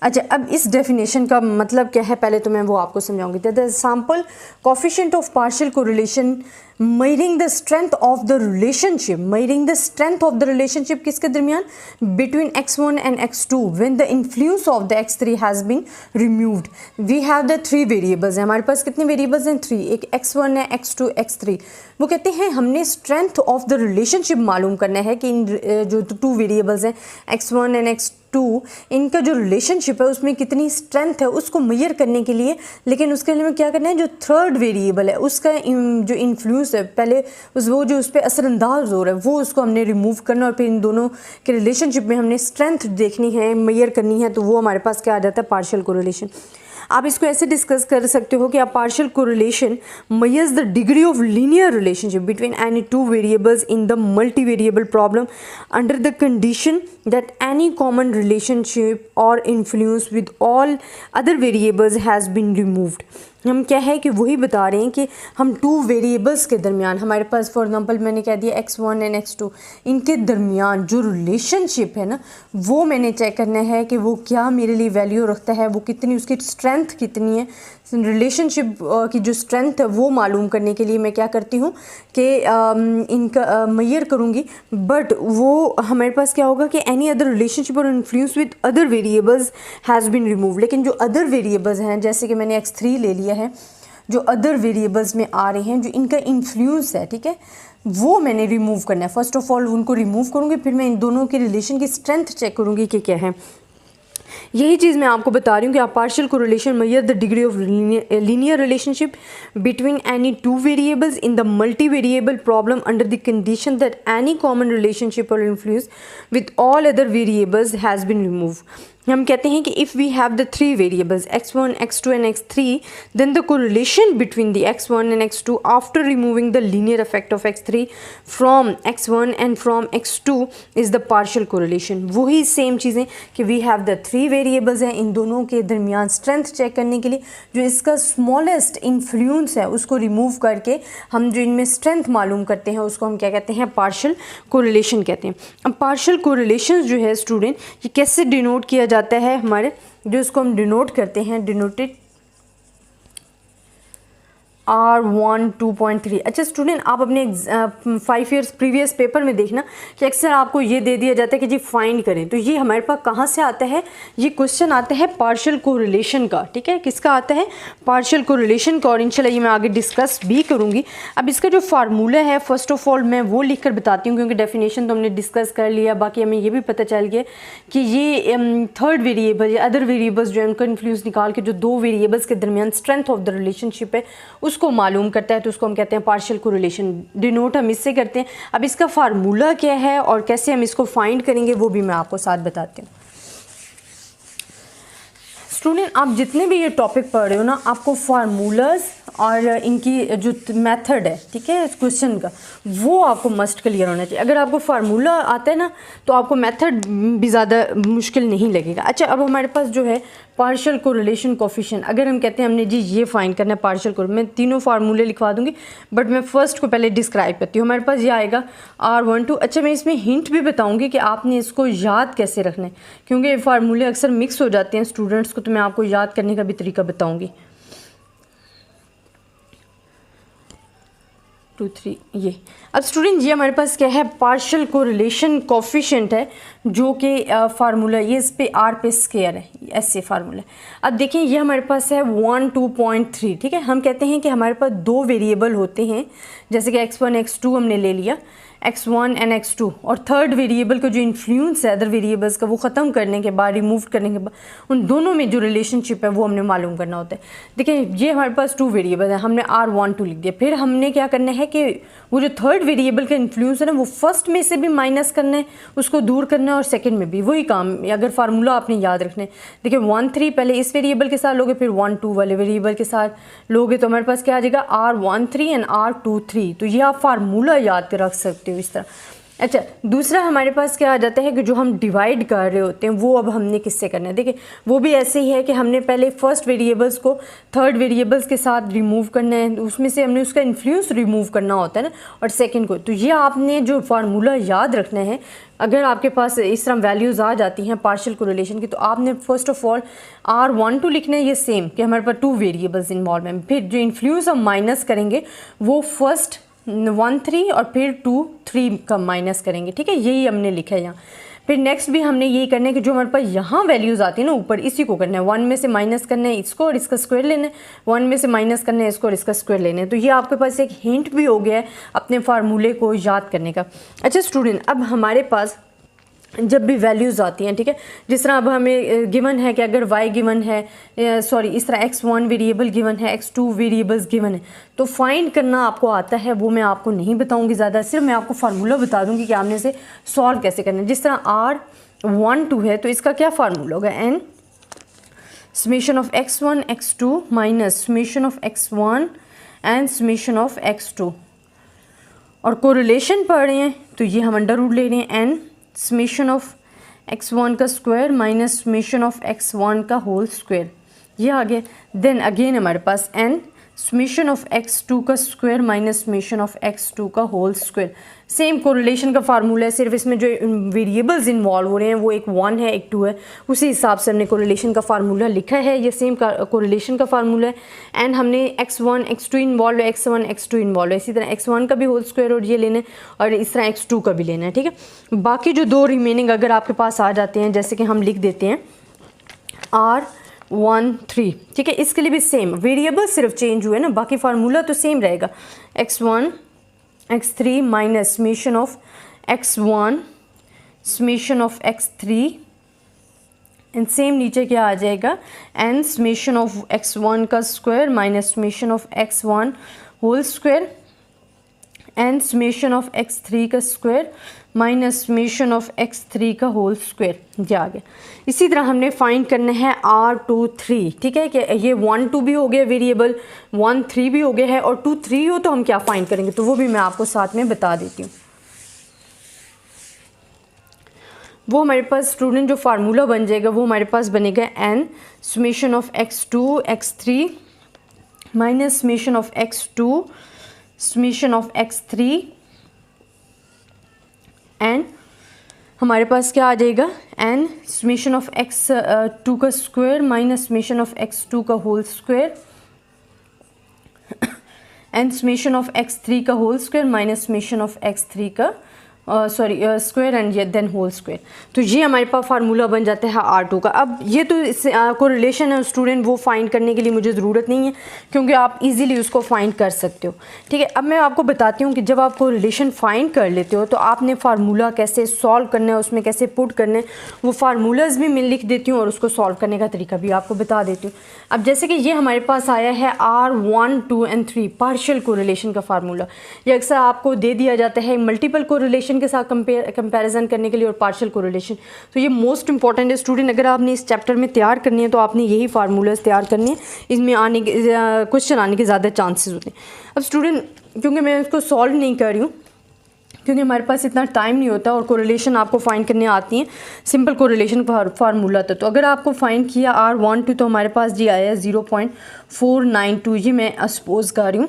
अच्छा, अब इस डेफिनेशन का मतलब क्या है पहले तो मैं वो आपको समझाऊंगी। The sample coefficient of partial correlation measuring the strength of the relationship, measuring the strength of the relationship किसके दरमियान, between x1 and x2 when the influence of the x3 has been removed. We have the 3 variables हैं, हमारे पास कितने वेरिएबल्स हैं, 3, एक x1 है, x2, x3। वो कहते हैं हमने स्ट्रेंथ ऑफ द रिलेशनशिप मालूम करना है कि इन जो 2 वेरिएबल्स हैं x1 एंड x2 इनका जो रिलेशनशिप है उसमें कितनी स्ट्रेंथ है उसको मेजर करने के लिए। लेकिन उसके लिए क्या करना है, जो थर्ड वेरिएबल है उसका जो इन्फ्लुएंस है पहले वो जो उस पर असरअंदाज हो रहा है वो उसको हमने रिमूव करना और फिर इन दोनों के रिलेशनशिप में हमने स्ट्रेंथ देखनी है, मेजर करनी है। तो वो हमारे पास क्या आ जाता है, पार्शियल कोरिलेशन। आप इसको ऐसे डिस्कस कर सकते हो कि आप partial correlation measures the degree of linear relationship between any 2 variables in the multi variable problem under the condition that any common relationship और influence with all other variables has been removed. हम क्या है कि वही बता रहे हैं कि हम 2 वेरिएबल्स के दरमियान हमारे पास फॉर एग्जांपल मैंने कह दिया x1 एंड x2 इनके दरमियान जो रिलेशनशिप है ना वो मैंने चेक करना है कि वो क्या मेरे लिए वैल्यू रखता है, वो कितनी उसकी स्ट्रेंथ कितनी है। रिलेशनशिप की जो स्ट्रेंथ है वो मालूम करने के लिए मैं क्या करती हूँ कि इनका मेजर करूँगी। बट वो हमारे पास क्या होगा कि एनी अदर रिलेशनशिप और influence with other variables has been remove. लेकिन जो अदर वेरिएबल्स हैं जैसे कि मैंने x3 ले लिया है, जो अदर वेरिएबल्स में आ रहे हैं जो इनका इन्फ्लुएंस है, ठीक है, वो मैंने रिमूव करना है। फर्स्ट ऑफ ऑल उनको रिमूव करूँगी, फिर मैं इन दोनों के रिलेशन की स्ट्रेंथ चेक करूँगी कि क्या है। यही चीज़ मैं आपको बता रही हूँ कि आप partial correlation measure the degree of linear relationship between any 2 variables in the multi variable problem under the condition that any common relationship और influence with all other variables has been remove. हम कहते हैं कि if we have the 3 variables x1, x2 and x3 then the correlation between the x1 and x2 after removing the linear effect of x3 from x1 and from x2 is the partial correlation। वही सेम चीज़ें कि we have the 3 वेरिएबल्स हैं, इन दोनों के दरमियान स्ट्रेंथ चेक करने के लिए जो इसका स्मॉलेस्ट इन्फ्लुएंस है उसको रिमूव करके हम जो इनमें स्ट्रेंथ मालूम करते हैं उसको हम क्या कहते हैं, पार्शियल कोरिलेशन कहते हैं। अब पार्शियल कोरिलेशन जो है स्टूडेंट ये कैसे डिनोट किया जाता है, हमारे जो इसको हम डिनोट करते हैं डिनोटेड R1 2.3। अच्छा स्टूडेंट आप अपने 5 ईयर्स प्रीवियस पेपर में देखना कि अक्सर आपको ये दे दिया जाता है कि जी फाइंड करें। तो ये हमारे पास कहाँ से आता है, ये क्वेश्चन आता है पार्शियल कोरिलेशन का, ठीक है, किसका आता है, पार्शियल कोरिलेशन का। और इंशाल्लाह ये मैं आगे डिस्कस भी करूँगी। अब इसका जो फार्मूला है फर्स्ट ऑफ ऑल मैं वो लिख कर बताती हूँ क्योंकि डेफिनेशन तो हमने डिस्कस कर लिया, बाकी हमें ये भी पता चल गया कि ये थर्ड वेरिएबल या अदर वेरिएबल्स जो है उनका इन्फ्लुएंस निकाल के जो 2 वेरिएबल्स के दरमियान स्ट्रेंथ ऑफ द रिलेशनशिप है उसको मालूम करता है। तो उसको हम कहते हैं पार्शियल कोरिलेशन, डिनोट हम इससे करते हैं। अब इसका फार्मूला क्या है और कैसे हम इसको फाइंड करेंगे वो भी मैं आपको साथ बताती हूँ। स्टूडेंट आप जितने भी ये टॉपिक पढ़ रहे हो ना आपको फार्मूलाज और इनकी जो मेथड है, ठीक है, इस क्वेश्चन का वो आपको मस्ट क्लियर होना चाहिए। अगर आपको फार्मूला आता है ना तो आपको मेथड भी ज़्यादा मुश्किल नहीं लगेगा। अच्छा अब हमारे पास जो है पार्शियल कोरिलेशन कोफिशिएंट, अगर हम कहते हैं हमने जी ये फाइंड करना है पार्शियल कोरिलेशन, मैं तीनों फार्मूले लिखवा दूंगी बट मैं फर्स्ट को पहले डिस्क्राइब करती हूँ। हमारे पास ये आएगा R12। अच्छा मैं इसमें हिंट भी बताऊँगी कि आपने इसको याद कैसे रखना है क्योंकि फार्मूले अक्सर मिक्स हो जाते हैं स्टूडेंट्स को, तो मैं आपको याद करने का भी तरीका बताऊँगी। 2 3 ये। अब स्टूडेंट ये हमारे पास क्या है, पार्शियल कोरिलेशन कोफिशिएंट है जो कि फार्मूला ये इस पे R पे स्क्वायर है, ऐसे फार्मूला। अब देखिए ये हमारे पास है 1 2.3, ठीक है। हम कहते हैं कि हमारे पास 2 वेरिएबल होते हैं जैसे कि x1 x2 हमने ले लिया, x1 एंड x2, और थर्ड वेरिएबल का जो इन्फ्लुएंस है अदर वेरिएबल्स का वो ख़त्म करने के बाद, रिमूव करने के बाद उन दोनों में जो रिलेशनशिप है वो हमने मालूम करना होता है। देखिए ये हमारे पास 2 वेरिएबल है, हमने R12 लिख दिया। फिर हमने क्या करना है कि वो जो थर्ड वेरिएबल का इन्फ्लुएंस है ना वो फर्स्ट में से भी माइनस करना है, उसको दूर करना है, और सेकंड में भी वही काम। अगर फार्मूला आपने याद रखना है, देखिए 1 3 पहले इस वेरिएबल के साथ लोगे, फिर 1 2 वाले वेरिएबल के साथ लोगे तो हमारे पास क्या आ जाएगा R13 एंड R23। तो ये आप फार्मूला याद रख सकते हो इस तरह। अच्छा, दूसरा हमारे पास क्या आ जाता है कि जो हम डिवाइड कर रहे होते हैं वो अब हमने किससे करना है। देखिए वो भी ऐसे ही है कि हमने पहले फर्स्ट वेरिएबल्स को थर्ड वेरिएबल्स के साथ रिमूव करना है, उसमें से हमने उसका इन्फ्लुएंस रिमूव करना होता है ना, और सेकंड को। तो ये आपने जो फार्मूला याद रखना है, अगर आपके पास इस तरह वैल्यूज़ आ जाती हैं पार्शियल कोरिलेशन की, तो आपने फर्स्ट ऑफ ऑल R12 लिखना है, ये सेम कि हमारे पास 2 वेरिएबल्स इन्वॉल्व हैं। फिर जो इन्फ्लुएंस हम माइनस करेंगे वो फर्स्ट 1 3 और फिर 2 3 का माइनस करेंगे, ठीक है, यही हमने लिखा है यहाँ। फिर नेक्स्ट भी हमने यही करना है कि जो हमारे पास यहाँ वैल्यूज़ आती है ना ऊपर, इसी को करना है, 1 में से माइनस करना है इसको और इसका स्क्वायर लेना है, 1 में से माइनस करना है इसको और इसका स्क्वायर लेना है। तो ये आपके पास एक हिंट भी हो गया है अपने फार्मूले को याद करने का। अच्छा स्टूडेंट, अब हमारे पास जब भी वैल्यूज़ आती हैं, ठीक है, जिस तरह अब हमें गिवन है कि अगर y गिवन है, सॉरी इस तरह x1 वेरिएबल गिवन है, x2 वेरिएबल्स गिवन है, तो फाइंड करना आपको आता है, वो मैं आपको नहीं बताऊंगी ज़्यादा, सिर्फ मैं आपको फार्मूला बता दूंगी कि आपने इसे सॉल्व कैसे करना है। जिस तरह R12 है तो इसका क्या फार्मूला होगा, n summation of x1 x2 minus summation of x1 and summation of x2, और कोरिलेशन पढ़ रहे हैं तो ये हम अंडर रूट ले रहे हैं, n समेशन ऑफ x1 का square minus summation of x1 का होल स्क्वायर, ये आ गया। देन अगेन हमारे पास n समेशन ऑफ x2 का square minus summation of x2 का होल स्क्वायर। सेम कोरिलेशन का फार्मूला है, सिर्फ इसमें जो वेरिएबल्स इन्वॉल्व हो रहे हैं वो एक 1 है एक 2 है, उसी हिसाब से हमने कोरिलेशन का फार्मूला लिखा है। ये सेम कोरिलेशन का फार्मूला है। एंड हमने x1 x2 इन्वॉल्व है, x1 x2 इन्वॉल्व है, इसी तरह x1 का भी होल स्क्वायर और ये लेना है, और इस तरह x2 का भी लेना है, ठीक है। बाकी जो 2 रिमेनिंग अगर आपके पास आ जाते हैं, जैसे कि हम लिख देते हैं R13, ठीक है, इसके लिए भी सेम वेरिएबल सिर्फ चेंज हुए ना, बाकी फार्मूला तो सेम रहेगा, x1 x3 minus summation of x1 summation of x3 and same नीचे क्या आ जाएगा, एंड समेशन ऑफ x1 का square minus summation of x1 whole square and summation of x3 का square minus summation of x3 का होल स्क्वायर, ये आ गया। इसी तरह हमने फाइंड करना है R23, ठीक है, कि ये 1 2 भी हो गया वेरिएबल, 1 3 भी हो गया है, और 2 3 हो तो हम क्या फाइंड करेंगे, तो वो भी मैं आपको साथ में बता देती हूँ। वो हमारे पास स्टूडेंट जो फार्मूला बन जाएगा वो हमारे पास बनेगा n summation of x2 x3 minus summation of x2 summation of x3 and हमारे पास क्या आ जाएगा, n समेशन ऑफ x2 का square minus summation of x2 का whole square and summation of x3 का whole square minus summation of x3 का square and then whole square. तो ये हमारे पास फार्मूला बन जाता है R2 का। अब ये तो इससे कोरिलेशन है स्टूडेंट, वो फाइंड करने के लिए मुझे ज़रूरत नहीं है क्योंकि आप इजीली उसको फाइंड कर सकते हो, ठीक है। अब मैं आपको बताती हूँ कि जब आप कोरिलेशन फाइंड कर लेते हो तो आपने फार्मूला कैसे सॉल्व करना है, उसमें कैसे पुट करना है, वो फार्मूलाज भी मैं लिख देती हूँ और उसको सॉल्व करने का तरीका भी आपको बता देती हूँ। अब जैसे कि ये हमारे पास आया है R1 2 एंड 3 पार्शियल कोरिलेशन का फार्मूला, ये अक्सर आपको दे दिया जाता है मल्टीपल कोरिलेशन के साथ कंपैरिजन करने के लिए और पार्शियल कोरिलेशन। तो ये मोस्ट इंपॉर्टेंट है स्टूडेंट, अगर आपने इस चैप्टर में तैयार करनी है तो आपने यही फार्मूलाज तैयार करनी है, इसमें आने के क्वेश्चन आने के ज़्यादा चांसेस होते हैं। अब स्टूडेंट क्योंकि मैं इसको सॉल्व नहीं कर रही हूँ क्योंकि हमारे पास इतना टाइम नहीं होता और कोरिलेशन आपको फाइंड करने आती हैं, सिंपल कोरिलेशन फार्मूला था। तो अगर आपको फाइंड किया R12 तो हमारे पास जी आया है 0.492, ये मैं सपोज कर रही हूँ।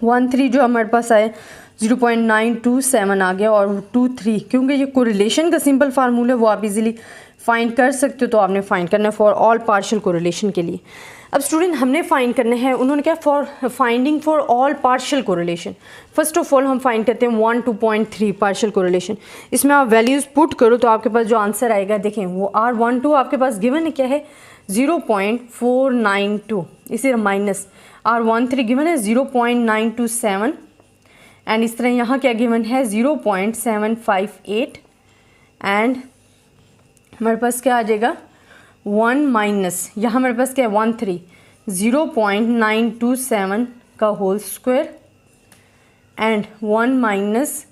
1 3 जो हमारे पास आया 0.927 आ गया, और 2 3 क्योंकि ये कोरिलेशन का सिंपल फार्मूला है वो आप इजीली फाइंड कर सकते हो, तो आपने फाइंड करना है फॉर ऑल पार्शियल कोरिलेशन के लिए। अब स्टूडेंट हमने फाइंड करना है, उन्होंने क्या for finding for all partial correlation. First of all हम फाइंड करते हैं 1 2.3 पार्शियल कोरिलेशन। इसमें आप वैल्यूज़ पुट करो तो आपके पास जो आंसर आएगा देखें वो R12 आपके पास गिवन है क्या है 0.492, इसी माइनस R13 गिवन है 0.927 एंड इस तरह यहाँ क्या गिवन है 0.758 एंड हमारे पास क्या आ जाएगा 1 माइनस यहाँ हमारे पास क्या है 1 3 0.927 का होल स्क्वायर एंड 1 माइनस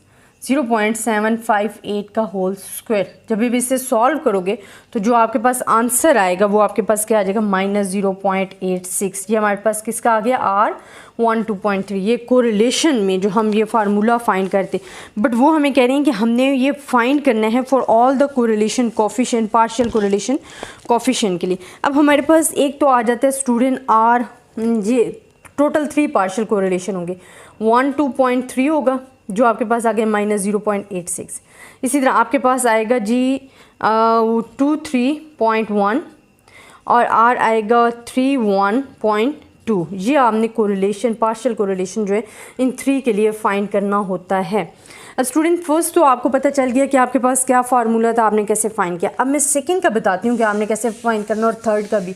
0.758 का होल स्क्वायर। जब भी इसे सॉल्व करोगे तो जो आपके पास आंसर आएगा वो आपके पास क्या आ जाएगा, -0.86। ये हमारे पास किसका आ गया, R12.3। ये कोरिलेशन में जो हम ये फार्मूला फाइंड करते, बट वो हमें कह रहे हैं कि हमने ये फाइंड करना है for all the correlation coefficient, partial correlation coefficient के लिए। अब हमारे पास एक तो आ जाता है स्टूडेंट R, ये टोटल 3 पार्शियल कोरिलेशन होंगे। 1 2.3 होगा जो आपके पास आ गया -0.86। इसी तरह आपके पास आएगा जी 2 3.1 और R आएगा 3 1.2। ये आपने कोरिलेशन, पार्शियल कोरिलेशन जो है इन 3 के लिए फाइंड करना होता है। अब स्टूडेंट फर्स्ट तो आपको पता चल गया कि आपके पास क्या फार्मूला था, आपने कैसे फाइंड किया। अब मैं सेकंड का बताती हूँ कि आपने कैसे फाइंड करना, और थर्ड का भी,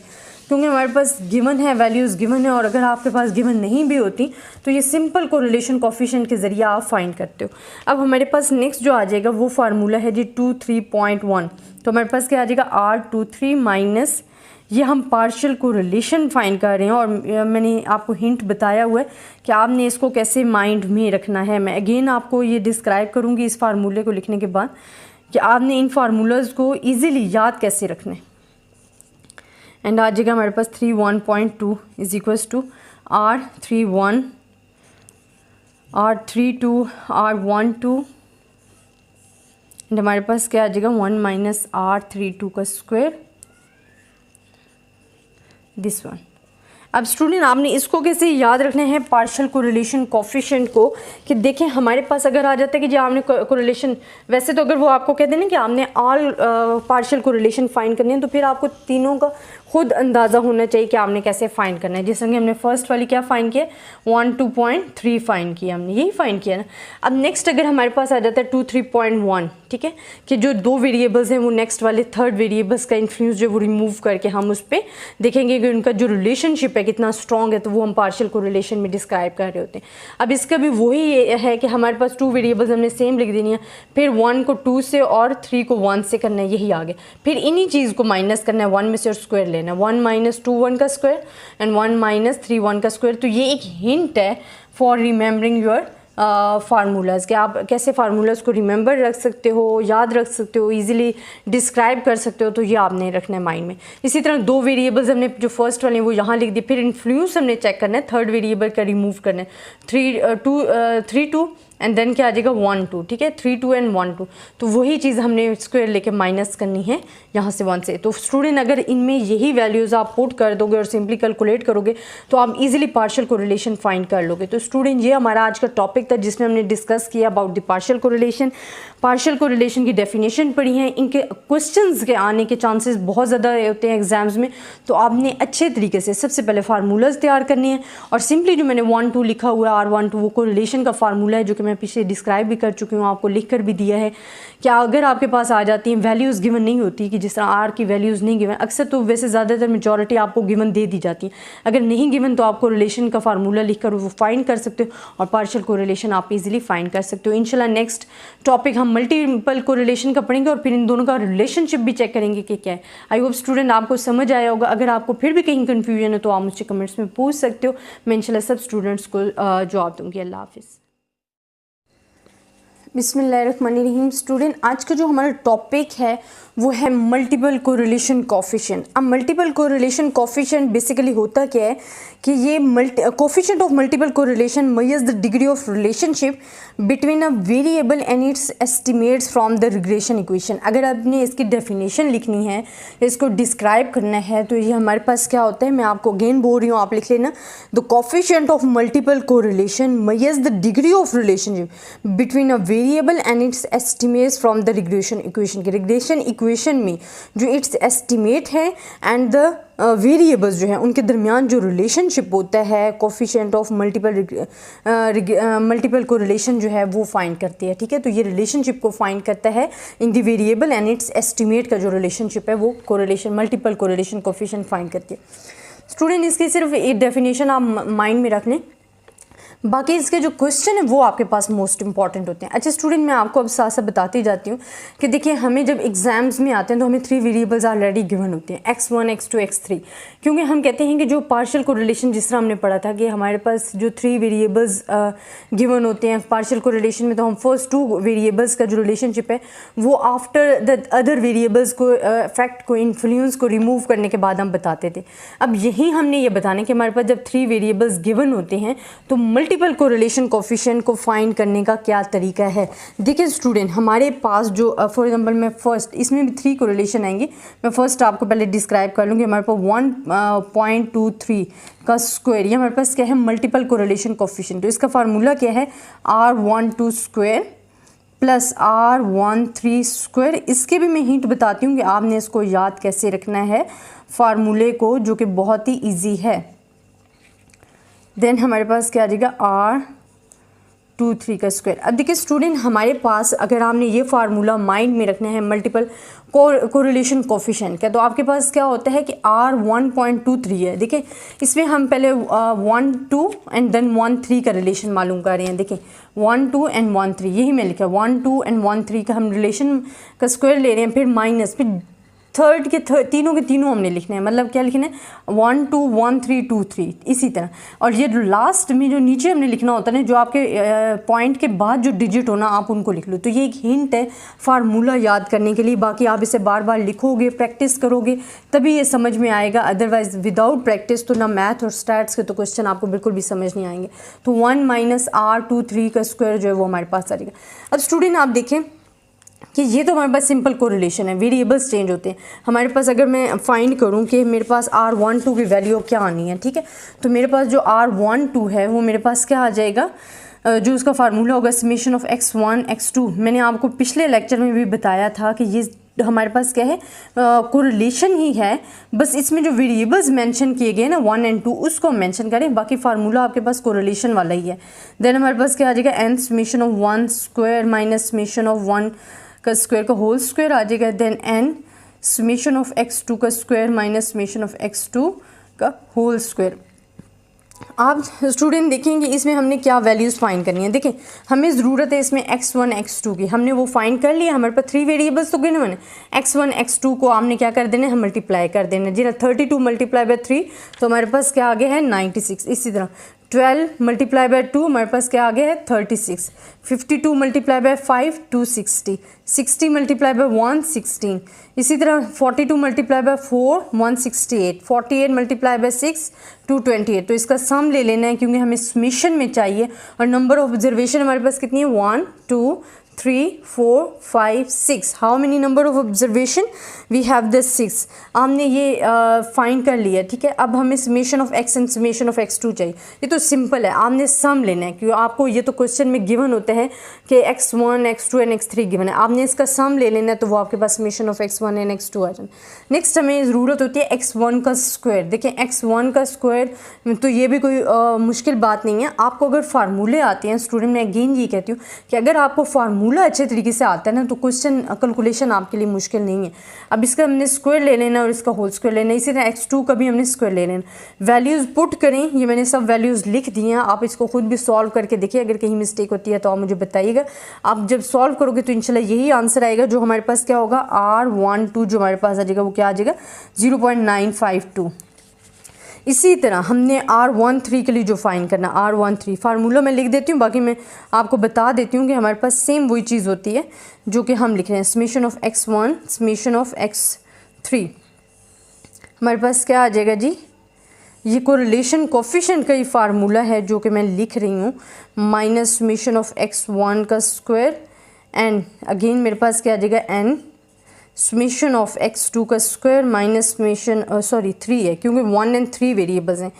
क्योंकि हमारे पास गिवन है, वैल्यूज़ गिवन है, और अगर आपके पास गिवन नहीं भी होती तो ये सिंपल कोरिलेशन कोफिशिएंट के ज़रिए आप फाइंड करते हो। अब हमारे पास नेक्स्ट जो आ जाएगा वो फार्मूला है जी 2 3.1। तो हमारे पास क्या आ जाएगा, R23 माइनस, ये हम पार्शियल कोरिलेशन फाइंड कर रहे हैं, और मैंने आपको हिंट बताया हुआ है कि आपने इसको कैसे माइंड में रखना है। मैं अगेन आपको ये डिस्क्राइब करूँगी इस फार्मूले को लिखने के बाद कि आपने इन फार्मूलाज को ईज़िली याद कैसे रखना है। एंड आ जाएगा हमारे पास 3 1.2 is equals to R31 R32 R12 and हमारे पास क्या आ जाएगा 1 माइनस R32 का स्क्वायर, दिस वन। अब स्टूडेंट आपने इसको कैसे याद रखना है, पार्शियल कोरिलेशन कोफिशिएंट को, कि देखें हमारे पास अगर आ जाता है कि जो आपने कोरिलेशन, वैसे तो अगर वो आपको कहते हैं ना कि आपने ऑल पार्शियल कोरिलेशन फाइंड करनी है, तो फिर आपको तीनों का खुद अंदाज़ा होना चाहिए कि आपने कैसे फाइंड करना है। जैसे कि हमने फर्स्ट वाली क्या फाइंड किया, 1 2.3 फाइंड किया, हमने यही फाइंड किया ना। अब नेक्स्ट अगर हमारे पास आ जाता है 2 3.1, ठीक है, कि जो 2 वेरिएबल्स हैं वो नेक्स्ट वाले थर्ड वेरिएबल्स का इन्फ्लुएंस जो वो रिमूव करके हम उस पर देखेंगे कि उनका जो रिलेशनशिप है कितना स्ट्रॉन्ग है, तो वो हम पार्शियल कोरिलेशन में डिस्क्राइब कर रहे होते हैं। अब इसका भी वही है कि हमारे पास 2 वेरिएबल्स हमने सेम लिख देनी है, फिर 1 को 2 से और 3 को 1 से करना है, यही आगे फिर इन्हीं चीज़ को माइनस करना है, 1 में से और स्क्वायर लेना है, 1 माइनस 2 1 का स्क्वायर एंड 1 माइनस 3 1 का स्क्वायर। तो ये एक हिंट है फॉर रिमेंबरिंग योर फार्मूलाज, कि आप कैसे फार्मूलाज को रिमेंबर रख सकते हो, याद रख सकते हो, इजीली डिस्क्राइब कर सकते हो, तो ये आपने रखना है माइंड में। इसी तरह 2 वेरिएबल्स हमने जो फर्स्ट वाले वो यहाँ लिख दिए, फिर इन्फ्लुएंस हमने चेक करना है, थर्ड वेरिएबल का रिमूव करना है, 3 2 एंड देन क्या आ जाएगा 1 2, ठीक है, 3 2 एंड 1 2। तो वही चीज़ हमने स्क्वायर लेके माइनस करनी है यहाँ से 1 से। तो स्टूडेंट अगर इनमें यही वैल्यूज़ आप पुट कर दोगे और सिंपली कैलकुलेट करोगे तो आप इजीली पार्शियल कोरिलेशन फाइंड कर लोगे। तो स्टूडेंट ये हमारा आज का टॉपिक था जिसमें हमने डिस्कस किया about the partial correlation. Partial correlation की डेफिनेशन पढ़ी है, इनके क्वेश्चंस के आने के चांसेस बहुत ज़्यादा होते हैं एग्जाम्स में, तो आपने अच्छे तरीके से सबसे पहले फार्मूलाज तैयार करने हैं, और सिंपली जो मैंने 1 2 लिखा हुआ है R12 वो कोरिलेशन का फार्मूला है, जो कि मैं पीछे डिस्क्राइब भी कर चुकी हूँ, आपको लिख कर भी दिया है। क्या अगर आपके पास आ जाती हैं वैल्यूज़ गिवन नहीं होती, कि जिस तरह R की वैल्यूज़ नहीं गिवन, अक्सर तो वैसे ज़्यादातर मेजॉरिटी आपको गिवन दे दी जाती है, अगर नहीं गिवन तो आप कोरिलेशन का फार्मूला लिख कर वो फाइंड कर सकते हो और पार्शियल कोरिलेशन आप इजीली फाइंड कर सकते हो। इंशाल्लाह नेक्स्ट टॉपिक हम मल्टीपल कोरिलेशन का पढ़ेंगे और फिर इन दोनों का रिलेशनशिप भी चेक करेंगे कि क्या है। आई होप स्टूडेंट आपको समझ आया होगा। अगर आपको फिर भी कहीं कन्फ्यूजन है तो आप मुझसे कमेंट्स में पूछ सकते हो, मैं इंशाल्लाह सब स्टूडेंट्स को जवाब दूँगी। अल्लाह हाफिज़। बिस्मिल्लाहिर्रहमानिर्रहीम। स्टूडेंट आज का जो हमारा टॉपिक है वो है मल्टीपल कोरिलेशन कोफिशिएंट। अब मल्टीपल कोरिलेशन कोफिशिएंट बेसिकली होता क्या है कि ये coefficient of multiple correlation measures the degree of relationship between a variable and it's estimates from the regression equation. अगर आपने इसकी डेफिनेशन लिखनी है, इसको डिस्क्राइब करना है, तो ये हमारे पास क्या होता है, मैं आपको अगेन बोल रही हूँ, आप लिख लेना, the coefficient of multiple correlation measures the degree of relationship between a variable and it's estimates from the regression equation. के रिग्रेशन इक्वेशन में जो इट्स एस्टिमेट है एंड द वेरिएबल्स जो है उनके दरमियान जो रिलेशनशिप होता है कोफिशिएंट ऑफ मल्टीपल कोरिलेशन जो है वो फाइंड करती है। ठीक है, तो ये रिलेशनशिप को फाइंड करता है in the variable and it's estimate का जो रिलेशनशिप है वो correlation multiple correlation coefficient find करती है। स्टूडेंट इसकी सिर्फ एक डेफिनेशन आप माइंड में रख लें, बाकी इसके जो क्वेश्चन है वो आपके पास मोस्ट इंपॉर्टेंट होते हैं। अच्छा स्टूडेंट, मैं आपको अब साथ साथ बताती जाती हूँ कि देखिए हमें जब एग्जाम्स में आते हैं तो हमें 3 वेरिएबल्स ऑलरेडी गिवन होते हैं, x1 x2 x3, क्योंकि हम कहते हैं कि जो पार्शियल कोरिलेशन जिस तरह हमने पढ़ा था कि हमारे पास जो 3 वेरिएबल्स गिवन होते हैं पार्शियल कोरिलेशन में, तो हम फर्स्ट 2 वेरिएबल्स का जो रिलेशनशिप है वो आफ्टर द अदर वेरिएबल्स को फैक्ट को इन्फ्लुएंस को रिमूव करने के बाद हम बताते थे। अब यही हमने ये बताना कि हमारे पास जब 3 वेरिएबल्स गिवन होते हैं तो मल्टीपल कोरिलेशन कोफिशिएंट को फाइंड करने का क्या तरीका है। देखिए स्टूडेंट, हमारे पास जो फॉर एग्जांपल मैं फर्स्ट इसमें भी 3 कोरिलेशन आएंगे, मैं फर्स्ट आपको पहले डिस्क्राइब कर लूँगी। हमारे पास 1.23 का स्क्वायर, ये हमारे पास क्या है, मल्टीपल कोरिलेशन कोफिशिएंट। तो इसका फार्मूला क्या है, R12 square plus R13 square. इसके भी मैं हिंट बताती हूँ कि आपने इसको याद कैसे रखना है फार्मूले को, जो कि बहुत ही ईजी है। देन हमारे पास क्या आ जाएगा, R23 का स्क्वायर। अब देखिए स्टूडेंट, हमारे पास अगर आपने ये फार्मूला माइंड में रखना है मल्टीपल कोरिलेशन कोफिशिएंट का, तो आपके पास क्या होता है कि R1.23 है। देखिए इसमें हम पहले 1 2 एंड देन 1 3 का रिलेशन मालूम कर रहे हैं। देखिए 1 2 एंड 1 3, यही मैं लिखा 1 2 एंड 1 3 का हम रिलेशन का स्क्वायर ले रहे हैं, फिर माइनस, फिर थर्ड के तीनों के तीनों हमने लिखने हैं, मतलब क्या लिखना है, 1 2 1 3 2 3 इसी तरह। और ये लास्ट में जो नीचे हमने लिखना होता है ना, जो आपके पॉइंट के बाद जो डिजिट होना आप उनको लिख लो। तो ये एक हिंट है फार्मूला याद करने के लिए। बाकी आप इसे बार बार लिखोगे, प्रैक्टिस करोगे तभी ये समझ में आएगा, अदरवाइज विदाउट प्रैक्टिस तो ना मैथ और स्टैट्स के तो क्वेश्चन आपको बिल्कुल भी समझ नहीं आएंगे। तो 1 माइनस R23 का स्क्वायर जो है वो हमारे पास आ जाएगा। अब स्टूडेंट आप देखें कि ये तो हमारे पास सिंपल कोरिलेशन है, वेरिएबल्स चेंज होते हैं। हमारे पास अगर मैं फाइंड करूं कि मेरे पास R12 की वैल्यू क्या आनी है, ठीक है, तो मेरे पास जो R12 है वो मेरे पास क्या आ जाएगा, जो उसका फार्मूला होगा समेशन ऑफ x1 x2। मैंने आपको पिछले लेक्चर में भी बताया था कि ये हमारे पास क्या है, कोरिलेशन ही है, बस इसमें जो वेरिएबल्स मेंशन किए गए ना 1 और 2 उसको हम मेंशन करें, बाकी फार्मूला आपके पास कोरिलेशन वाला ही है। देन हमारे पास क्या आ जाएगा, n summation of 1 square minus summation of 1 का स्क्वायर का होल स्क्वायर आ जाएगा। Then n summation of x2 का square minus summation of x2 का होल स्क्वायर। आप स्टूडेंट देखेंगे इसमें हमने क्या वैल्यूज़ फाइंड करनी है। देखिए हमें ज़रूरत है इसमें x1 x2 की, हमने वो फाइंड कर लिया। हमारे पास 3 वेरिएबल्स तो गिने हुए हैं, x1 x2 को हमने क्या कर देना है, हम मल्टीप्लाई कर देना जी ना। 32 मल्टीप्लाई बाय 3 तो हमारे पास क्या आ गया है 96। इसी तरह 12 मल्टीप्लाई बाय 2 हमारे पास क्या आ गया है 36। 52 मल्टीप्लाई बाय 5 260। 60 multiply by 1 16। इसी तरह 42 मल्टीप्लाई बाय 4 168। 48 multiply by 6 228। तो इसका सम ले लेना है क्योंकि हमें समेशन में चाहिए। और नंबर ऑफ ऑब्जर्वेशन हमारे पास कितनी है, 1 2 3 4 5 6। How many number of observation, we have the 6। हमने ये फाइंड कर लिया, ठीक है। अब हमें summation of x and summation of x2 चाहिए। ये तो सिंपल है, आपने सम लेना है क्योंकि आपको ये तो क्वेश्चन में गिवन होता है कि x1 x2 and x3 given है, आपने इसका सम ले लेना है, तो वो आपके पास summation of x1 and x2 आ जाए। नेक्स्ट हमें ज़रूरत होती है x1 का स्क्वायर। देखिए x1 का स्क्वायर तो ये भी कोई मुश्किल बात नहीं है। आपको अगर फार्मूले आते हैं स्टूडेंट, मैं अगेन ये कहती हूँ कि अगर आपको फार्मूला अच्छे तरीके से आता है ना तो क्वेश्चन कैलकुलेशन आपके लिए मुश्किल नहीं है। अब इसका हमने स्क्वायर ले लेना और इसका होल स्क्वायर लेना, इसी तरह x2 का भी हमने स्क्वायर ले लेना। वैल्यूज़ पुट करें, ये मैंने सब वैल्यूज़ लिख दी हैं, आप इसको खुद भी सॉल्व करके देखिए, अगर कहीं मिस्टेक होती है तो आप मुझे बताइएगा। आप जब सॉल्व करोगे तो इंशाल्लाह यही आंसर आएगा, जो हमारे पास क्या होगा R12 जो हमारे पास आ जाएगा वो क्या आ जाएगा 0.952। इसी तरह हमने R13 के लिए जो फाइंड करना, R13 फार्मूला मैं लिख देती हूँ, बाकी मैं आपको बता देती हूँ कि हमारे पास सेम वही चीज़ होती है जो कि हम लिख रहे हैं, summation of x1 summation of x3। हमारे पास क्या आ जाएगा जी, ये कोरिलेशन कोफिशिएंट का ही फार्मूला है जो कि मैं लिख रही हूँ, माइनस समेशन ऑफ x1 का स्क्वायर एंड अगेन मेरे पास क्या आ जाएगा n समेशन ऑफ x2 का स्क्वायर माइनस समेशन 3 है क्योंकि 1 और 3 वेरिएबल्स हैं,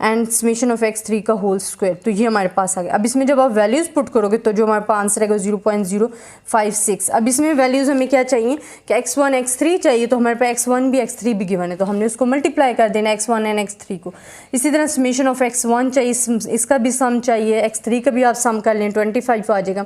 एंड समेशन ऑफ x3 का होल स्क्वायर। तो ये हमारे पास आ गया। अब इसमें जब आप वैल्यूज़ पुट करोगे तो जो हमारे पास आंसर आएगा 0.056। अब इसमें वैल्यूज़ हमें क्या चाहिए कि x1 x3 चाहिए, तो हमारे पास x1 भी x3 भी गिवन है, तो हमने उसको मल्टीप्लाई कर देना x1 एंड x3 को। इसी तरह समेशन ऑफ x1 चाहिए, इसका भी सम चाहिए, x3 का भी आप सम कर लें 25 आ जाएगा।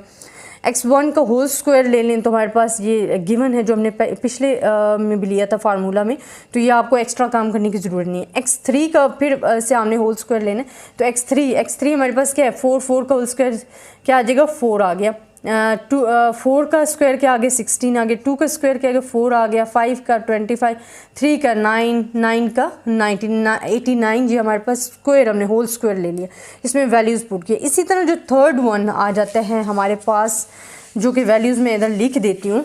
x1 का होल स्क्वायर ले लें तो हमारे पास ये गिवन है जो हमने पिछले में भी लिया था फार्मूला में, तो ये आपको एक्स्ट्रा काम करने की ज़रूरत नहीं है। x3 का फिर से हमने होल स्क्वायर लेना है, तो x3 हमारे पास क्या है 4 का होल स्क्वायर क्या आ जाएगा 4 आ गया, 4 का स्क्वायर के आगे 16 आ गया, 2 का स्क्वायर के आगे 4 आ गया, 5 का 25, 3 का 9, 9 का 89, जी हमारे पास स्क्वायर हमने होल स्क्वायर ले लिया, इसमें वैल्यूज़ पुट किए। इसी तरह जो थर्ड वन आ जाता है हमारे पास, जो कि वैल्यूज़ में इधर लिख देती हूँ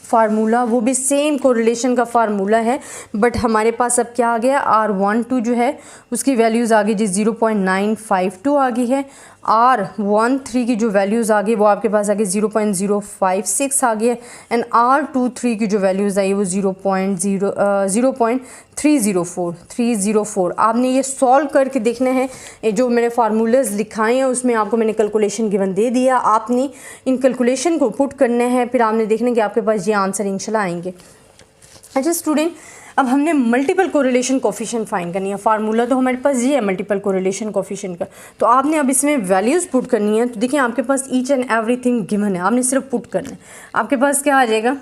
फार्मूला, वो भी सेम कोरिलेशन का फार्मूला है, बट हमारे पास अब क्या आ गया R12 जो है उसकी वैल्यूज़ आ गई जी 0.952 आ गई है, R13 की जो वैल्यूज़ आ गई वो आपके पास आ गई 0.056 आ गई है, एंड R23 की जो वैल्यूज़ आई वो 0.304। आपने ये सॉल्व करके देखना है, ये जो मैंने फार्मूलाज लिखाए हैं उसमें आपको मैंने कैलकुलेशन गिवन दे दिया, आपने इन कैलकुलेशन को पुट करना है, फिर आपने देखना है कि आपके पास ये आंसर इंशाल्लाह आएंगे। अच्छा स्टूडेंट, अब हमने मल्टीपल कोरिलेशन कोफिशिएंट फाइंड करनी है। फार्मूला तो हमारे पास ये है मल्टीपल कोरिलेशन कोफिशिएंट का, तो आपने अब इसमें वैल्यूज़ पुट करनी है। तो देखिए आपके पास ईच एंड एवरीथिंग गिवन है, आपने सिर्फ पुट करना है। आपके पास क्या आ जाएगा,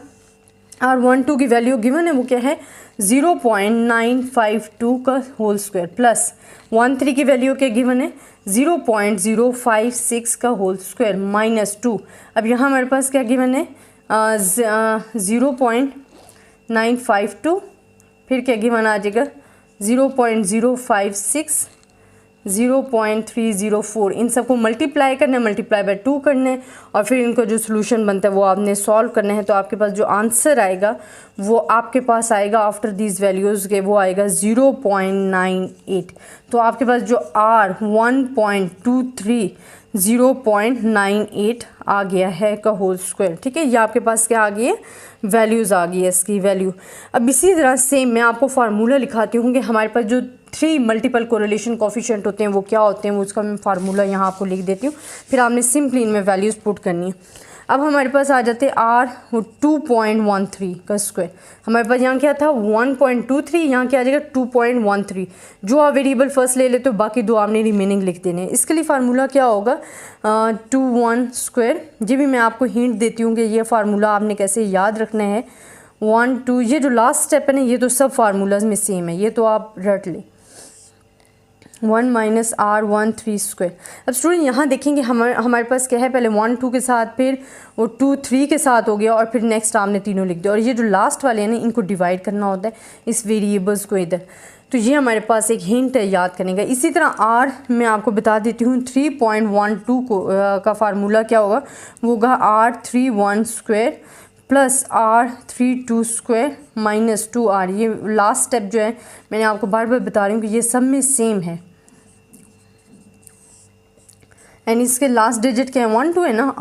R12 की वैल्यू गिवन है वो क्या है 0.952 का होल स्क्वायर, प्लस 13 की वैल्यू क्या गिवन है 0.056 का होल स्क्वायर, माइनस 2। अब यहाँ हमारे पास क्या गिवन है 0.952, फिर क्या गिवन आ जाएगा 0.056, 0.304। इन सबको मल्टीप्लाई करना है, मल्टीप्लाई बाय 2 करना है, और फिर इनको जो सोल्यूशन बनता है वो आपने सॉल्व करना है। तो आपके पास जो आंसर आएगा वो आपके पास आएगा आफ्टर दीज वैल्यूज़ के, वो आएगा 0.98। तो आपके पास जो R1.23 0.98 आ गया है का होल स्क्वायर, ठीक है। ये आपके पास क्या आ गई है, वैल्यूज़ आ गई है इसकी वैल्यू। अब इसी तरह से मैं आपको फार्मूला लिखाती हूँ कि हमारे पास जो 3 मल्टीपल कोरिलेशन कोफिशिएंट होते हैं वो क्या होते हैं, वो उसका मैं फार्मूला यहाँ आपको लिख देती हूँ, फिर आपने सिंपली इनमें वैल्यूज़ पुट करनी है। अब हमारे पास आ जाते R2.13 का स्क्वायर, हमारे पास यहाँ क्या था 1.23, यहाँ क्या आ जाएगा 2.13। जो आप वेरिएबल फर्स्ट ले लेते हो बाकी दो आपने रिमेनिंग लिख देने हैं। इसके लिए फार्मूला क्या होगा 21 स्क्वायर, ये भी मैं आपको हिंट देती हूँ कि ये फार्मूला आपने कैसे याद रखना है। 1 2 ये जो लास्ट स्टेप है ना ये तो सब फार्मूलाज में सेम है, ये तो आप रट लें। 1 माइनस R13 स्क्वायर। अब स्टूडेंट यहाँ देखेंगे हमारे पास क्या है, पहले 1 2 के साथ फिर वो 2 3 के साथ हो गया, और फिर नेक्स्ट आपने तीनों लिख दिया, और ये जो लास्ट वाले हैं ना इनको डिवाइड करना होता है इस वेरिएबल्स को इधर। तो ये हमारे पास एक हिंट है याद करने का। इसी तरह R मैं आपको बता देती हूँ 3.12 को का फार्मूला क्या होगा, वो होगा R31 square plus R32 square minus 2R। ये लास्ट स्टेप जो है मैंने आपको बार बार बता रही हूँ कि ये सब में सेम है, एंड इसके लास्ट डिजिट क्या है 1 2 है ना,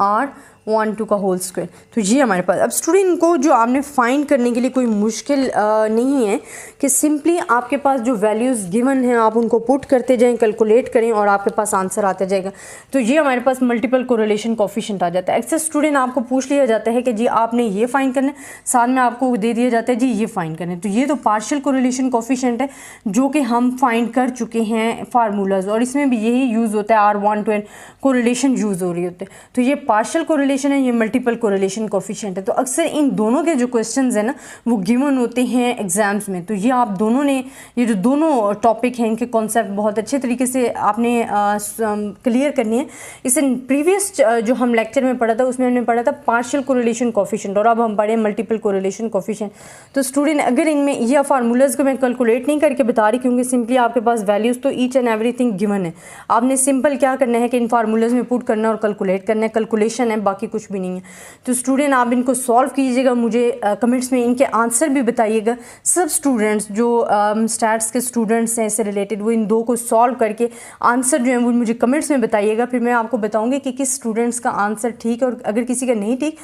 R12 का होल स्क्वायर। तो ये हमारे पास। अब स्टूडेंट को जो आपने फाइंड करने के लिए कोई मुश्किल नहीं है कि सिंपली आपके पास जो वैल्यूज़ गिवन हैं आप उनको पुट करते जाएं, कैलकुलेट करें और आपके पास आंसर आता जाएगा। तो ये हमारे पास मल्टीपल कोरिलेशन कोफिशिएंट आ जाता है। अक्सर स्टूडेंट आपको पूछ लिया जाता है कि जी आपने ये फाइंड करना है, साथ में आपको दे दिया जाता है जी ये फाइंड करना है। तो ये तो पार्शियल कोरिलेशन कोफिशिएंट है जो कि हम फाइंड कर चुके हैं फार्मूलाज, और इसमें भी यही यूज़ होता है, R12 कोरिलेशन यूज़ हो रही होते हैं। तो ये पार्शियल कोरिलेशन है, ये मल्टीपल कोरिलेशन कोफिशिएंट है। तो अक्सर इन दोनों के जो क्वेश्चंस हैं ना वो गिवन होते हैं एग्जाम्स में। तो ये आप दोनों ने ये जो दोनों टॉपिक हैं इनके कॉन्सेप्ट बहुत अच्छे तरीके से आपने क्लियर करनी है। इसे प्रीवियस जो हम लेक्चर में पढ़ा था उसमें हमने पढ़ा था पार्शियल कोरिलेशन कोफिशिएंट, और अब हम पढ़े मल्टीपल कोरिलेशन कोफिशिएंट। तो स्टूडेंट अगर इनमें ये फार्मूलाज को मैं कैलकुलेट नहीं करके बता रही क्योंकि सिंपली आपके पास वैल्यूज़ तो ईच एंड एवरीथिंग गिवन है, आपने सिंपल क्या करना है कि इन फार्मूलाज में पुट करना और कैलकुलेट करना है, कैलकुलेशन है बाकी कुछ भी नहीं है। तो स्टूडेंट आप इनको सॉल्व कीजिएगा, मुझे कमेंट्स में इनके आंसर भी बताइएगा। सब स्टूडेंट्स जो स्टैट्स के स्टूडेंट्स हैं इससे रिलेटेड वो इन दो को सॉल्व करके आंसर जो है वो मुझे कमेंट्स में बताइएगा, फिर मैं आपको बताऊंगी कि किस स्टूडेंट्स का आंसर ठीक है, और अगर किसी का नहीं ठीक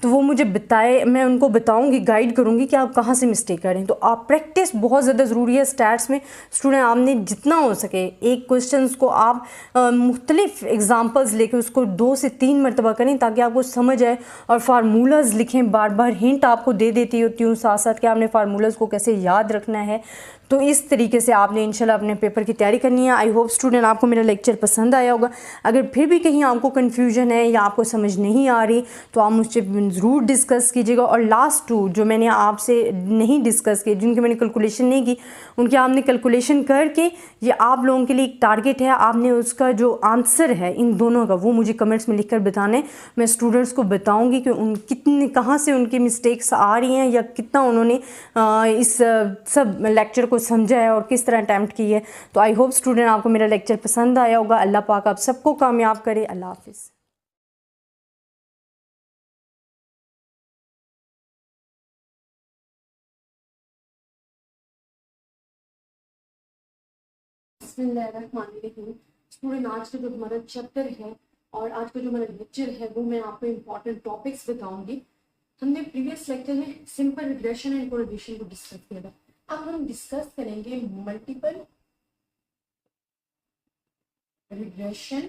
तो वो मुझे बताए, मैं उनको बताऊंगी, गाइड करूंगी कि आप कहाँ से मिस्टेक करें। तो आप प्रैक्टिस बहुत ज़्यादा ज़रूरी है स्टैट्स में। स्टूडेंट आपने जितना हो सके एक क्वेश्चंस को आप मुख्तलिफ एग्जांपल्स लेके उसको 2 से 3 मरतबा करें ताकि आपको समझ आए, और फार्मूलाज लिखें, बार बार हिंट आपको दे देती होती हूँ साथ साथ कि आपने फार्मूलाज को कैसे याद रखना है। तो इस तरीके से आपने इंशाल्लाह अपने पेपर की तैयारी करनी है। आई होप स्टूडेंट आपको मेरा लेक्चर पसंद आया होगा। अगर फिर भी कहीं आपको कन्फ्यूजन है या आपको समझ नहीं आ रही तो आप मुझसे ज़रूर डिस्कस कीजिएगा। और लास्ट टू जो मैंने आपसे नहीं डिस्कस किए, जिनकी मैंने कैलकुलेशन नहीं की, उनकी आपने कैलकुलेशन करके, ये आप लोगों के लिए एक टारगेट है, आपने उसका जो आंसर है इन दोनों का वो मुझे कमेंट्स में लिखकर बताना है। मैं स्टूडेंट्स को बताऊंगी कि उन कितने कहाँ से उनकी मिस्टेक्स आ रही हैं या कितना उन्होंने इस सब लेक्चर को समझा है और किस तरह अटैम्प्ट की है। तो आई होप स्टूडेंट आपको मेरा लेक्चर पसंद आया होगा। अल्लाह पाक आप सबको कामयाब करे। अल्लाह हाफिज़। स्टूडेंट आज का जो हमारा चैप्टर है और आज का जो हमारा लेक्चर है वो मैं आपको इम्पोर्टेंट टॉपिक्स बताऊंगी। हमने प्रीवियस लेक्चर में सिंपल रिग्रेशन एंड कोरिलेशन को डिस्कस किया था। अब हम डिस्कस करेंगे मल्टीपल रिग्रेशन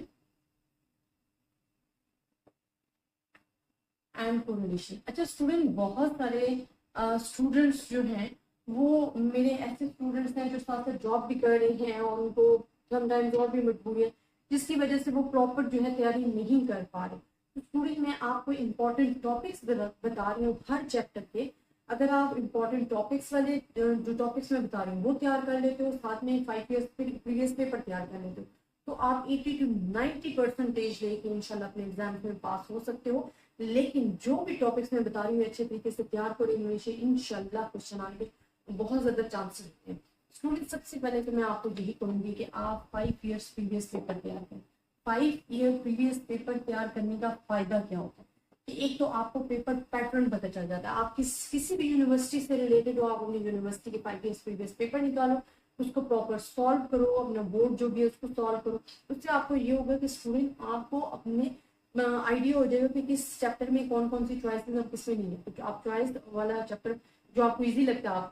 एंड कोरिलेशन। अच्छा स्टूडेंट, बहुत सारे स्टूडेंट्स जो हैं वो मेरे ऐसे स्टूडेंट्स हैं जो साथ साथ जॉब भी कर रहे हैं और उनको समटाइम्स और भी मजबूरी है जिसकी वजह से वो प्रॉपर जो है तैयारी नहीं कर पा रहे। तो स्टूडेंट मैं आपको इम्पोर्टेंट टॉपिक्स बता रही हूँ हर चैप्टर के। अगर आप इम्पोर्टेंट टॉपिक्स वाले जो टॉपिक्स मैं बता रही हूँ वो तैयार कर लेते हो, साथ में 5 ईयर्स प्रीवियस पेपर तैयार कर लेते हो, तो आप 80 to 90% लेके इंशाल्लाह अपने एग्जाम में पास हो सकते हो। लेकिन जो भी टॉपिक्स मैं बता रही हूँ अच्छे तरीके से तैयार करेंगे इंशाल्लाह क्वेश्चन आने के बहुत ज्यादा चांसेस होते हैं। स्टूडेंट सबसे पहले तो मैं आपको यही कहूंगी कि आप 5 ईयर्स प्रीवियस पेपर तैयार करें। 5 ईयर प्रीवियस पेपर तैयार करने का फायदा क्या होता है कि एक तो आपको पेपर पैटर्न पता चल जाता है। आप किसी भी यूनिवर्सिटी से रिलेटेड हो, आप अपनी यूनिवर्सिटी के 5 ईयर्स प्रीवियस पेपर निकालो, उसको प्रॉपर सॉल्व करो, अपना बोर्ड जो भी है उसको सॉल्व करो। उससे आपको ये होगा कि स्टूडेंट आपको अपने आइडिया हो जाएगा कि किस चैप्टर में कौन कौन सी चॉइसेस और किसमें नहीं है। तो आप चॉइस वाला चैप्टर जो आपको इजी लगता है आप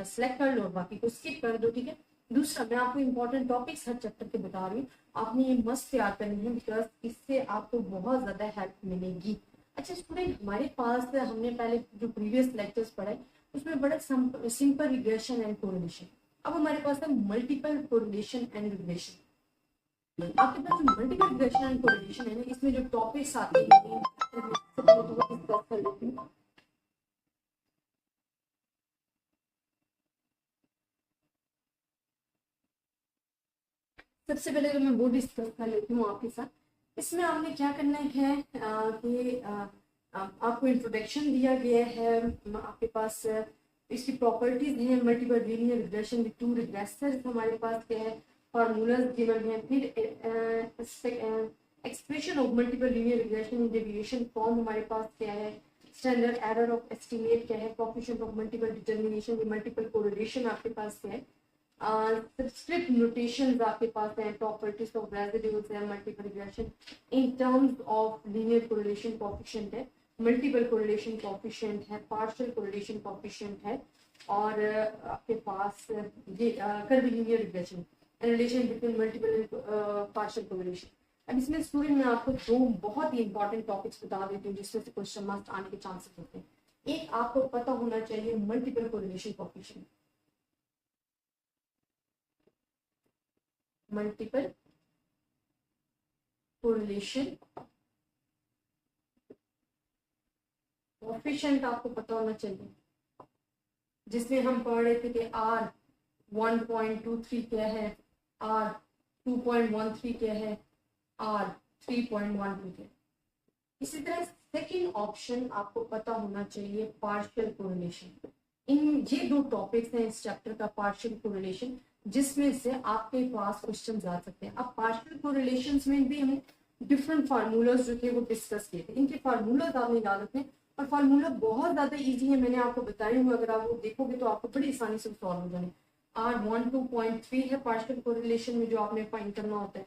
सेलेक्ट कर लो और बाकी को स्किप कर दो, ठीक है। दूसरा, मैं आपको इंपॉर्टेंट टॉपिक्स हर चैप्टर के बता रही हूँ, आपने ये मस्त तैयार करनी है बिकॉज इससे आपको बहुत ज्यादा हेल्प मिलेगी। अच्छा स्टूडेंट, हमारे पास हमने पहले जो प्रीवियस लेक्चर्स पढ़े उसमें बड़ा सिंपल रिग्रेशन एंड कोरिलेशन। अब हमारे पास है मल्टीपल कोरिलेशन एंड रिग्रेशन। आपके पास जो मल्टीपल रिग्रेशन एंड कोरिलेशन है ना, इसमें जो टॉपिक्स आते हैं डिस्कस कर लेती हूँ। सबसे पहले तो मैं वो डिस्कस कर लेती हूँ आपके साथ। इसमें आपने क्या करना है कि आपको इंट्रोडक्शन दिया गया है, आपके पास इसकी प्रॉपर्टीज हैं। Multiple linear regression with two regressors हमारे पास क्या है, फार्मूलाज गिवन है। फिर expression of multiple linear regression in deviation form हमारे पास क्या है, स्टैंडर्ड एरर ऑफ एस्टिमेट क्या है, coefficient of multiple determination, multiple correlation आपके पास क्या है, सब्सक्रिप्ट नोटेशंस आपके पास हैं, प्रॉपर्टीज ऑफ रेसिड्यूज है, multiple regression in terms of linear correlation coefficient है, मल्टीपल कोरिलेशन कोएफिशिएंट है, पार्शियल कोरिलेशन कोएफिशिएंट है, और आपके पास ये curvilinear regression relation between multiple partial correlation. अब इसमें स्टूडेंट मैं आपको दो बहुत ही इंपॉर्टेंट टॉपिक्स बता देती हूँ जिसमें से क्वेश्चन मस्ट आने के चांसेस होते हैं। एक आपको पता होना चाहिए multiple correlation coefficient, multiple correlation coefficient आपको पता होना चाहिए, जिसमें हम पढ़ रहे थे कि R 1.23 क्या है, R 2.13 क्या है, R 3.12 क्या है। इसी तरह सेकंड ऑप्शन आपको पता होना चाहिए पार्शियल कोरिलेशन। इन ये दो टॉपिक्स हैं इस चैप्टर का, पार्शियल कोरिलेशन, जिसमें से आपके पास क्वेश्चन आ सकते हैं। अब पार्शियल कोरिलेशंस में भी हम डिफरेंट फार्मूलाज जो थे वो डिस्कस किए थे, इनके फार्मूलाज आप निकाल सकते हैं और फार्मूला बहुत ज्यादा इजी है, मैंने आपको बताई हुआ, अगर आप वो देखोगे तो आपको बड़ी आसानी से सॉल्व हो जाए। R12.3 है पार्शियल कोरिलेशन में जो आपने फाइंड करना होता है।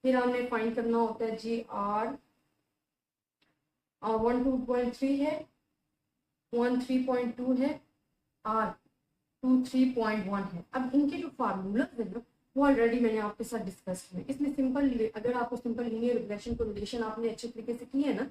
फिर आपने फाइंड करना होता है जी R 12.3 है, 13.2 है, R 23.1 है। अब इनके जो फार्मूलाज है ना वो ऑलरेडी मैंने आपके साथ डिस्कस किए। इसमें सिंपल, अगर आपको सिंपल लीनियर रिग्रेशन कोरिलेशन आपने अच्छे तरीके से की है ना,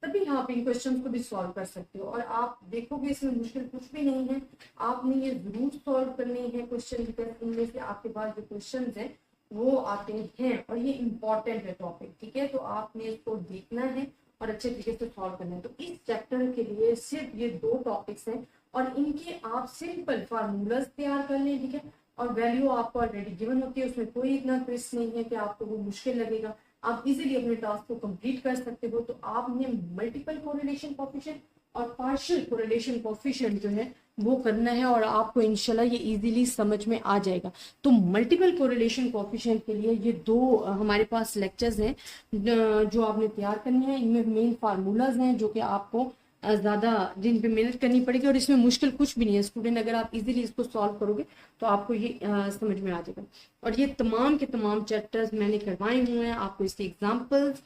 तभी आप इन क्वेश्चंस को भी सॉल्व कर सकते हो। और आप देखोगे इसमें मुश्किल कुछ भी नहीं है, आपने ये जरूर सॉल्व करने हैं क्वेश्चन, बिकॉज इनमें से आपके पास जो क्वेश्चन हैं वो आते हैं और ये इम्पोर्टेंट है टॉपिक, ठीक है। तो आपने इसको देखना है और अच्छे तरीके से सॉल्व करना है। तो इस चैप्टर के लिए सिर्फ ये 2 टॉपिक्स हैं और इनके आप सिंपल फार्मूलाज तैयार कर लें, ठीक है। और वैल्यू आपको ऑलरेडी गिवन होती है, उसमें कोई इतना ट्विस्ट नहीं है कि आपको वो मुश्किल लगेगा, आप इजीली अपने टास्क को कंप्लीट कर सकते हो। तो आपने मल्टीपल कोरिलेशन कोएफिशिएंट और पार्शियल कोरिलेशन कोएफिशिएंट जो है वो करना है और आपको इंशाल्लाह ये इजीली समझ में आ जाएगा। तो मल्टीपल कोरिलेशन कोएफिशिएंट के लिए ये 2 हमारे पास लेक्चर्स हैं जो आपने तैयार करने हैं। इनमें मेन फार्मूलाज हैं जो कि आपको ज़्यादा जिन पे मेहनत करनी पड़ेगी और इसमें मुश्किल कुछ भी नहीं है स्टूडेंट, अगर आप इजीली इसको सॉल्व करोगे तो आपको ये समझ में आ जाएगा। और ये तमाम के तमाम चैप्टर्स मैंने करवाए हुए हैं, आपको इसके एग्जाम्पल्स,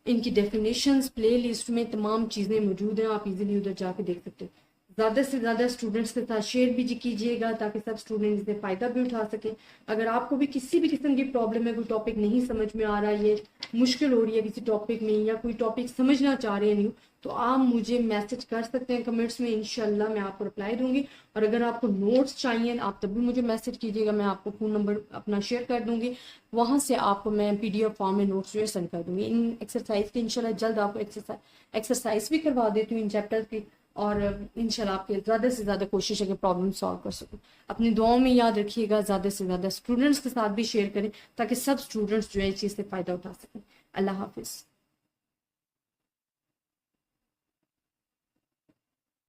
इनकी डेफिनेशंस, प्ले लिस्ट में तमाम चीज़ें मौजूद हैं, आप इजीली उधर जाके देख सकते हो। ज़्यादा से ज़्यादा स्टूडेंट्स के साथ शेयर भी कीजिएगा ताकि सब स्टूडेंट इससे फ़ायदा भी उठा सके। अगर आपको भी किसी भी किस्म की प्रॉब्लम है, कोई टॉपिक नहीं समझ में आ रहा है, ये मुश्किल हो रही है किसी टॉपिक में या कोई टॉपिक समझना चाह रहे हैं न्यू, तो आप मुझे मैसेज कर सकते हैं कमेंट्स में, इंशाल्लाह मैं आपको रिप्लाई दूंगी। और अगर आपको नोट्स चाहिए आप तब भी मुझे मैसेज कीजिएगा, मैं आपको फ़ोन नंबर अपना शेयर कर दूंगी, वहाँ से आपको मैं PDF फॉर्म में नोट्स जो है सेंड कर दूंगी। इन एक्सरसाइज की इंशाल्लाह जल्द आपको एक्सरसाइज भी करवा देती हूँ इन चैप्टर की, और इंशाल्लाह आपके ज़्यादा से ज़्यादा कोशिश है कि प्रॉब्लम सॉल्व कर सकूँ। अपनी दुआओं में याद रखिएगा, ज़्यादा से ज़्यादा स्टूडेंट्स के साथ भी शेयर करें ताकि सब स्टूडेंट्स जो है इस चीज़ से फ़ायदा उठा सकें। अल्लाह हाफिज़।